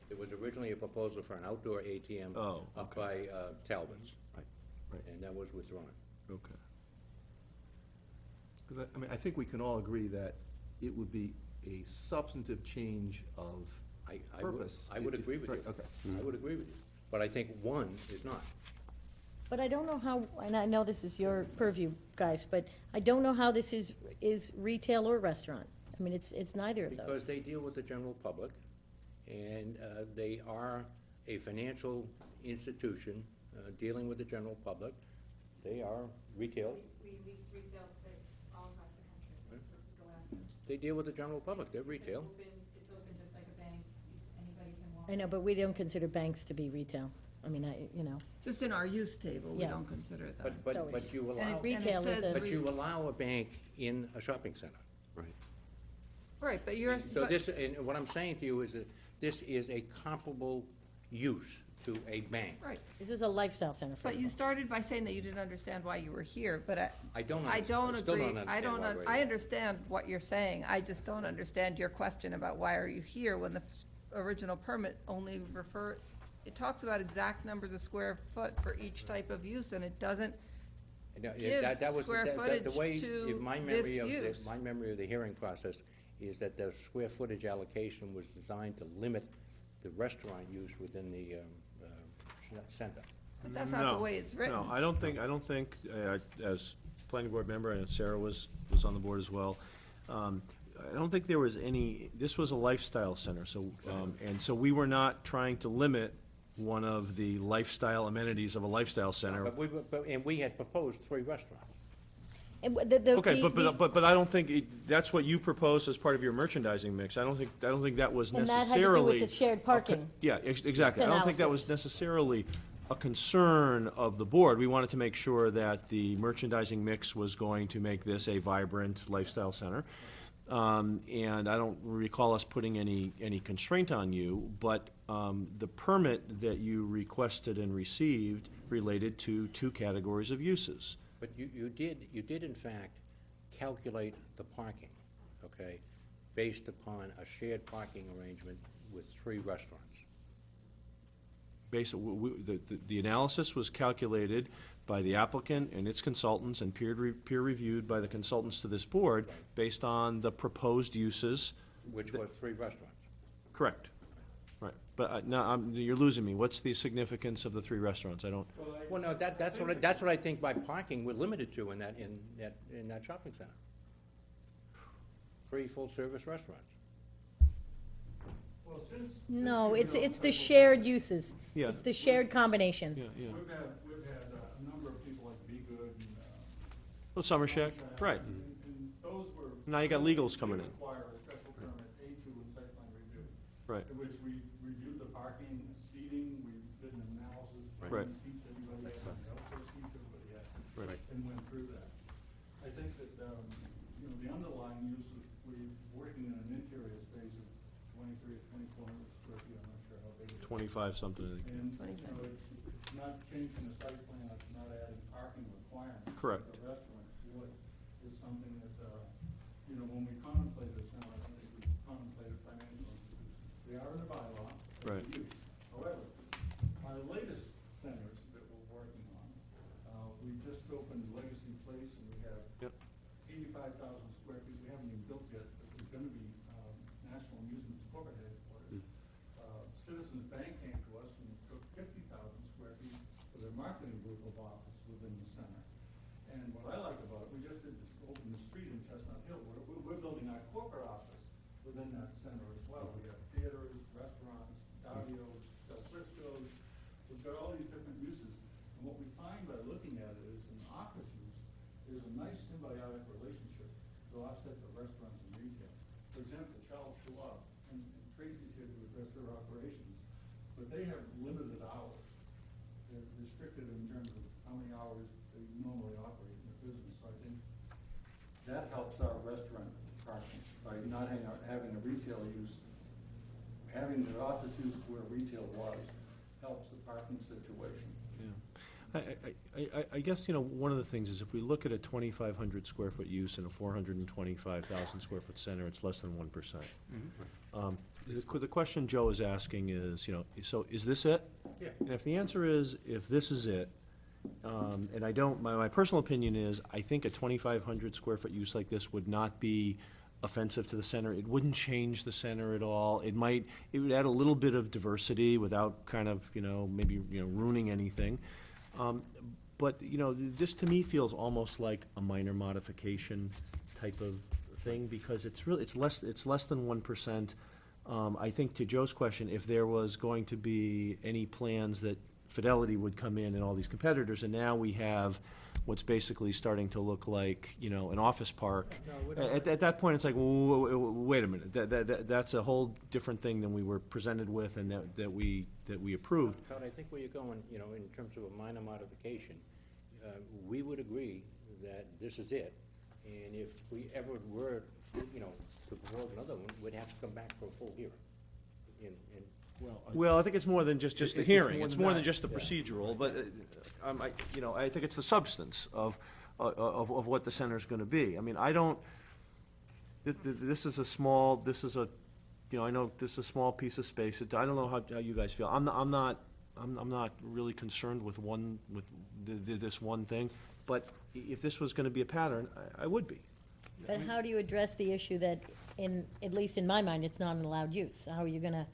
There was originally a proposal for an outdoor ATM
Oh,
up by Talbot's.
Right, right.
And that was withdrawn.
Okay.
Because I think we can all agree that it would be a substantive change of
I
purpose.
would agree with you.
Right, okay.
I would agree with you. But I think one is not.
But I don't know how, and I know this is your purview, guys, but I don't know how this is retail or restaurant. I mean, it's neither of
Because
those.
they deal with the general public, and they are a financial institution dealing with the general public. They are retail.
We lease retail space all across the country. Go after.
They deal with the general public. They're retail.
It's open just like a bank. Anybody can walk.
I know, but we don't consider banks to be retail. I mean,
Just in our use table, we
Yeah.
don't consider that.
But
So it's-
you
And
allow,
it
Retail is
says
a-
but you allow a bank in a shopping center.
Right.
Right, but you're.
So
but-
this, and what I'm saying to you is that this is a comparable use to a bank.
Right,
This is a lifestyle center for
but you
people.
started by saying that you didn't understand why you were here, but
I don't
I don't
still
agree.
don't understand why we're
I
here.
understand what you're saying, I just don't understand your question about why are you here when the original permit only it talks about exact numbers of square foot for each type of use, and it doesn't
No,
give
that was
square
the
footage
way,
to
if my
this
memory of
use.
my memory of the hearing process is that the square footage allocation was designed to limit the restaurant use within the center.
But that's not the way it's written.
No, I don't think, as planning board member, and Sarah was on the board as well, I don't think there was any, this was a lifestyle center, so, and so we were not trying to limit one of the lifestyle amenities of a lifestyle center.
And we had proposed 3 restaurants.
And
Okay, but I don't think, that's what you proposed as part of your merchandising mix. I don't think that was
And that had to do
necessarily.
with the shared parking.
Yeah, exactly. I don't think that was
analysis.
necessarily a concern of the board. We wanted to make sure that the merchandising mix was going to make this a vibrant lifestyle center. And I don't recall us putting any constraint on you, but the permit that you requested and received related to 2 categories of uses.
But you did in fact calculate the parking, okay, based upon a shared parking arrangement with 3 restaurants.
The analysis was calculated by the applicant and its consultants and peer reviewed by the consultants to this board based on the proposed uses.
Which was 3 restaurants.
Correct. Right. But now, you're losing me. What's the significance of the 3 restaurants? I don't.
Well, no, that's what I think by parking we're limited to in that shopping center. 3 full-service restaurants.
Well, since.
No, it's the shared uses.
Yeah.
It's the shared combination.
Yeah, yeah.
We've had a number of people like Be Good and.
Well, Summer Shack, right.
And those were.
Now you got legals coming in.
Require a special permit, A2 and site plan review.
Right.
In which we reviewed the parking, seating, we did an analysis. of
Right.
how many seats everybody had, how many outdoor seats everybody had.
Right.
And went through that. I think that,
25 something, I think.
And, you know, it's not changing the site plan, it's not adding parking requirements.
Correct.
The restaurant would, is something that, you know, when we contemplated this, now, I don't think we contemplated financial institutions. They are in the bylaw.
Right.
However, our latest centers that we're working on, we just opened Legacy Place, and we have
Yep.
85,000 square feet. We haven't even built yet, but it's going to be National Amusement's corporate headquarters. Citizens Bank came to us and took 50,000 square feet for their marketing group of office within the center. And what I like about it, we just did this, open the street in Chestnut Hill. We're building our corporate office within that center as well. We have theaters, restaurants, Dario's, Del Frisco's. We've got all these different uses. And what we find by looking at it is an office use is a nice symbiotic relationship to offset the restaurants and retail. For example, Charles Schwab, and Tracy's here to address their operations, but they have limited hours. They're restricted in terms of how many hours they normally operate in their business. So I think that helps our restaurant parking by not having a retail use. Having the office use where retail was helps the parking situation.
I guess, you know, one of the things is if we look at a 2,500 square foot use in a 425,000 square foot center, it's less than 1%. The question Joe is asking is, you know, so is this it?
Yeah.
And if the answer is, if this is it, and I don't, my personal opinion is, I think a 2,500 square foot use like this would not be offensive to the center. It wouldn't change the center at all. It would add a little bit of diversity without kind of, you know, maybe, you know, ruining anything. But, you know, this to me feels almost like a minor modification type of thing, because it's really, it's less than 1%. I think to Joe's question, if there was going to be any plans that Fidelity would come in and all these competitors, and now we have what's basically starting to look like, you know, an office park. At that point, it's like, wait a minute, that's a whole different thing than we were presented with and that we approved.
But I think where you're going, you know, in terms of a minor modification, we would agree that this is it. And if we ever were, you know, to propose another one, we'd have to come back for a full hearing.
Well, I think it's more than just the
It's
hearing.
more
It's
than
more
that.
than just the procedural, but, you know, I think it's the substance of what the center's gonna be. I mean, I don't, this is a, you know, I know this is a small piece of space. I don't know how you guys feel. I'm not really concerned with this one thing, but if this was gonna be a pattern, I would be.
But how do you address the issue that, at least in my mind, it's not an allowed use? How are you gonna,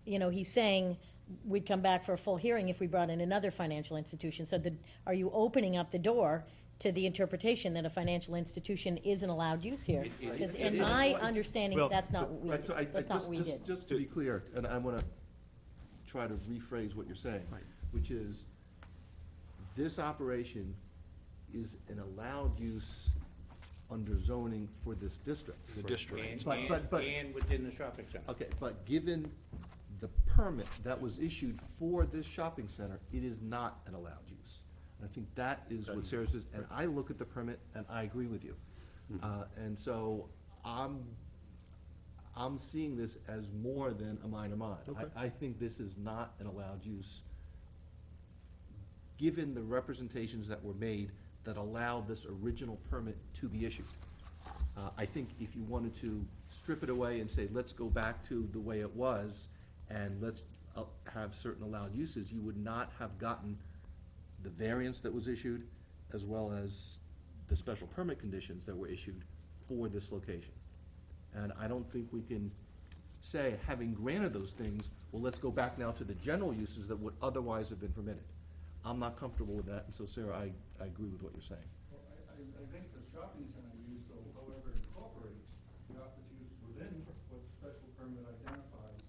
you know, he's saying we'd come back for a full hearing if we brought in another financial institution. So are you opening up the door to the interpretation that a financial institution is an allowed use here? Because in my understanding,
Well,
that's not what we,
Right, so
that's not what we did.
just to be clear, and I want to try to rephrase what you're saying, which is, this operation is an allowed use under zoning for this district.
The district.
And within the shopping center.
Okay, but given the permit that was issued for this shopping center, it is not an allowed use. And I think that is what Sarah says, and I look at the permit and I agree with you. And so I'm seeing this as more than a minor mod.
Okay.
I think this is not an allowed use, given the representations that were made that allowed this original permit to be issued. I think if you wanted to strip it away and say, let's go back to the way it was, and let's have certain allowed uses, you would not have gotten the variance that was issued, as well as the special permit conditions that were issued for this location. And I don't think we can say, having granted those things, well, let's go back now to the general uses that would otherwise have been permitted. I'm not comfortable with that, and so Sarah, I agree with what you're saying.
Well, I think the shopping center use, though, however, incorporates the office use within what the special permit identifies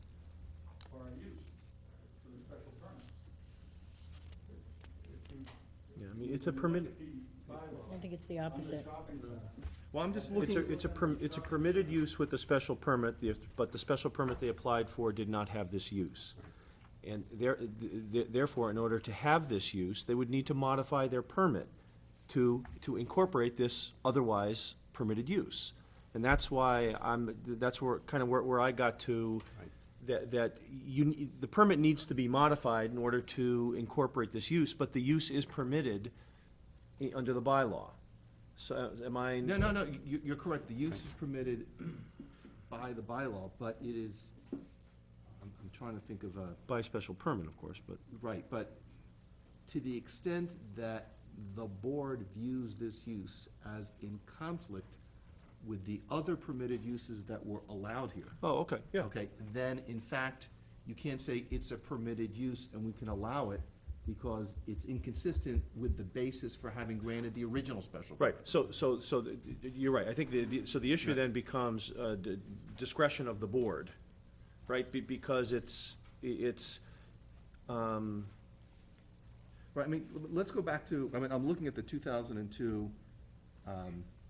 for our use, for the special permit.
Yeah, I mean, it's a permitted,
I think it's the opposite.
Well, I'm just looking.
it's a permitted use with the special permit, but the special permit they applied for did not have this use. And therefore, in order to have this use, they would need to modify their permit to incorporate this otherwise permitted use. And that's why that's where, kind of where I got to, that the permit needs to be modified in order to incorporate this use, but the use is permitted under the bylaw. So am I?
No, you're correct. The use is permitted by the bylaw, but it is, I'm trying to think of a.
By special permit, of course, but.
Right, but to the extent that the board views this use as in conflict with the other permitted uses that were allowed here.
Oh, okay, yeah.
Okay, then in fact, you can't say it's a permitted use and we can allow it because it's inconsistent with the basis for having granted the original special permit.
Right, so you're right. I think so the issue then becomes discretion of the board, right? Because it's.
Right, I mean, let's go back to, I'm looking at the 2002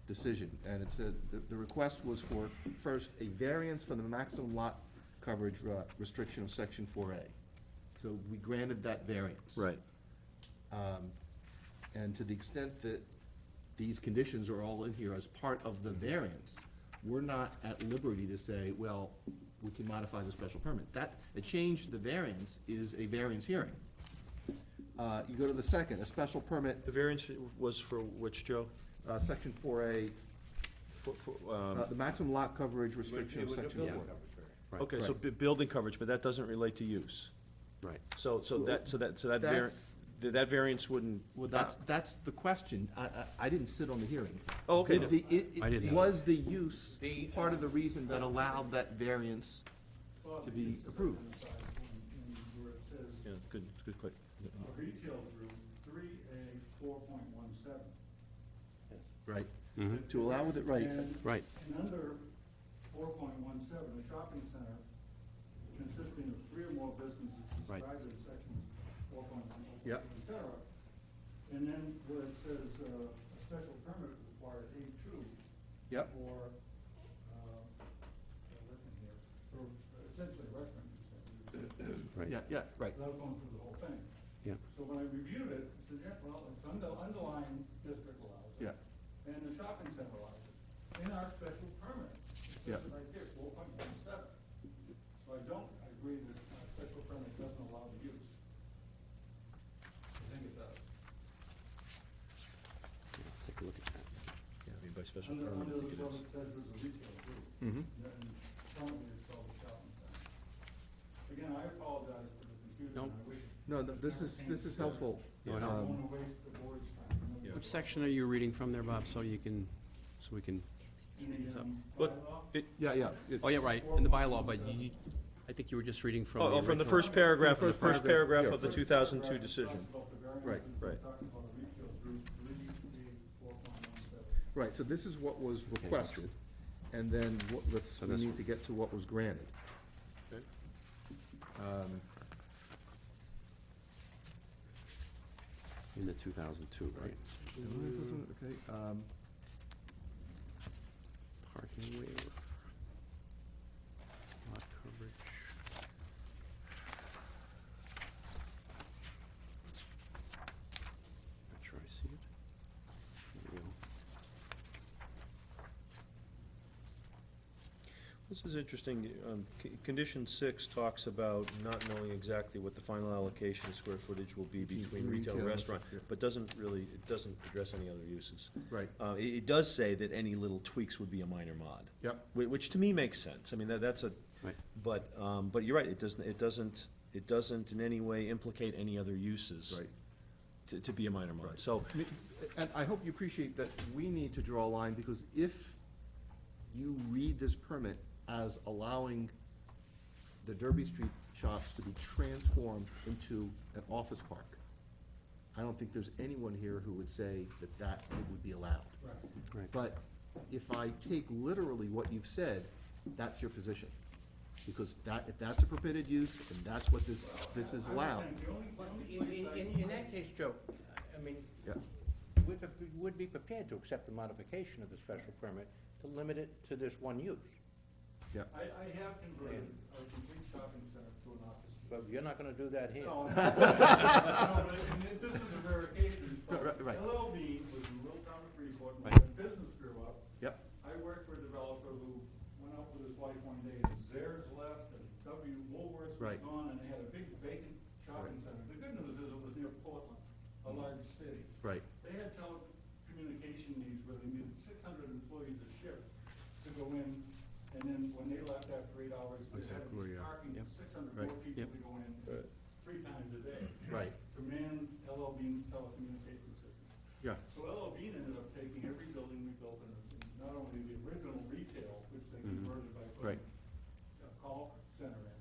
decision, and it said, the request was for, first, a variance from the maximum lot coverage restriction of section 4A. So we granted that variance.
Right.
And to the extent that these conditions are all in here as part of the variance, we're not at liberty to say, well, we can modify the special permit. A change to the variance is a variance hearing. You go to the second, a special permit.
The variance was for which, Joe?
Section 4A, the maximum lot coverage restriction of section 4.
Right.
Okay, so building coverage, but that doesn't relate to use.
Right.
So that variance wouldn't.
Well, that's the question. I didn't sit on the hearing.
Oh, okay.
I didn't.
Was the use part of the reason that allowed that variance to be approved?
Yeah, good, quick.
Retail group, 3A 4.17.
Right.
Mhm.
To allow with it, right.
Right.
And under 4.17, a shopping center consisting of 3 or more businesses
Right.
described in sections 4.1,
Yep.
et cetera. And then where it says a special permit required A2
Yep.
for, looking here, for essentially a restaurant.
Right.
Yeah, right.
Without going through the whole thing.
Yeah.
So when I reviewed it, I said, yeah, well, it's underlying district allows it.
Yeah.
And the shopping center allows it. In our special permit, it
Yeah.
says it right there, 4.17. So I agree that our special permit doesn't allow the use. I think it does.
Let's take a look at that.
Yeah, I mean, by special
Under
permit, I
the
think it
one
is.
it says there's a retail group.
Mhm.
And currently it's called the shopping center. Again, I apologize for the confusion.
No.
I wish.
No, this is helpful.
No,
I
no.
don't want to waste the board's time.
Which section are you reading from there, Bob, so we can.
In the,
Look,
bylaw.
Yeah.
Oh, yeah, right, in the bylaw, but I think you were just reading from the
Oh, from the
original.
first paragraph,
From the
the first
first
paragraph
paragraph,
of the 2002 decision.
Talks about the variances,
Right.
we're
Right.
talking about a retail group, 3B 4.17.
Right, so this is what was requested, and then we
this
need
one.
to get to what was granted.
Okay.
In the 2002, right?
Okay,
Parking waiver. Lot coverage. Not sure I see it. There we go.
This is interesting. Condition 6 talks about not knowing exactly what the final allocation of square footage will be between retail and restaurant, but it doesn't address any other uses.
right,
It does say that any little tweaks would be a minor mod.
yep,
Which to me makes sense. I mean, that's a,
Right.
but you're right, it doesn't in any way implicate any other uses.
right.
To be a minor mod.
Right.
So,
And I hope you appreciate that we need to draw a line, because if you read this permit as allowing the Derby Street shops to be transformed into an office park, I don't think there's anyone here who would say that it would be allowed.
Right.
But if I take literally what you've said, that's your position. Because if that's a permitted use, and that's what this is allowed.
Well, in that case, Joe, I mean,
Yeah.
would be prepared to accept the modification of the special permit to limit it to this one use.
Yeah.
I have converted a complete shopping center to an office.
But you're not gonna do that here.
No, but this is a rare occasion.
Right.
LLB was in Little Town of Freeport, when
Right.
the business grew up.
Yep.
I worked for a developer who went out with his wife one day, and Zares left, and
Woolworths was
Right.
gone, and they had a big vacant shopping center. The good news is it was near Portland, a large city.
Right.
They had telecommunication needs where they needed 600 employees a shift to go in, and then when they left after 8 hours, they had
Exactly where you are.
parking,
Yep.
600
Right.
more people
Yep.
to go in 3 times a day.
Right.
To man LL Bean's telecommunication system.
Yeah.
So LL Bean ended up taking every building we built, and not only the original retail, which they
Mhm.
converted by
Right.
putting a call center in.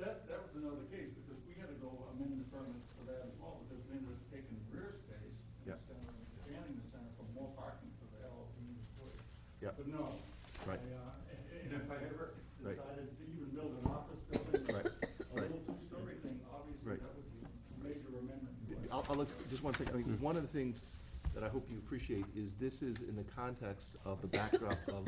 That was another case, because we had to go amend the permits for that as well, because we ended up taking rear space in
Yeah.
the center and expanding the center for more parking for the LL Bean employees.
Yeah.
But no.
Right.
And if I ever
Right.
decided to even build an office building,
Right.
a
Right.
little two-story thing, obviously
Right.
that would be a major amendment. to it.
I'll look, just one second. I mean, one of the things that I hope you appreciate is this is in the context of the backdrop of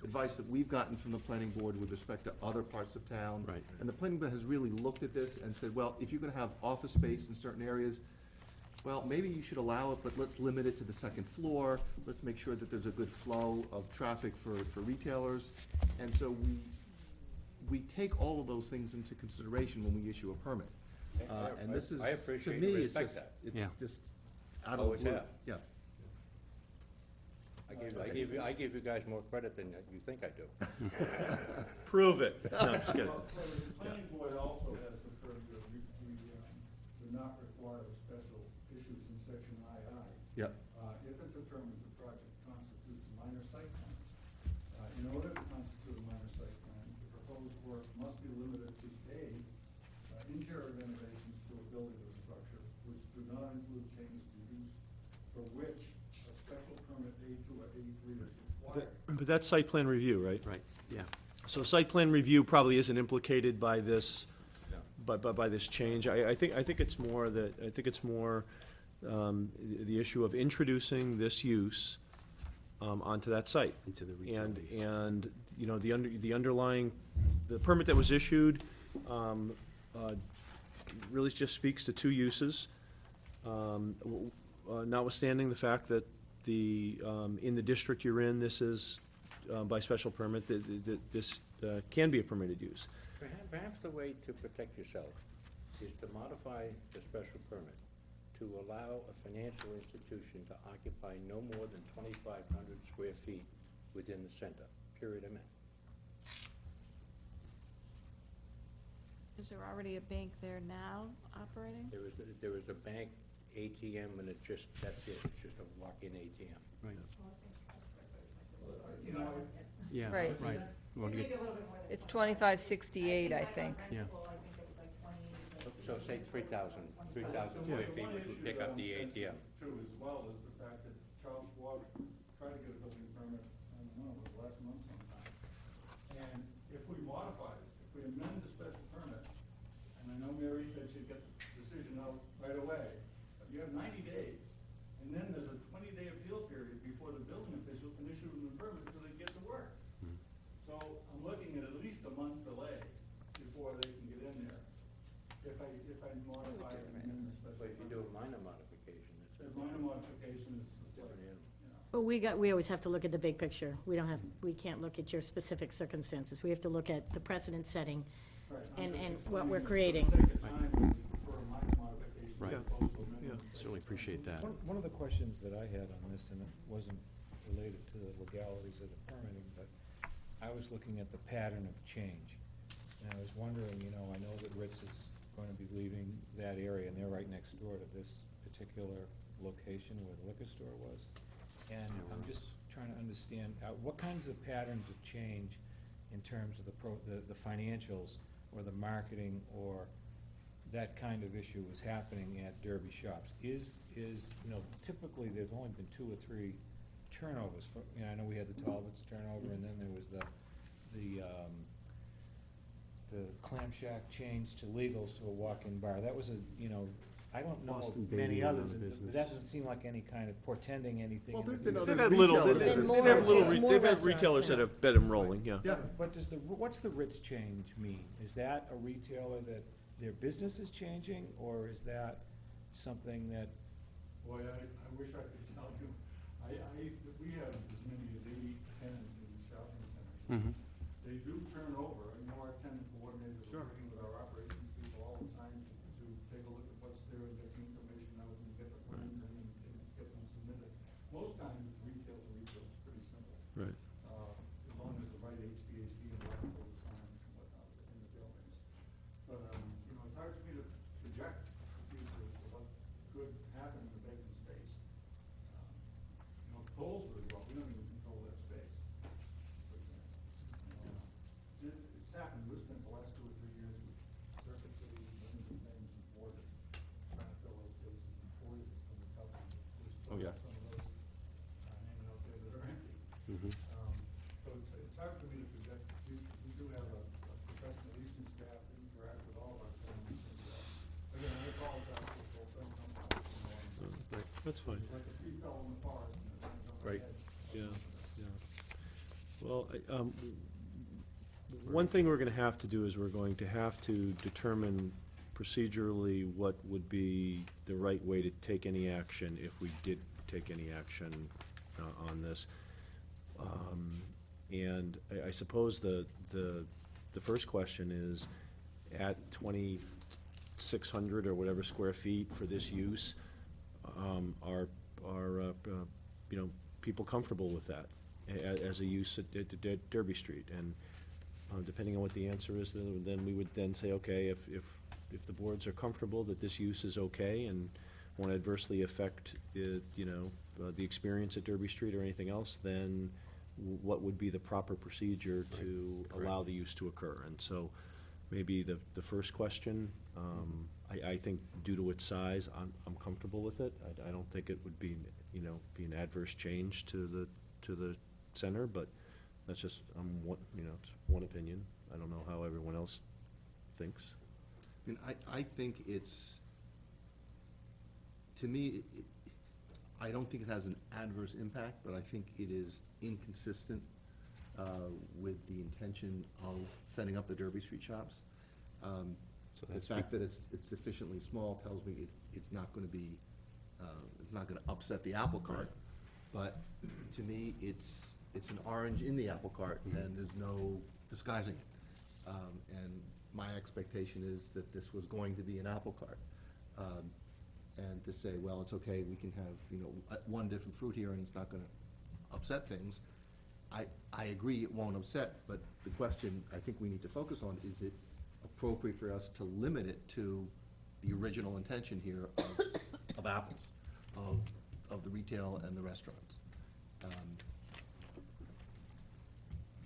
advice that we've gotten from the planning board with respect to other parts of town.
Right.
And the planning board has really looked at this and said, well, if you're gonna have office space in certain areas, well, maybe you should allow it, but let's limit it to the second floor. Let's make sure that there's a good flow of traffic for retailers. And so we take all of those things into consideration when we issue a permit. And this is,
I
to
appreciate
me,
and
it's
respect
just,
that.
Yeah.
it's just out of the
Always
blue.
have.
Yeah.
I give you guys more credit than you think I do.
Prove it. No, I'm just kidding.
Well, so the planning board also has affirmed that we do not require special issues in section II.
Yep.
If it determines the project constitutes a minor site plan. In order to constitute a minor site plan, the proposed work must be limited to A, interior renovations to a building or structure which do not include changes to use for which a special permit A2 or A3 is required.
But that's site plan review, right?
Right, yeah.
So site plan review probably isn't implicated by this, by this change. I think it's more the issue of introducing this use onto that site.
Into the retail use.
And, you know, the underlying, the permit that was issued really just speaks to 2 uses, notwithstanding the fact that in the district you're in, this is by special permit, that this can be a permitted use.
Perhaps the way to protect yourself is to modify the special permit to allow a financial institution to occupy no more than 2,500 square feet within the center, period, amen.
Is there already a bank there now operating?
There is a bank ATM, and that's it, it's just a walk-in ATM.
Right.
You know,
Yeah,
Right.
right. Well, to get-
It's 2568, I think.
Yeah.
So say 3,000 square feet, which would pick up the ATM.
Too, as well, is the fact that Charles Schwab tried to get a building permit, I don't know, it was last month sometime. And if we modify it, if we amend the special permit, and I know Mary said she'd get the decision out right away, but you have 90 days, and then there's a 20-day appeal period before the building official can issue them the permit so they get to work. So I'm looking at least a month delay before they can get in there, if I modify it and amend the special.
But if you do a minor modification,
The minor modification is like,
different animal.
you know.
But we always have to look at the big picture. We can't look at your specific circumstances. We have to look at the precedent setting
Right,
and
I'm just
what we're
explaining
creating.
for the sake of time, we prefer a minor modification as
Right.
opposed to amendment.
Certainly appreciate that.
One of the questions that I had on this, and it wasn't related to the legalities of the permitting, but I was looking at the pattern of change. And I was wondering, you know, I know that Ritz is going to be leaving that area, and they're right next door to this particular location where the liquor store was. And I'm just trying to understand, what kinds of patterns of change in terms of the financials or the marketing or that kind of issue is happening at Derby shops? Is, you know, typically, there's only been 2 or 3 turnovers. You know, I know we had the Talbots turnover, and then there was the Clam Shack change to Legals to a walk-in bar. That was you know, I don't know
Boston
of many
Baby went out
others.
of
It
business.
doesn't seem like any kind of portending anything.
Well,
in the
there've been
future.
other
They've had little,
retailers
they've
that have-
more-
they've had little,
there's more
they've had
restaurants,
retailers
yeah.
that have been rolling, yeah.
Yeah.
But what's the Ritz change mean? Is that a retailer that their business is changing, or is that something that?
Boy, I wish I could tell you. We have as many as 80 tenants in shopping centers.
Mhm.
They do turn over, and more tenant coordinators are working with our operations people all the time to take a look at what's there and get the information out and get the plans and get them submitted. Most times it's retail to retail, it's pretty simple.
Right.
As long as the right HVAC and electrical design and whatnot in the buildings. But, you know, it's hard for me to project the future as to what could happen in the vacant space. You know, if Kohl's really well, we don't even control that space. For example. It's happened, we've spent the last 2 or 3 years with Circuit City, Williams and things, and Borders, trying to fill those spaces, and Borders is gonna be tough. We're still
Oh, yeah.
got some of those hanging out there that are empty.
Mhm.
So it's hard for me to project the future. We do have a professional leasing staff that interact with all of our tenants. And, again, I apologize for the whole thing.
Right, that's fine.
Like a tree fell in the forest and it lands on my
Right,
head.
yeah, yeah. Well, one thing we're gonna have to do is we're going to have to determine procedurally what would be the right way to take any action if we did take any action on this. And I suppose the first question is, at 2,600 or whatever square feet for this use, are you know, people comfortable with that as a use at Derby Street? And depending on what the answer is, then we would then say, okay, if the boards are comfortable that this use is okay and won't adversely affect the, you know, the experience at Derby Street or anything else, then what would be the proper procedure to allow the use to occur? And so maybe the first question, I think due to its size, I'm comfortable with it. I don't think it would be, you know, be an adverse change to the center, but that's just, you know, it's one opinion. I don't know how everyone else thinks.
I mean, I think it's, to me, I don't think it has an adverse impact, but I think it is inconsistent with the intention of setting up the Derby Street shops. The fact that it's sufficiently small tells me it's not gonna be, it's not gonna upset the apple cart. But to me, it's an orange in the apple cart, and there's no disguising it. And my expectation is that this was going to be an apple cart. And to say, well, it's okay, we can have, you know, one different fruit here and it's not gonna upset things. I agree it won't upset, but the question I think we need to focus on, is it appropriate for us to limit it to the original intention here of apples, of the retail and the restaurants?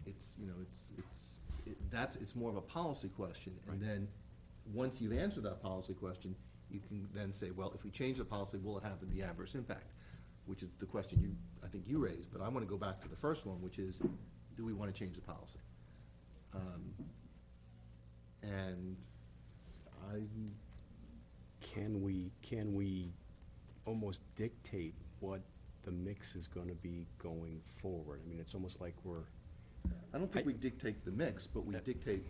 It's, you know, it's more of a policy question. And then, once you've answered that policy question, you can then say, well, if we change the policy, will it have the adverse impact? Which is the question I think you raised, but I want to go back to the first one, which is, do we want to change the policy? And
Can we almost dictate what the mix is gonna be going forward? I mean, it's almost like
I don't think we dictate the mix, but we dictate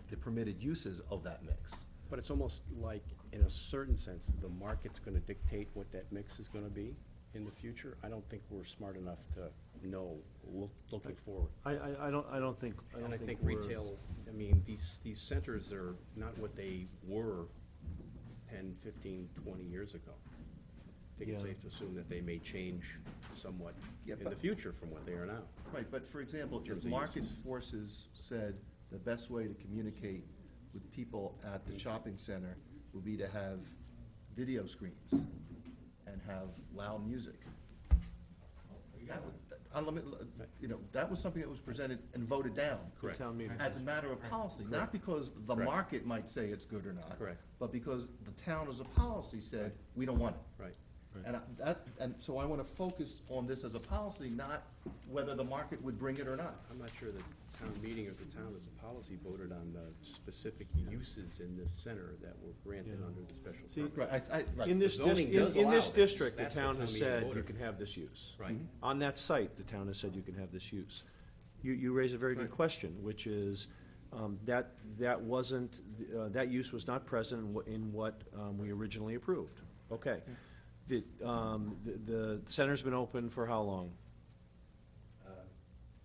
the permitted uses of that mix.
But it's almost like, in a certain sense, the market's gonna dictate what that mix is gonna be in the future. I don't think we're smart enough to know, looking forward.
I don't think
And I think
we're-
retail, I mean, these centers are not what they were 10, 15, 20 years ago. I think it's
Yeah.
safe to assume that they may change somewhat
Yeah,
in the
but-
future from what they are now.
Right, but for example,
In terms
if
of
market
uses.
forces said the best way to communicate with people at the shopping center would be to have video screens and have loud music. That would, you know, that was something that was presented and voted down.
Correct.
Town meeting.
As a matter of policy, not
Correct.
because the
Correct.
market might say it's good or not.
Correct.
But because the town as a policy said, we don't want it.
Right.
And so I want to focus on this as a policy, not whether the market would bring it or not.
I'm not sure the town meeting or the town as a policy voted on the specific uses in this center that were granted
Yeah.
under the special
See,
permit.
Right.
In this,
Zoning does
in
allow
this
this.
district, the
That's what
town
town
has
meeting
said you
voted.
can have this use.
Right.
On that site, the town has said you can have this use. You raise a very good
Right.
question, which is, that wasn't, that use was not present in what we originally approved. Okay. The center's been open for how long?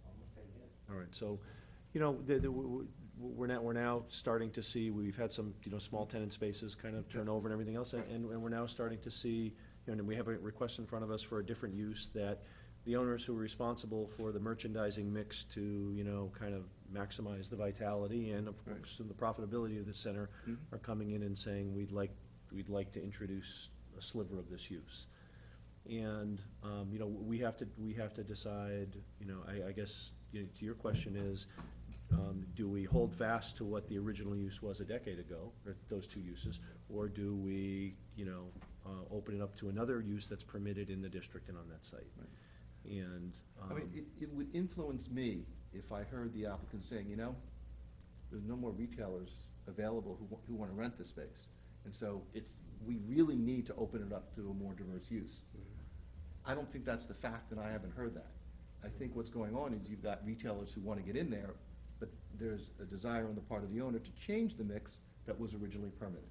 Almost 10 years.
All right, so, you know, we're now starting to see, we've had some, you know, small tenant spaces kind of turn over and everything else, and we're now starting to see, you know, and we have a request in front of us for a different use that the owners who are responsible for the merchandising mix to, you know, kind of maximize the vitality and, of course, the profitability of the center are coming in and saying, we'd like to introduce a sliver of this use. And, you know, we have to decide, you know, I guess, you know, to your question is, do we hold fast to what the original use was a decade ago, or those two uses, or do we, you know, open it up to another use that's permitted in the district and on that site? And,
I mean, it would influence me if I heard the applicant saying, you know, there's no more retailers available who want to rent the space. And so we really need to open it up to a more diverse use. I don't think that's the fact, and I haven't heard that. I think what's going on is you've got retailers who want to get in there, but there's a desire on the part of the owner to change the mix that was originally permitted.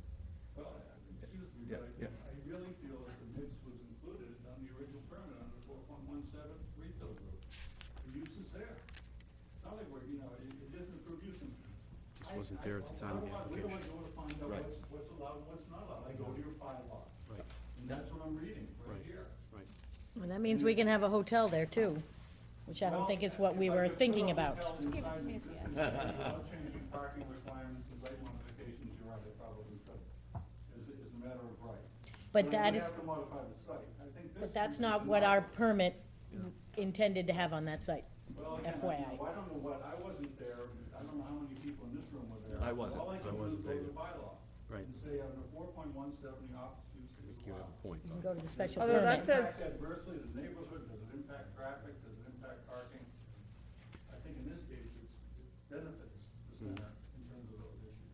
Well, excuse me, but I really feel that the mix was included on the original permit under 4.17 retail group. The use is there. It's not like we're, you know, it isn't approved use.
Just wasn't there at the time of the
We don't
application.
want to go to find out what's allowed and what's not allowed. I go to your bylaw.
Right.
And that's what I'm reading right here.
Right.
Well, that means we can have a hotel there too, which I don't think is what we were thinking about.
Just give it to me at the end.
Without changing parking requirements and site modifications, you're right, I probably could, is a matter of right.
But that
We
is,
have to modify the site. I think this
but that's
is
not what our permit intended to have on that site,
Well, again,
FYI.
I don't know what, I wasn't there, I don't know how many people in this room were there.
I wasn't.
All I can do is go to the bylaw.
Right.
And say under 4.17, the office use
I think
is
you have
allowed.
a point.
You can go to the special
Although
permit.
that says-
Does it impact adversely the neighborhood, does it impact traffic, does it impact parking? I think in this case, it benefits the center in terms of those issues.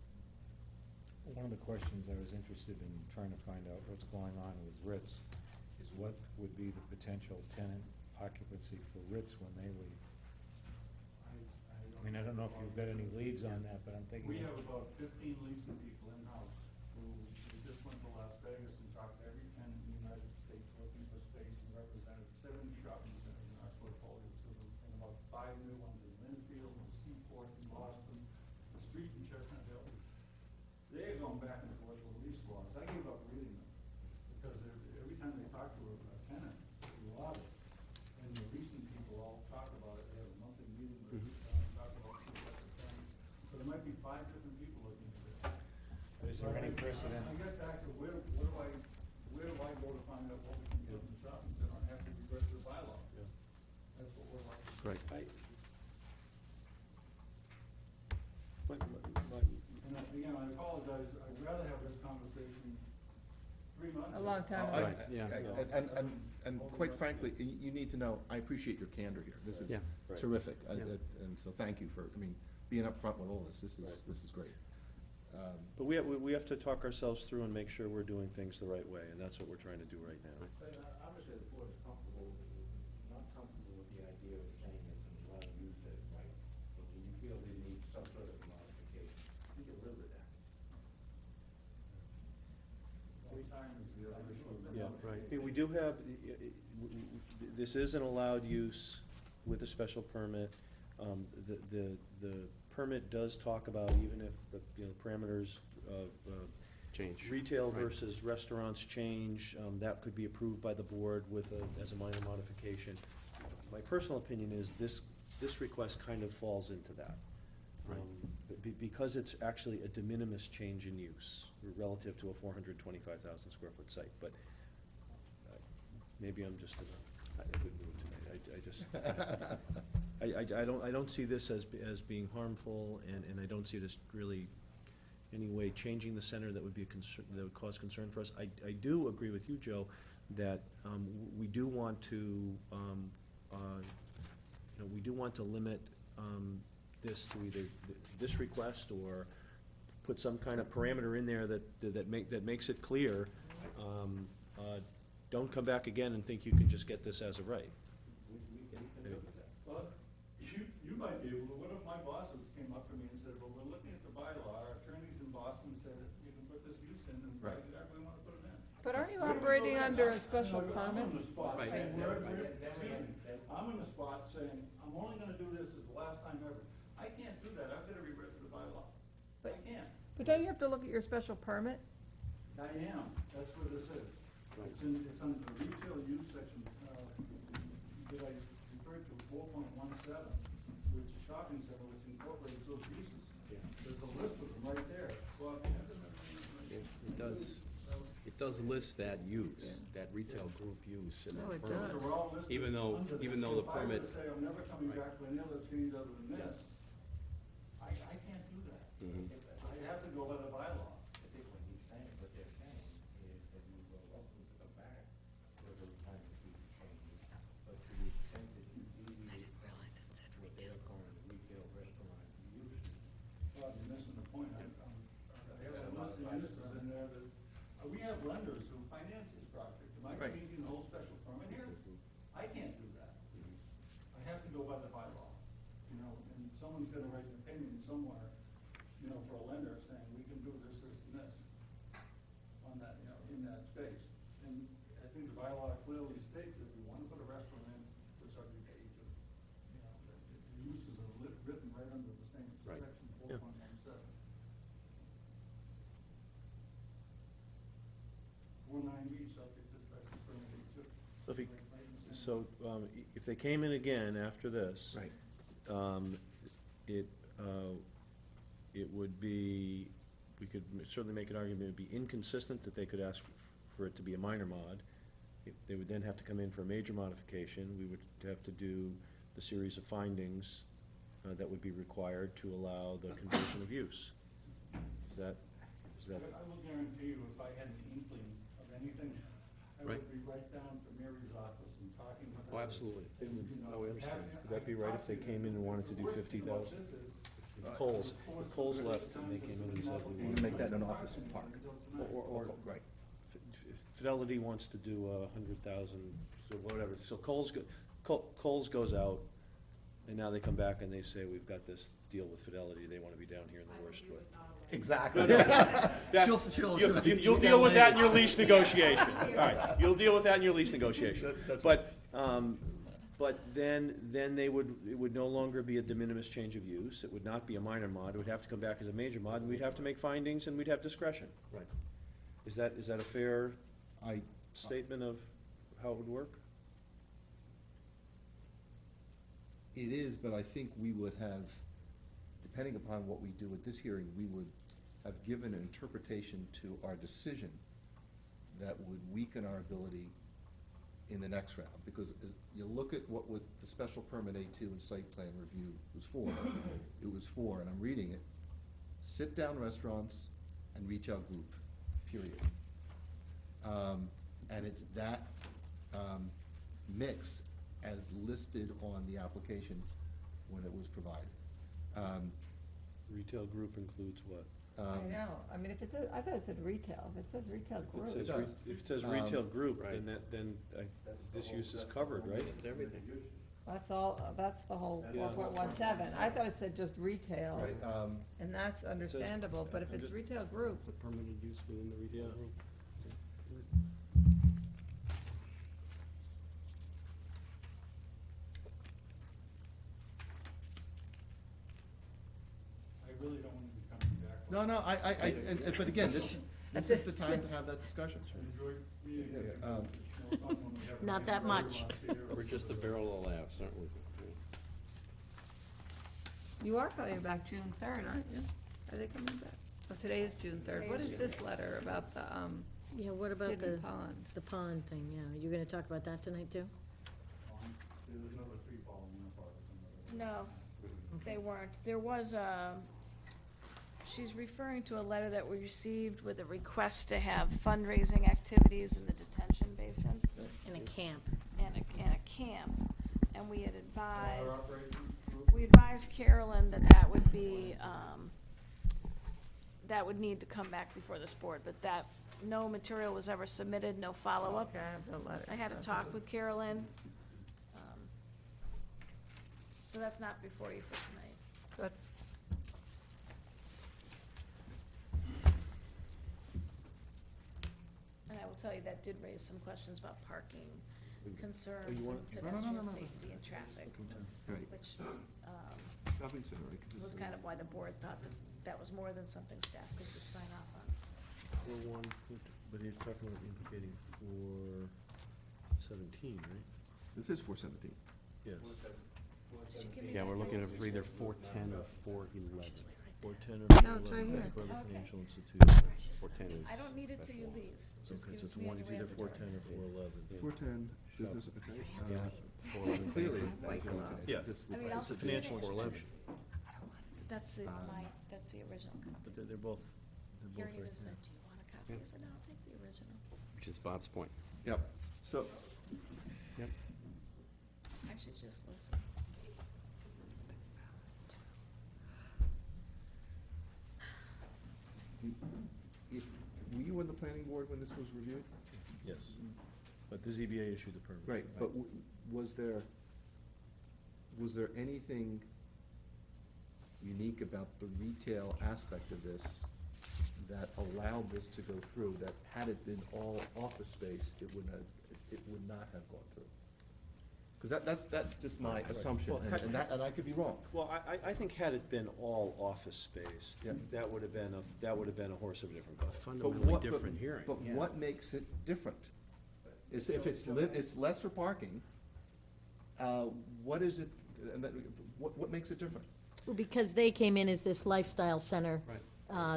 One of the questions I was interested in trying to find out what's going on with Ritz is what would be the potential tenant occupancy for Ritz when they leave? I mean, I don't know if you've got any leads on that, but I'm thinking.
We have about 15 leasing people in-house who just went to Las Vegas and talked to every tenant in the United States looking for space and represented 70 shopping centers in our portfolio to them, and about 5 new ones in Linfield, and Seaport, in Boston, the street in Chestnut Hill. They're going back and forth with lease laws. I gave up reading them because every time they talk to a tenant, they love it. And the leasing people all talk about it. They have a monthly meeting with talk about prospective tenants. So there might be 5 different people looking at this.
Is there any precedent?
I get back to where do I go to find out what we can get in the shopping center? I have to revert to the bylaw. That's what we're like.
Right.
And again, I apologize, I'd rather have this conversation 3 months.
A long time
Oh,
ago.
Right, yeah.
And quite frankly, you need to know, I appreciate your candor here. This is
Yeah.
Right.
terrific.
Yeah.
And so thank you for, I mean, being upfront with all this. This is great.
But we have to talk ourselves through and make sure we're doing things the right way, and that's what we're trying to do right now.
Obviously, the board is not comfortable with the idea of saying it's an allowed use as right. So do you feel they need some sort of modification? You can live with that.
What time is the other issue?
Yeah, right. I mean, we do have, this is an allowed use with a special permit. The permit does talk about even if the, you know, parameters of
Change.
retail
Right.
versus restaurants change, that could be approved by the board with as a minor modification. My personal opinion is this request kind of falls into that.
Right.
Because it's actually a de minimis change in use relative to a 425,000 square foot site, but maybe I'm just in a good mood tonight. I don't see this as being harmful, and I don't see this really any way changing the center that would be a concern, that would cause concern for us. I do agree with you, Joe, that we do want to, we do want to limit this to either this request or put some kind of parameter in there that makes it clear. Don't come back again and think you can just get this as a right.
Well, you might be able to, what if my bosses came up to me and said, well, we're looking at the bylaw, our attorneys in Boston said that you can put this use in, and why exactly we want to put it in?
But aren't you operating under a special permit?
I'm in the spot
Right.
saying, I'm in the spot saying, I'm only gonna do this as the last time ever. I can't do
But don't you have to look at your special permit?
I am, that's what this is. It's under the retail use section, that I referred to, 4.17, which is shopping center, which incorporates those uses. There's a list of them right there. Well,
It does list that use, that retail group use in
Oh,
the
it
permit.
does.
they're all listed
Even though
under this.
the
So
permit.
if I were to say I'm never coming
Right.
back for any other change other than this, I can't do that.
Mhm.
I have to go by the bylaw.
I think what he's saying, what they're saying is that you will welcome to come back for the time that you can change. But to the extent that you deviate from what they're calling retail restaurant uses.
Well, you're missing the point. I have a list of uses in there that, we have lenders who finance this project. Am I
Right.
changing the whole special permit here? I can't do that. I have to go by the bylaw, you know, and someone's gonna write an opinion somewhere, you know, for a lender saying, we can do this, this, and this on that, you know, in that space. And I think the bylaw clearly states that we wanna put a restaurant in, we're subject to each of, you know, the uses are written right under the same
Right.
section
Yeah.
4.17. 49B, subject to special permit A2.
So if he, so, if they came in again after this.
Right.
It, it would be, we could certainly make an argument, it would be inconsistent that they could ask for it to be a minor mod. They would then have to come in for a major modification, we would have to do the series of findings that would be required to allow the conversion of use. Is that?
I will guarantee you, if I had an inkling of anything, I
Right.
would be right down to Mary's office and talking with her.
Oh, absolutely.
And, you know,
Oh, we understand.
having-
Would that be right if they came in and wanted to do
The worst thing about
50,000?
this is,
If Coles left and they came in and said we
You
want
can make that an office park.
Or,
Right.
Fidelity wants to do 100,000, so whatever, so Coles goes out, and now they come back and they say, we've got this deal with Fidelity, they wanna be down here in the worst way.
Exactly.
You'll deal with that in your lease negotiation, all right, you'll deal with that in your lease negotiation. But then it would no longer be a de minimis change of use, it would not be a minor mod, it would have to come back as a major mod, and we'd have to make findings, and we'd have discretion.
Right.
Is that a fair
I,
statement of how it would work?
it is, but I think we would have, depending upon what we do at this hearing, we would have given an interpretation to our decision that would weaken our ability in the next round, because as you look at what the special permit A2 and site plan review was for, it was for, and I'm reading it, sit-down restaurants and retail group, period. And it's that mix as listed on the application when it was provided.
Retail group includes what?
I know, I mean, if it says, I thought it said retail, if it says retail group.
If it says
does.
retail group,
Right.
then this use is covered, right?
It's everything.
That's all, that's the whole
Yeah.
4.17. I thought it said just retail,
Right,
and that's understandable, but if it's retail group,
It's a permitted use within the retail group.
I really don't want to be coming back.
no, but again, this is the time to have that discussion.
Enjoy meeting you.
Um,
Not that much.
We're just a barrel of laughs, aren't we?
you are coming back June 3rd, aren't you? Are they coming back? Oh, today is June 3rd. What is this letter about the,
Yeah, what about
hidden pond?
the pond thing, yeah, you're gonna talk about that tonight too?
There's another tree falling in the park.
No, they weren't. There was a, she's referring to a letter that we received with a request to have fundraising activities in the detention basin
In a camp.
and a camp. And we had advised Carolyn that would be, that would need to come back before this board, but that, no material was ever submitted, no follow-up.
Okay, I have the letter.
I had a talk with Carolyn. So that's not before you for tonight.
Good.
And I will tell you, that did raise some questions about parking concerns
you
and
want-
pedestrian safety and traffic,
Right.
which,
shopping center, right? 'Cause
It was
it's-
kind of why the board thought that that was more than something staff could just sign off on.
But you're talking about implicating 417, right?
This is 417.
Yes.
Did you give me
Yeah,
that
we're looking
notice?
at either 410 or 411.
410 or
No, it's right
411,
here.
Bank Brother
Okay.
Financial Institution.
410 is.
I don't need it till you leave. Just
Okay,
give
so
it
it's
to me on
one,
your
it's
way
either
out the door.
410 or 411.
410, business, okay.
Yeah.
Clearly,
White glove.
Yeah.
this would-
I mean, I'll
It's a
scan
financial
it.
institution,
That's the, that's the original copy.
but they're both
Here
right
even
there.
said, do you want a copy? I said, no, I'll take the original.
Which is Bob's point.
Yep, so,
Yep.
I should just listen.
were you on the planning board when this was reviewed?
Yes, but the ZBA issued the permit.
Right, but was there anything unique about the retail aspect of this that allowed this to go through, that had it been all office space, it would not have gone through? Because that's just my assumption,
Well,
and I could be wrong.
Well, I think had it been all office space,
Yeah.
that would have been a horse of a different color.
Fundamentally different hearing.
But what makes it different? Is if it's lesser parking, what is it, what makes it different?
Well, because they came in as this lifestyle center.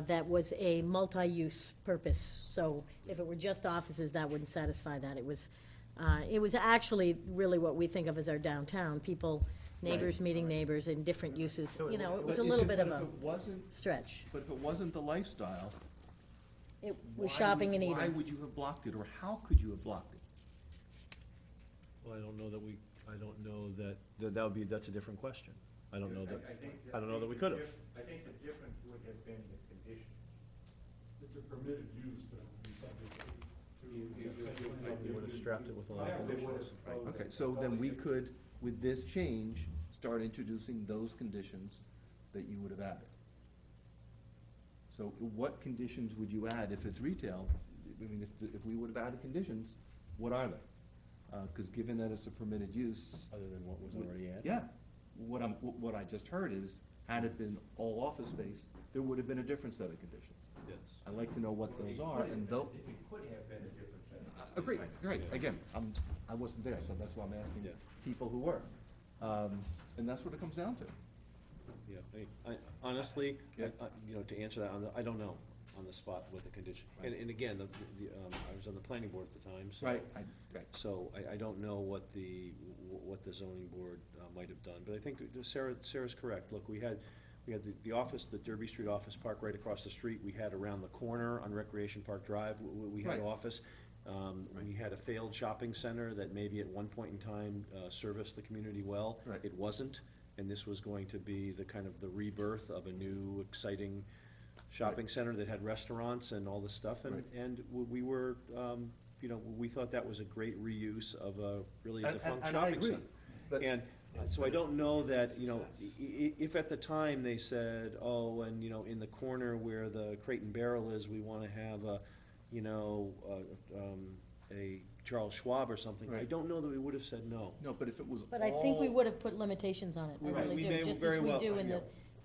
That was a multi-use purpose. So if it were just offices, that wouldn't satisfy that. It was actually really what we think of as our downtown, people, neighbors meeting neighbors in different uses. You know, it was a little bit of a stretch.
But if it wasn't the lifestyle.
It was shopping and eating.
Why would you have blocked it, or how could you have blocked it?
Well, I don't know that's a different question. I don't know that we could have.
I think the difference would have been the condition. It's a permitted use, but it would be subject to.
You would have strapped it with a lot of conditions.
Okay, so then we could, with this change, start introducing those conditions that you would have added. So what conditions would you add if it's retail? I mean, if we would have added conditions, what are they? Because given that it's a permitted use.
Other than what was already added?
Yeah. What I just heard is, had it been all office space, there would have been a different set of conditions.
Yes.
I'd like to know what those are, and though.
It could have been a different set.
Agreed, right, again, I wasn't there, so that's why I'm asking
Yeah.
people who were. And that's what it comes down to.
Yeah, honestly,
Yeah.
To answer that, I don't know on the spot what the condition, and again, I was on the planning board at the time, so.
Right.
So I don't know what the zoning board might have done, but I think Sarah's correct. Look, we had the office, the Derby Street Office Park right across the street. We had around the corner on Recreation Park Drive, we had
Right.
office. We had a failed shopping center that maybe at one point in time serviced the community well.
Right.
It wasn't, and this was going to be the kind of the rebirth of a new, exciting shopping center that had restaurants and all this stuff.
Right.
And we were, we thought that was a great reuse of a really
And-
defunct
and I
shopping
agree,
center.
but-
And so I don't know that, if at the time they said, oh, and, in the corner where the Crate and Barrel is, we want to have a Charles Schwab or something, I
Right.
don't know that we would have said no.
No, but if it was
But I think we would have put limitations on it, I
We
really
may
do, just
very
as we
well,
do in
yeah.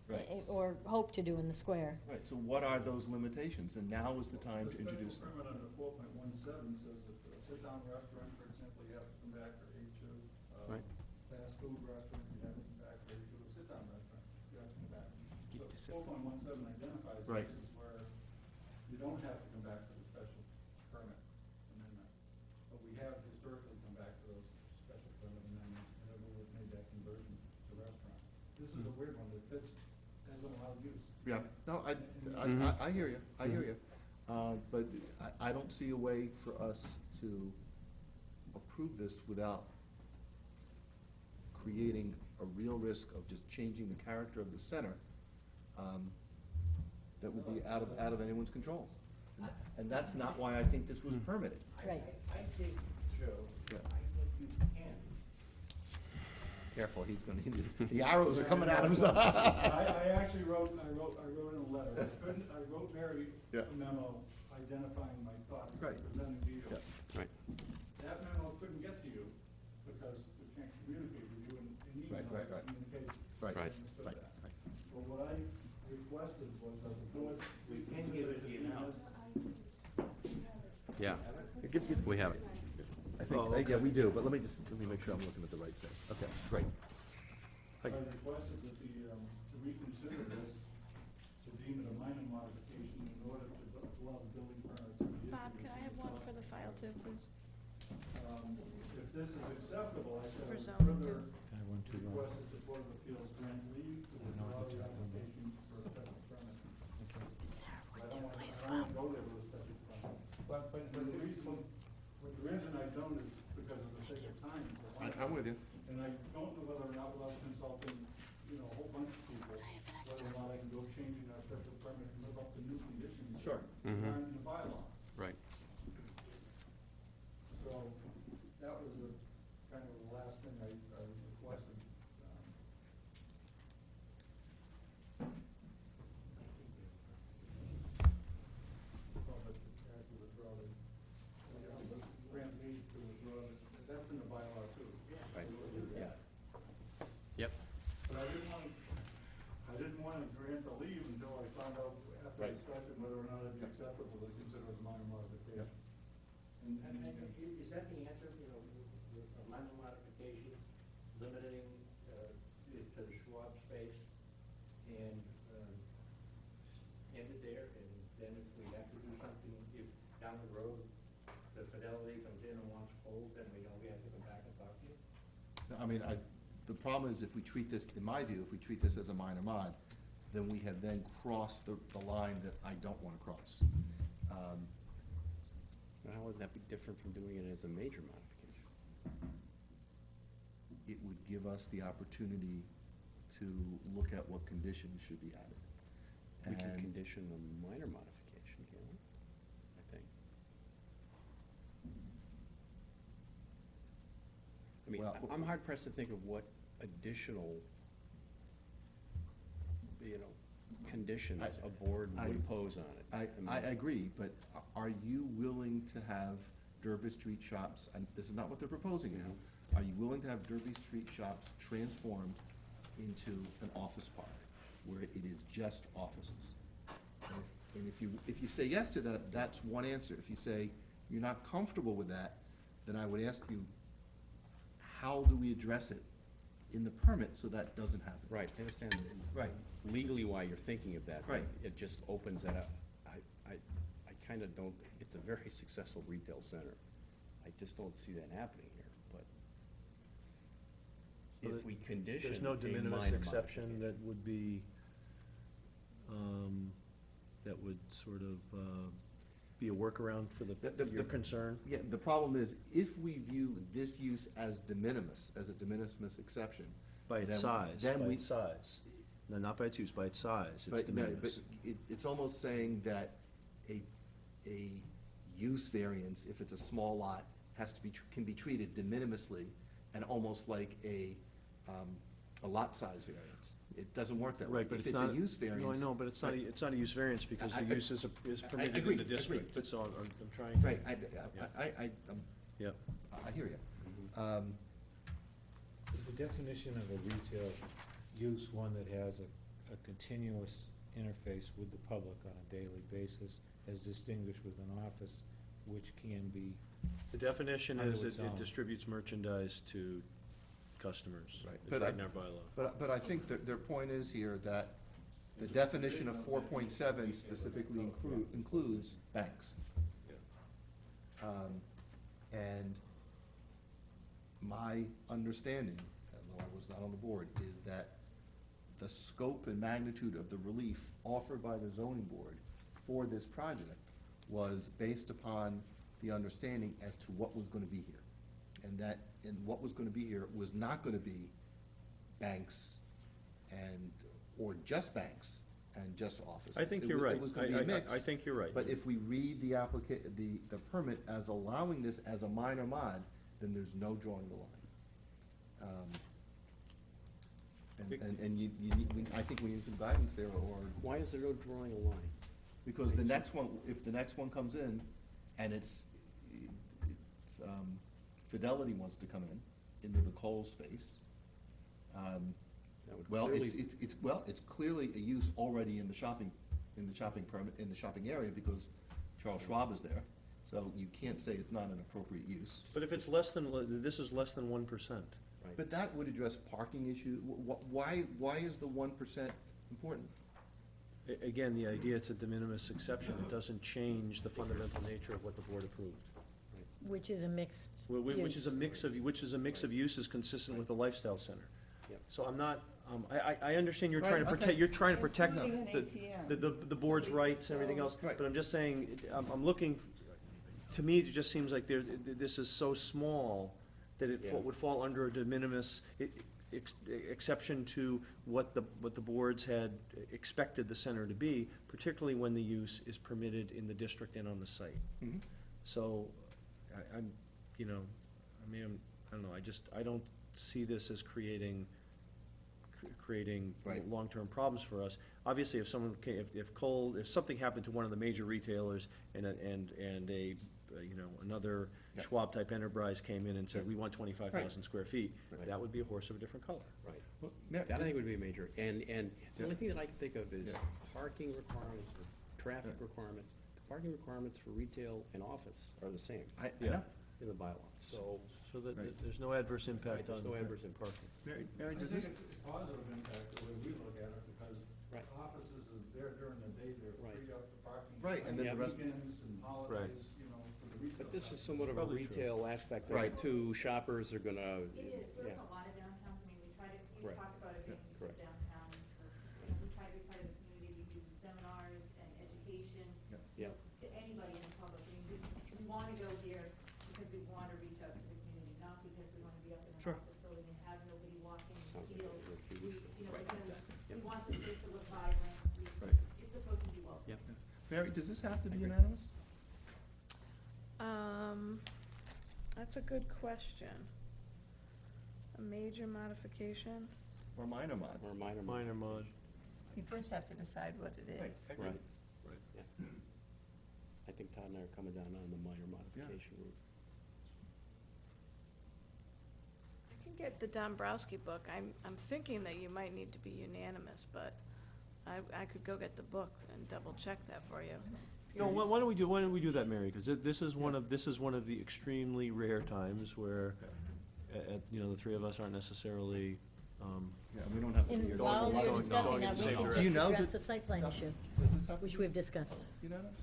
Right.
or hope to do in the square.
Right, so what are those limitations? And now is the time to introduce them.
The special permit under 4.17 says that a sit-down restaurant, for example, you have to come back for A2.
Right.
Fast food restaurant, you have to come back for A2. A sit-down restaurant, you have to come back. So 4.17 identifies
Right.
cases where you don't have to come back for the special permit amendment. But we have historically come back for those special permit amendments whenever we've made that conversion to restaurant. This is a weird one that fits as an allowed use.
Yeah, no, I hear you, I hear you. But I don't see a way for us to approve this without creating a real risk of just changing the character of the center that would be out of anyone's control. And that's not why I think this was permitted.
Right.
I think, Joe,
Yeah.
I think you can.
Careful, he's gonna, the arrows are coming at him.
I actually wrote in a letter, I wrote Mary
Yeah.
a memo identifying my thoughts,
Right.
presenting to you.
Right.
That memo couldn't get to you because we can't communicate with you in email.
Right.
Communication.
Right.
Right.
I understood
Right.
that. requested was that the board.
We can give it to you now.
Yeah, we have it.
I think, yeah, we do, but let me make sure I'm looking at the right thing. Okay, great.
I requested that to reconsider this, to deem it a minor modification in order to allow the building permit to be issued.
Bob, can I have one for the file too, please?
If this is acceptable, I said
For
I
zoning
further
too.
Can I have one too, Ron?
request that the Board of Appeals grant leave to withdraw the application for a special permit. I don't want to go there with a special permit. But the reason I don't is because of the sake of time.
I'm with you.
And I don't know whether or not without consulting, a whole bunch of people, whether or not I can go changing our special permit and live up to new conditions.
Sure.
that aren't in the bylaw.
Right.
So that was kind of the last thing I requested. Grant leave to withdraw, that's in the bylaw too.
Right, yeah. Yep.
But I didn't want to grant the leave until I found out after discussion whether or not it'd be acceptable to consider it a minor modification.
And is that the answer, a minor modification, limiting it to the Schwab space, and end it there, and then if we have to do something, if down the road, the Fidelity comes in and wants cold, then we know we have to come back and talk to you?
No, I mean, the problem is if we treat this, in my view, if we treat this as a minor mod, then we have then crossed the line that I don't want to cross.
How would that be different from doing it as a major modification?
It would give us the opportunity to look at what conditions should be added.
We can
And-
condition the minor modification, can't we? I think. I mean,
Well,
I'm hard pressed to think of what additional, conditions a board would impose on it.
I agree, but are you willing to have Derby Street shops, and this is not what they're proposing now, are you willing to have Derby Street shops transformed into an office park where it is just offices? And if you say yes to that, that's one answer. If you say you're not comfortable with that, then I would ask you, how do we address it in the permit so that doesn't happen?
Right, I understand.
Right.
Legally why you're thinking of that. but
Right.
It just opens that up. I kind of don't, it's a very successful retail center. I just don't see that happening here, but
Well,
if we condition
There's no
a
de minimis
minor
exception that would be, that would sort of be a workaround for your concern?
Yeah, the problem is, if we view this use as de minimis, as a de minimis exception.
By its size, No, not by its use, by its size, it's de minimis.
But it's almost saying that a use variance, if it's a small lot, can be treated de minimisly and almost like a lot size variance. It doesn't work that way.
Right, but
If
it's not.
a use variance.
No, I know, but it's not a use variance because the use is permitted in
agree,
the district,
agree, but-
so I'm trying to.
Right,
Yep.
I hear you.
Is the definition of a retail use one that has a continuous interface with the public on a daily basis as distinguished with an office which can be
The definition
under
is
its
it
own?
distributes merchandise to customers.
Right.
It's
But
right in our bylaw.
But I think that their point is here that the definition of 4.7 specifically includes banks. And my understanding, although I was not on the board, is that the scope and magnitude of the relief offered by the zoning board for this project was based upon the understanding as to what was gonna be here. And what was gonna be here was not gonna be banks or just banks and just offices.
I think
It
you're
wa-
right.
It was gonna be a mix.
I think you're right.
But if we read the permit as allowing this as a minor mod, then there's no drawing the line. I think we need some guidance there, or.
Why is there no drawing a line?
Because the next one, if the next one comes in, and it's Fidelity wants to come into the Kohl's space,
That would
Well,
clearly-
it's clearly a use already in the shopping permit, in the shopping area, because Charles Schwab is there. So you can't say it's not an appropriate use.
But if it's less than, this is less than 1%.
Right.
But that would address parking issue. Why is the 1% important?
Again, the idea, it's a de minimis exception. It doesn't change the fundamental nature of what the board approved.
Which is a mixed
Which is a
use.
mix of uses consistent with the lifestyle center.
Yep.
So I'm not, I understand you're
Right,
trying to
okay.
protect, you're trying to protect
Including an
the,
ATM.
the board's rights and everything else.
Right.
But I'm just saying, I'm looking, to me, it just seems like this is so small that it
Yeah.
would fall under a de minimis exception to what the boards had expected the center to be, particularly when the use is permitted in the district and on the site.
Mhm.
So, I'm, I don't know, I don't see this as creating
Right.
long-term problems for us. Obviously, if someone, if something happened to one of the major retailers and another
Yeah.
Schwab-type enterprise came in and said, we want 25,000 square feet,
Right.
that would be a horse of a different color.
Right.
Well, Mayor,
That I
just-
think would be major. And the only
Yeah.
thing that I can think of is
Yeah.
parking requirements or traffic
Yeah.
requirements. The parking requirements for retail and office are the same
I
Yeah.
know.
in the bylaw. So,
So that,
Right.
there's no adverse
right,
impact
there's
on
no adverse impact.
parking.
Mary,
I
does
think
this,
it's a positive impact the way we look at it, because
Right.
offices are there during the day, they're
Right.
free up the parking.
Right, and then
the
rest-
Weekends and holidays, you know, for the retail.
But this
side.
is somewhat of a
Probably true.
retail aspect of
Right.
it too. Shoppers are gonna,
It is, we're in
yeah.
a lot of downtowns, I mean, we try to, we
Correct.
talked about it being
Correct.
downtown, we try to be part of the community, we do seminars and education.
Yeah.
To anybody in the public, I mean, we wanna go here because we wanna reach out to the community, not because we wanna be up in an
Sure.
office building and have nobody walking the
Sounds like
field.
what we did a few
We,
weeks ago.
you know,
Right,
because
exactly.
we
Yep.
want the space to look vibrant,
Right.
it's supposed to be welcome.
Yep.
Mary, does this have to be
I agree.
unanimous?
That's a good question. A major modification?
Or minor mod?
Or minor.
Minor mod.
You first have to decide what it is.
Right. Yeah. I think Todd and I are coming down on the minor modification route.
I can get the Dombrowski book. I'm thinking that you might need to be unanimous, but I could go get the book and double check that for you.
No, why don't we do that, Mary? Because this is one of the extremely rare times where, the three of us aren't necessarily,
Yeah, we don't have to.
And
be
while
going-
we're
going-
discussing
going in
that,
the
we
same
can
direction.
Do you know
address
that-
the site plan issue,
Does this have to
which
be
we've discussed.
unanimous?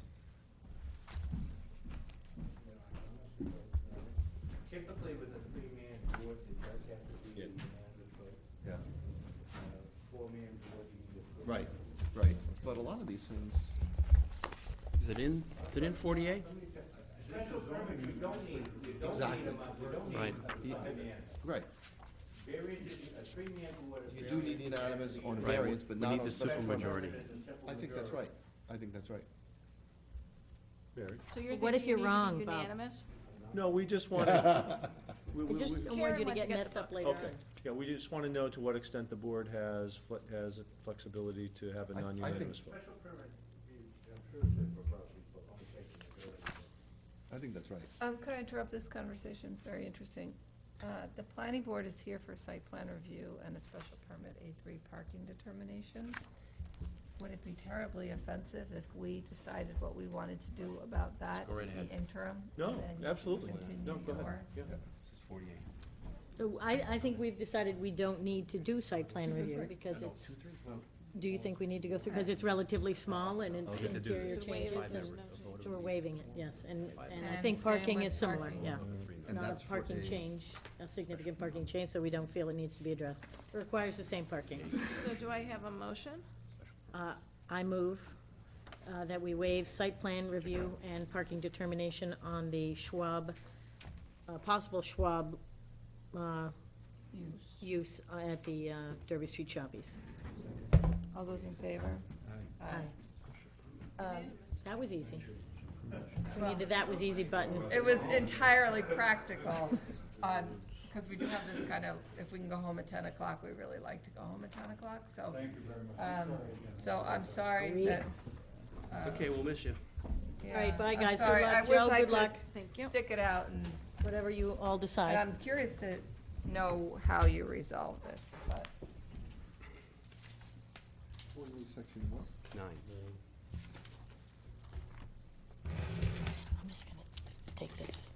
Typically with a three-man board, it does have to be unanimous, but
Yeah,
four-man board, you need a.
right, right. But a lot of these things,
Is it in 48?
Special permit, you don't need
Exactly.
them, you don't
Right.
need five-man.
right.
Variance, a three-man board.
You do need unanimous on
Right,
variance, but
we
not
need
on
the
special permit.
supermajority.
I think that's right. I think that's right.
Mary?
So you're
What if
thinking you
you're
need to
wrong,
be
Bob?
unanimous?
No, we just want to,
I just don't want
Karen
you to
went to
get
get
messed
the
up
book.
later on.
okay. Yeah, we just want to know to what extent the board has flexibility to have a
I think-
non-unanimous vote.
Special permit, I'm sure it's in Bobrowski's book, only takes a majority.
I think that's right.
Could I interrupt this conversation? Very interesting. The planning board is here for site plan review and a special permit A3 parking determination. Would it be terribly offensive if we decided what we wanted to do about that
Go right
in
ahead.
the interim?
No,
and then you
absolutely.
continue
No, go ahead.
your-
Yeah.
This is 48.
So I think we've decided we don't need to do site plan review because it's, do you think we need to go through, because it's relatively small and
All
it's
we have to do
interior
is
changes?
five
and-
members of vote.
So we're waiving it, yes, and I
And
think
same
parking
with
is similar,
parking.
yeah. It's
And
not
that's
a
for
parking
a-
change, a significant parking change, so we don't feel it needs to be addressed. It requires the same parking.
So do I have a motion?
I move that we waive site plan review and parking determination on the Schwab, possible Schwab use at the Derby Street Shoppies.
All those in favor? Aye.
That was easy. We needed that was easy button.
It was entirely practical on, because we do have this kind of, if we can go home at 10 o'clock, we really like to go home at 10 o'clock, so.
Thank you very much.
So I'm sorry that.
Okay, we'll miss you.
Yeah,
All right, bye,
I'm
guys. Good
sorry.
luck.
I wish
Joe,
I
good
could
luck.
Thank you.
Stick it out, and
Whatever you all decide.
I'm curious to know how you resolve this, but.
section what?
9.
I'm just gonna take this,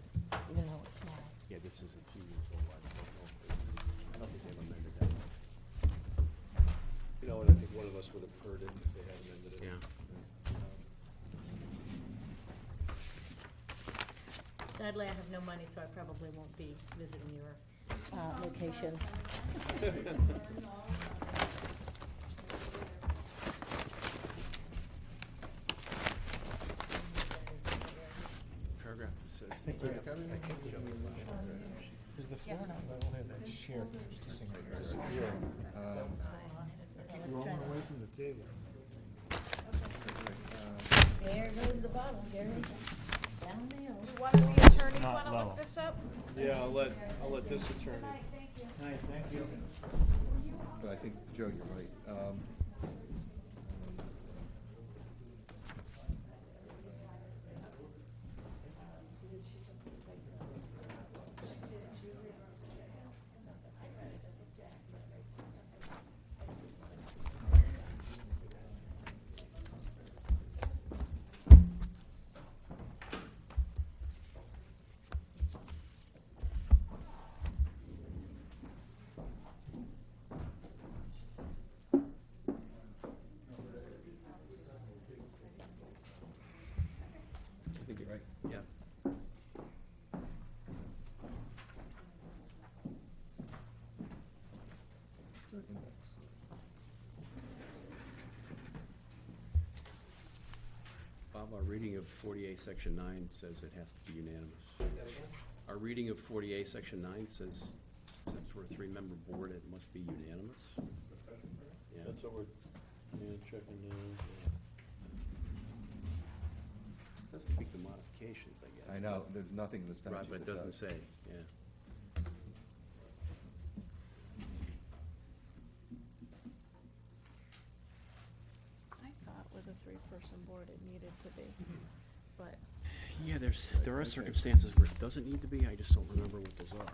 even though it's small.
Yeah, this is a few years old. I don't think they've amended that.
You know, and I think one of us would have heard it if they had amended it.
Yeah.
Sadly, I have no money, so I probably won't be visiting your location.
Paragraph that says.
Is the floor not level here, that chair keeps disappearing? You're all away from the table.
There goes the bottle, Gary. Down the hill.
Do one of the attorneys want to look this up?
Yeah, I'll let this attorney.
Hi, thank you.
But I think, Joe, you're right. I think you're right.
Yeah. Bob, our reading of 48, Section 9 says it has to be unanimous. Our reading of 48, Section 9 says, since we're a 3-member board, it must be unanimous. Yeah.
That's what we're, checking now.
Doesn't speak to modifications, I guess.
I know, there's nothing in the statute
Right, but it
that
doesn't
does.
say, yeah.
I thought with a 3-person board it needed to be, but
Yeah, there are circumstances where it doesn't need to be, I just don't remember what those are.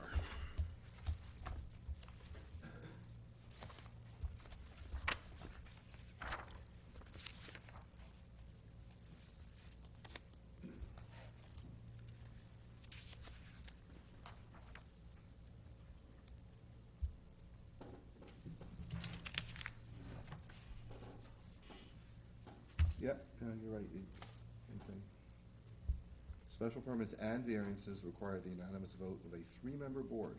Yep, no, you're right, it's same thing. Special permits and variances require the unanimous vote of a 3-member board.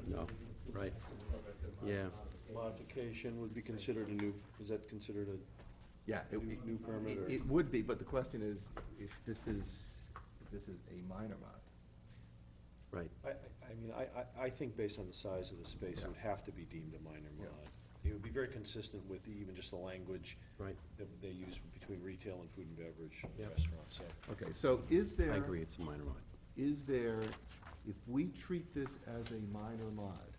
No, right, yeah.
Modification would be considered a new, is that considered a
Yeah,
new permit or?
it would be, but the question is, if this is a minor mod.
Right.
I mean, I think based on the size of the space, it would have to be deemed a minor
Yeah.
mod. It would be very consistent with even just the language
Right.
that they use between retail and food and beverage
Yep.
restaurants, so.
Okay, so is there?
I agree, it's a minor mod.
Is there, if we treat this as a minor mod,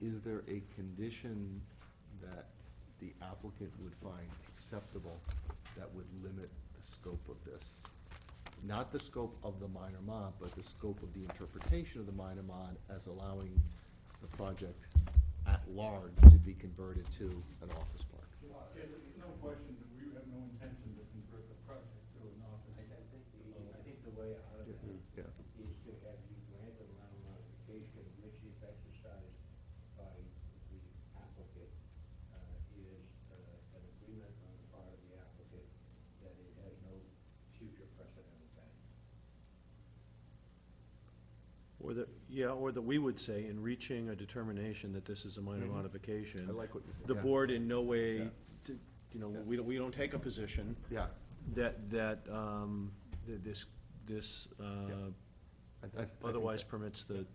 is there a condition that the applicant would find acceptable that would limit the scope of this? Not the scope of the minor mod, but the scope of the interpretation of the minor mod as allowing the project at large to be converted to an office park.
No question that we have no intention to convert the project to an office.
I think the way out of it
Yeah.
is to have you grant a minor modification, which if exercised by the applicant, is an agreement on the part of the applicant that it has no future precedent value.
Or that we would say, in reaching a determination that this is a minor modification.
I like what you said.
The
Yeah.
board in no way,
Yeah.
you know,
Yeah.
we don't take a position
Yeah.
that this
I think
otherwise
that-
permits the,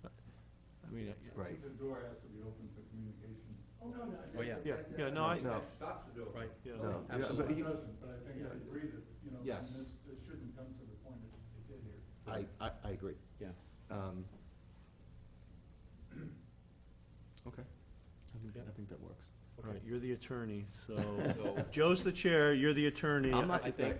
I mean,
Right.
The door has to be open for communication.
Oh, no, no.
Oh, yeah.
Yeah, no, I,
No.
Stops the door.
Right.
yeah.
No, yeah,
Absolutely.
but
It doesn't, but I think I agree that, you know,
Yes.
this shouldn't come to the point it did here.
I agree.
Yeah.
Okay. I think that works.
All right, you're the attorney, so, Joe's the chair, you're the attorney.
I'm not
I think-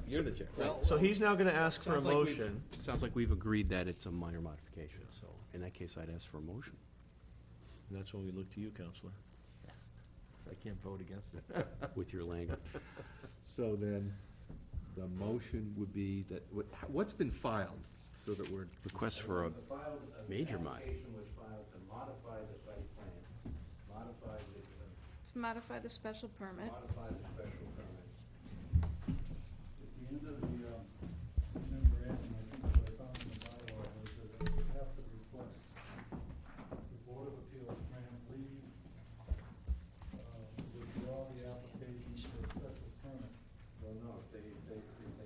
You're the chair.
So he's now gonna ask for a
Sounds like we've-
motion.
Sounds like we've agreed that it's a minor modification, so in that case, I'd ask for a motion.
And that's when we look to you, Counselor.
I can't vote against it.
With your language.
So then, the motion would be that, what's been filed, so that we're.
Request for a major mod.
application was filed to modify the site plan, modify the,
To modify the special permit.
modify the special permit.
At the end of the memorandum, I think what I found in the bylaw was that they would have to request the Board of Appeals grant leave, withdraw the application for a special permit.
Well, no, if they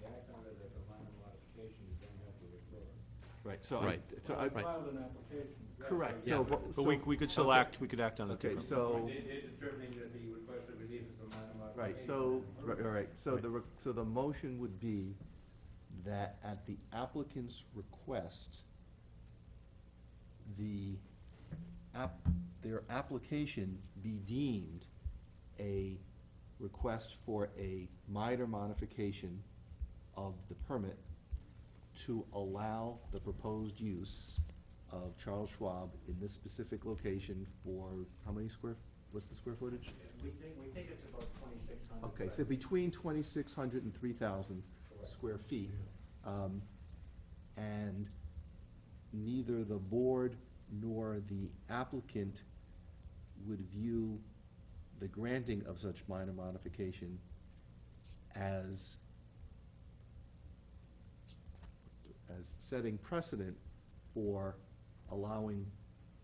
act on it as a minor modification, you don't have to withdraw it.
Right, so
Right.
I filed an application.
Correct,
Yeah.
so.
But we could still act, we could act on it
Okay,
differently.
so,
They're determining that the requested relief is a minor modification.
right, so, right, so so the motion would be that at the applicant's request, their application be deemed a request for a minor modification of the permit to allow the proposed use of Charles Schwab in this specific location for, how many what's the square footage?
We think it's about 2,600.
Okay, so between 2,600 and 3,000 square feet. And neither the board nor the applicant would view the granting of such minor modification as setting precedent for allowing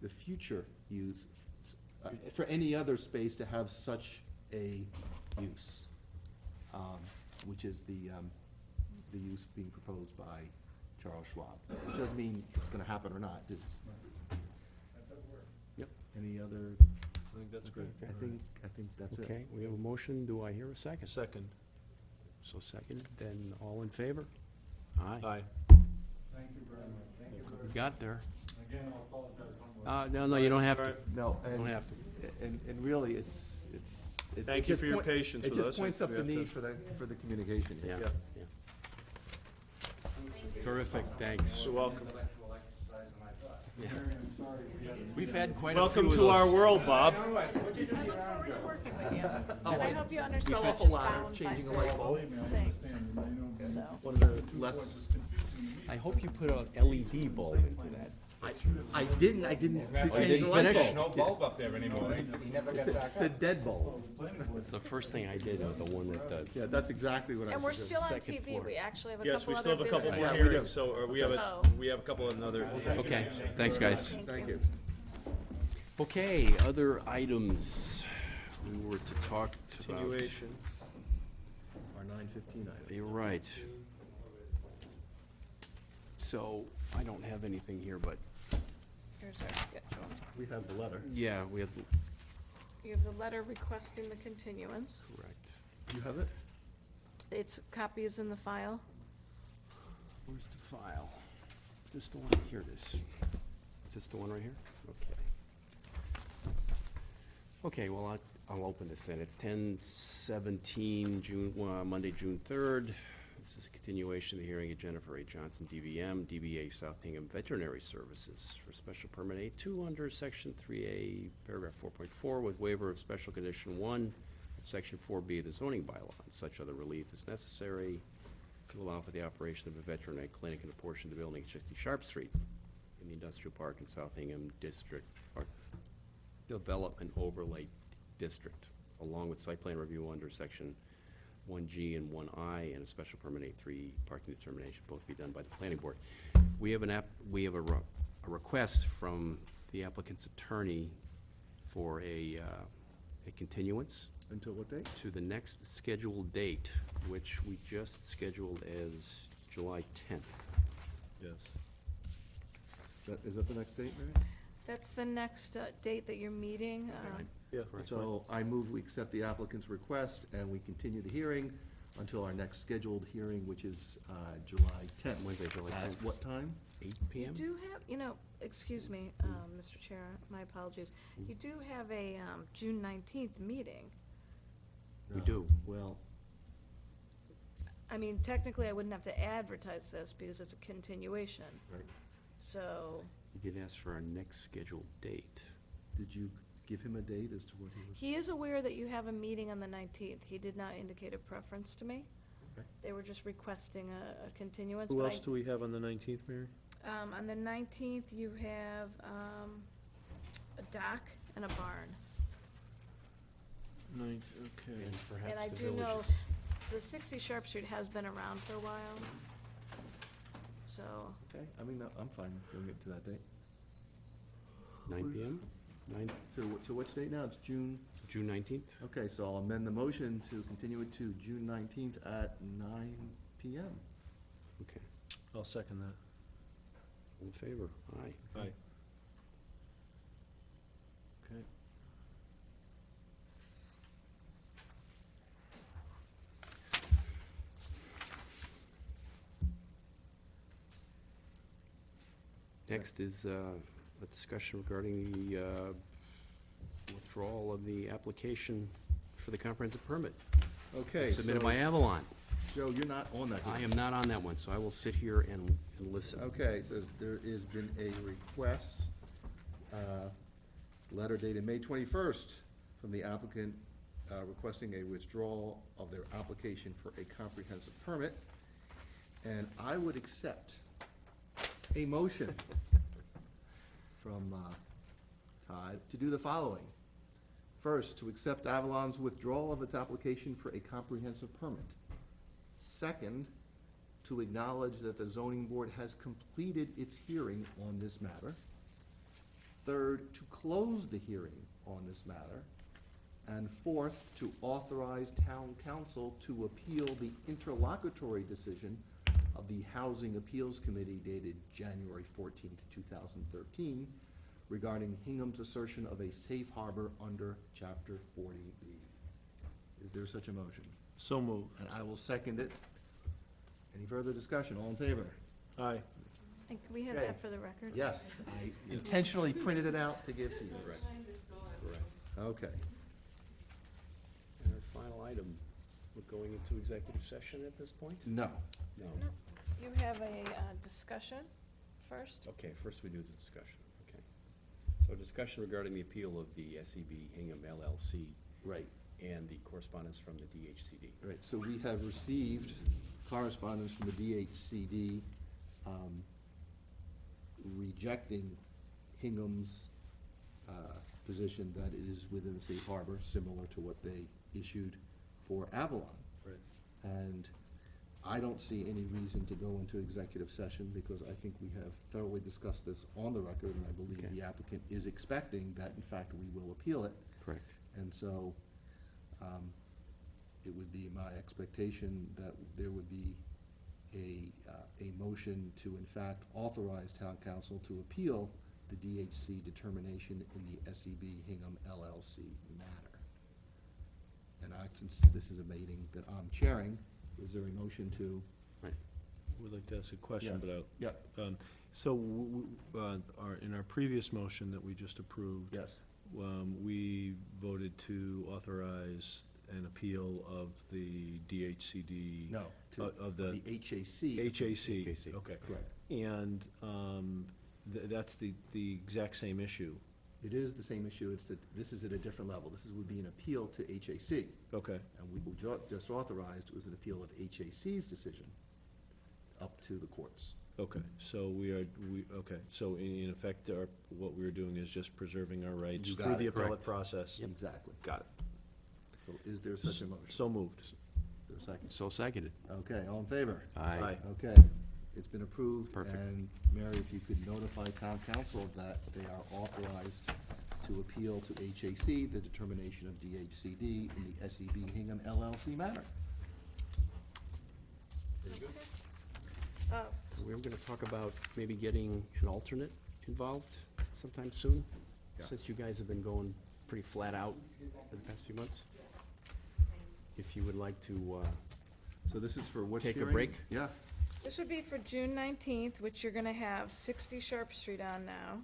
the future use, for any other space to have such a use, which is the use being proposed by Charles Schwab. Which doesn't mean it's gonna happen or not, just.
Yep.
Any other?
I think that's
Okay,
great.
I think that's it.
Okay, we have a motion. Do I hear a second?
Second.
So second, then all in favor? Aye.
Aye.
Thank you very much. Thank you
We got there.
Again, I'll apologize.
No, you don't have to.
No,
You don't have to.
and really, it's. it
Thank you
just
for your
point-
patience with
It
us.
just points up
We
the
have to-
need for the communication.
Yeah,
Yeah.
yeah. Terrific, thanks.
You're welcome.
Intellectual exercise than I thought.
I'm sorry if we haven't.
We've had quite a
Welcome
few
to
of
our
those.
world, Bob.
I look forward to working with you. And I hope you
Fell
understand
off
we're
a
just
ladder,
bound by
changing a
certain
light bulb.
Believe me, I
things.
understand, and I know that
So.
One of the less,
I hope you put an LED bulb into that.
I didn't,
Oh,
change
you
the
didn't
light
finish?
bulb.
No bulb up there anymore.
He never
It's
got
a,
back
it's a
up.
dead bulb.
It's the first thing I did, the one with the,
Yeah, that's exactly what I was.
And we're still on
second
TV.
floor.
We actually have a
Yes, we
couple
still have
other
a couple
business.
more
Yeah, we do.
hearings, so we have
So-
we have a couple of another.
okay, thanks, guys.
Thank you.
Okay, other items we were to talk about.
Continuation.
Our 9:15 item.
You're right. So, I don't have anything here, but,
Here's our schedule.
We have the letter.
yeah, we have,
You have the letter requesting the continuance.
correct.
You have it?
Its copy is in the file.
Where's the file? Is this the one? Here it is. Is this the one right here? Okay. Okay, well, I'll open this then. It's 10/17, Monday, June 3rd. This is a continuation of the hearing of Jennifer A. Johnson, DVM, DBA South Hingham Veterinary Services for special permit A2 under section 3A, paragraph 4.4, with waiver of special condition 1 of section 4B of the zoning bylaw. And such other relief is necessary to allow for the operation of a veterinary clinic in a portion of the building at 60 Sharp Street in the industrial park in South Hingham District, or Development Overlay District, along with site plan review under section 1G and 1I, and a special permit A3 parking determination, both be done by the planning board. We have a request from the applicant's attorney for a continuance
Until what date?
to the next scheduled date, which we just scheduled as July 10th.
Yes.
Is that the next date, Mary?
That's the next date that you're meeting.
Yeah.
So I move we accept the applicant's request and we continue the hearing until our next scheduled hearing, which is July 10th.
Wednesday, July
At
10th.
what time?
8
You
PM?
do have, excuse me, Mr. Chair, my apologies. You do have a June 19th meeting.
We do.
Well,
I mean, technically, I wouldn't have to advertise this because it's a continuation.
Right.
So,
You did ask for our next scheduled date.
Did you give him a date as to what he was?
He is aware that you have a meeting on the 19th. He did not indicate a preference to me.
Okay.
They were just requesting a continuance.
Who
but
else do we have on the 19th, Mary?
On the 19th, you have a dock and a barn.
Okay.
And perhaps
And I
the
do know
villages.
the 60 Sharp Street has been around for a while. So,
Okay, I mean, I'm fine doing it to that date.
9 PM?
So which date now? It's June?
June 19th?
Okay, so I'll amend the motion to continue it to June 19th at 9 PM.
Okay.
I'll second that.
All in favor? Aye.
Aye. Okay.
Next is a discussion regarding the withdrawal of the application for the comprehensive permit.
Okay,
Submitted
so-
by Avalon.
Joe, you're not on that.
I am not on that one, so I will sit here and listen.
Okay, so there has been a request, letter dated May 21st, from the applicant requesting a withdrawal of their application for a comprehensive permit. And I would accept a motion from Todd to do the following. First, to accept Avalon's withdrawal of its application for a comprehensive permit. Second, to acknowledge that the zoning board has completed its hearing on this matter. Third, to close the hearing on this matter. And fourth, to authorize town council to appeal the interlocutory decision of the Housing Appeals Committee dated January 14th, 2013, regarding Hingham's assertion of a safe harbor under Chapter 40B. Is there such a motion?
So moved.
And I will second it. Any further discussion? All in favor?
Aye.
and can we have
Okay.
that for the record?
Yes, I intentionally printed it out to give to you.
Correct.
Okay.
And our final item, we're going into executive session at this point?
No.
No.
You have a discussion first?
Okay, first we do the discussion, okay. So discussion regarding the appeal of the SEB Hingham LLC.
Right.
And the correspondence from the DHCD.
Right, so we have received correspondence from the DHCD rejecting Hingham's position that it is within the safe harbor, similar to what they issued for Avalon.
Right.
And I don't see any reason to go into executive session because I think we have thoroughly discussed this on the record, and I believe
Okay.
the applicant is expecting that, in fact, we will appeal it.
Correct.
And so, it would be my expectation that there would be a motion to, in fact, authorize town council to appeal the DHC determination in the SEB Hingham LLC matter. And since this is a meeting that I'm chairing, is there a motion to?
Right.
Would like to ask a question,
Yeah.
but
Yeah.
so in our previous motion that we just approved.
Yes.
We voted to authorize an appeal of the DHCD.
No, to
Of the.
the HAC.
HAC, okay.
Correct.
And that's the exact same issue.
It is the same issue, it's that this is at a different level. This would be an appeal to HAC.
Okay.
And we just authorized was an appeal of HAC's decision up to the courts.
Okay, so so in effect, what we're doing is just preserving our rights
You got
through
it,
the appellate
correct.
process.
Exactly.
Got it.
So is there such a motion?
So moved.
Is there a second?
So seconded.
Okay, all in favor?
Aye.
Okay, it's been approved.
Perfect.
And Mary, if you could notify town council that they are authorized to appeal to HAC the determination of DHCD in the SEB Hingham LLC matter.
Very good.
Uh,
We were gonna talk about maybe getting an alternate involved sometime soon,
Yeah.
since you guys have been going pretty flat out for the past few months. If you would like to,
So this is for which
take a
hearing?
break?
Yeah.
This would be for June 19th, which you're gonna have 60 Sharp Street on now.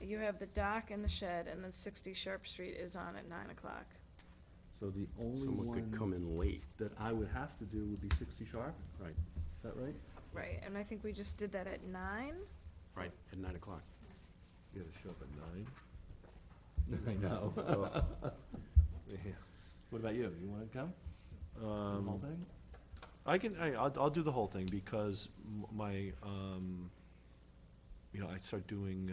You have the dock and the shed, and then 60 Sharp Street is on at 9 o'clock.
So the only
someone could come
one
in late.
that I would have to do would be 60 sharp?
Right.
Is that right?
Right, and I think we just did that at 9?
Right, at 9 o'clock.
You gotta show up at 9.
I know.
Yeah.
What about you? You want to come? The whole thing?
I'll do the whole thing, because my, I start doing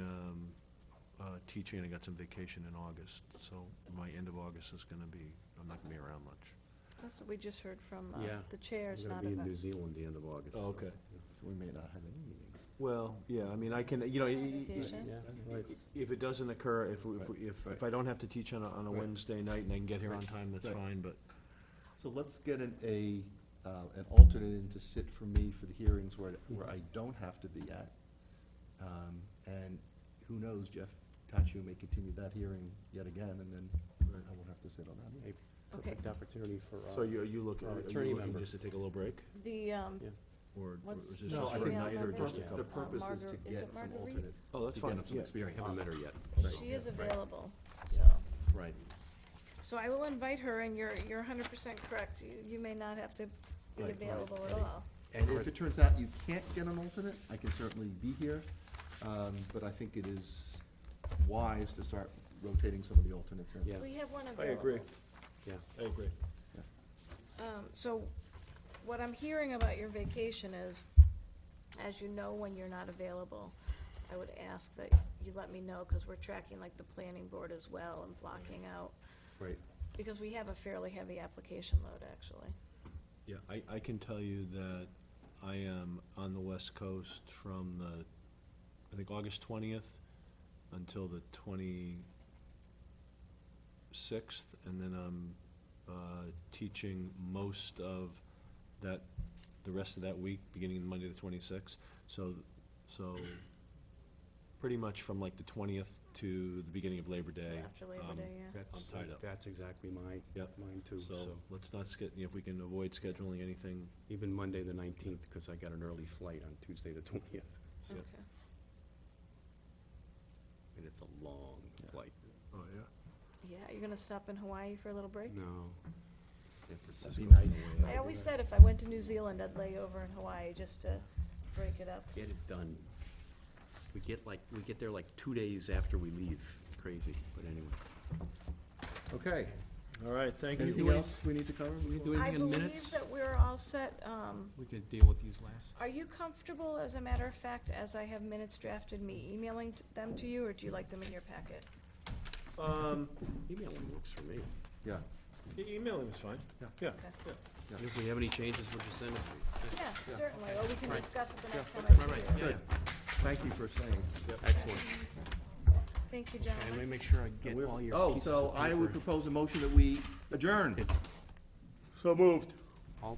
teaching, and I got some vacation in August, so my end of August is gonna be, I'm not gonna be around much.
That's what we just heard from
Yeah.
the chairs,
I'm
not
gonna be in
about.
New Zealand the end of August.
Oh, okay.
So we may not have any meetings.
Well, yeah, I mean, I can,
Vacation?
Yeah, right.
if it doesn't occur, if I don't have to teach on a
Right.
Wednesday night and I can get here on time, that's
Right.
fine, but,
So let's get an alternate in to sit for me for the hearings where I don't have to be at. And who knows, Jeff Tachu may continue that hearing yet again, and then I won't have to sit on that.
Hey,
Okay.
perfect opportunity for.
so are you looking,
our
are you
attorney
looking
member.
just to take a little break?
The,
Or
What's
is this
No,
just
I
for a
think
night, or just a
the
couple?
The purpose is to
Is
get
it
some
Marguerite?
alternate.
Oh, that's
to
fine,
get some
yeah.
experience.
Haven't met her yet.
she is available,
Right.
so.
Right.
So I will invite her, and you're 100% correct. You may not have to be
Right,
available at
right.
all.
And if it turns out you can't get an alternate, I can certainly be here. But I think it is wise to start rotating some of the alternates in.
Yeah.
We have one
I
available.
agree,
Yeah.
I agree.
So what I'm hearing about your vacation is, as you know when you're not available, I would ask that you let me know, because we're tracking like the planning board as well and blocking out,
Right.
because we have a fairly heavy application load, actually.
Yeah, I can tell you that I am on the West Coast from I think August 20th until the 26th, and then I'm teaching most of the rest of that week, beginning Monday the 26th. So pretty much from like the 20th to the beginning of Labor Day.
After Labor Day, yeah.
That's,
I'm tied up.
that's exactly mine too,
So
so.
let's not if we can avoid scheduling anything.
Even Monday, the 19th, because I got an early flight on Tuesday, the 20th.
Yeah.
Okay.
And it's a long flight.
Oh, yeah.
Yeah, you're gonna stop in Hawaii for a little break?
No. San Francisco.
That'd be nice.
on the way
I
out.
always said if I went to New Zealand, I'd lay over in Hawaii just to break it up.
Get it done. We get there like 2 days after we leave. It's crazy, but anyway.
Okay.
All right, thank you.
Anything else we need to cover?
We do
I
anything in
believe
minutes?
that we're all set.
We could deal with these last.
Are you comfortable, as a matter of fact, as I have minutes drafted, me emailing them to you, or do you like them in your packet?
Emailing works for me.
Yeah.
Emailing is fine.
Yeah.
Yeah.
Okay.
Yeah.
If we have any changes, we'll just send it to you.
Yeah, certainly, or we can
Right.
discuss it the next time I
Right,
see
right,
you.
yeah, yeah.
Thank you for saying.
Excellent.
Thank you,
And let me
gentlemen.
make sure I get all your
Oh,
pieces
so
of
I would
paper.
propose a motion that we adjourn.
So moved.
All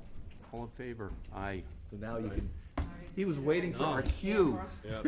in favor? Aye.
So now you can, he was waiting for our cue.
Yeah.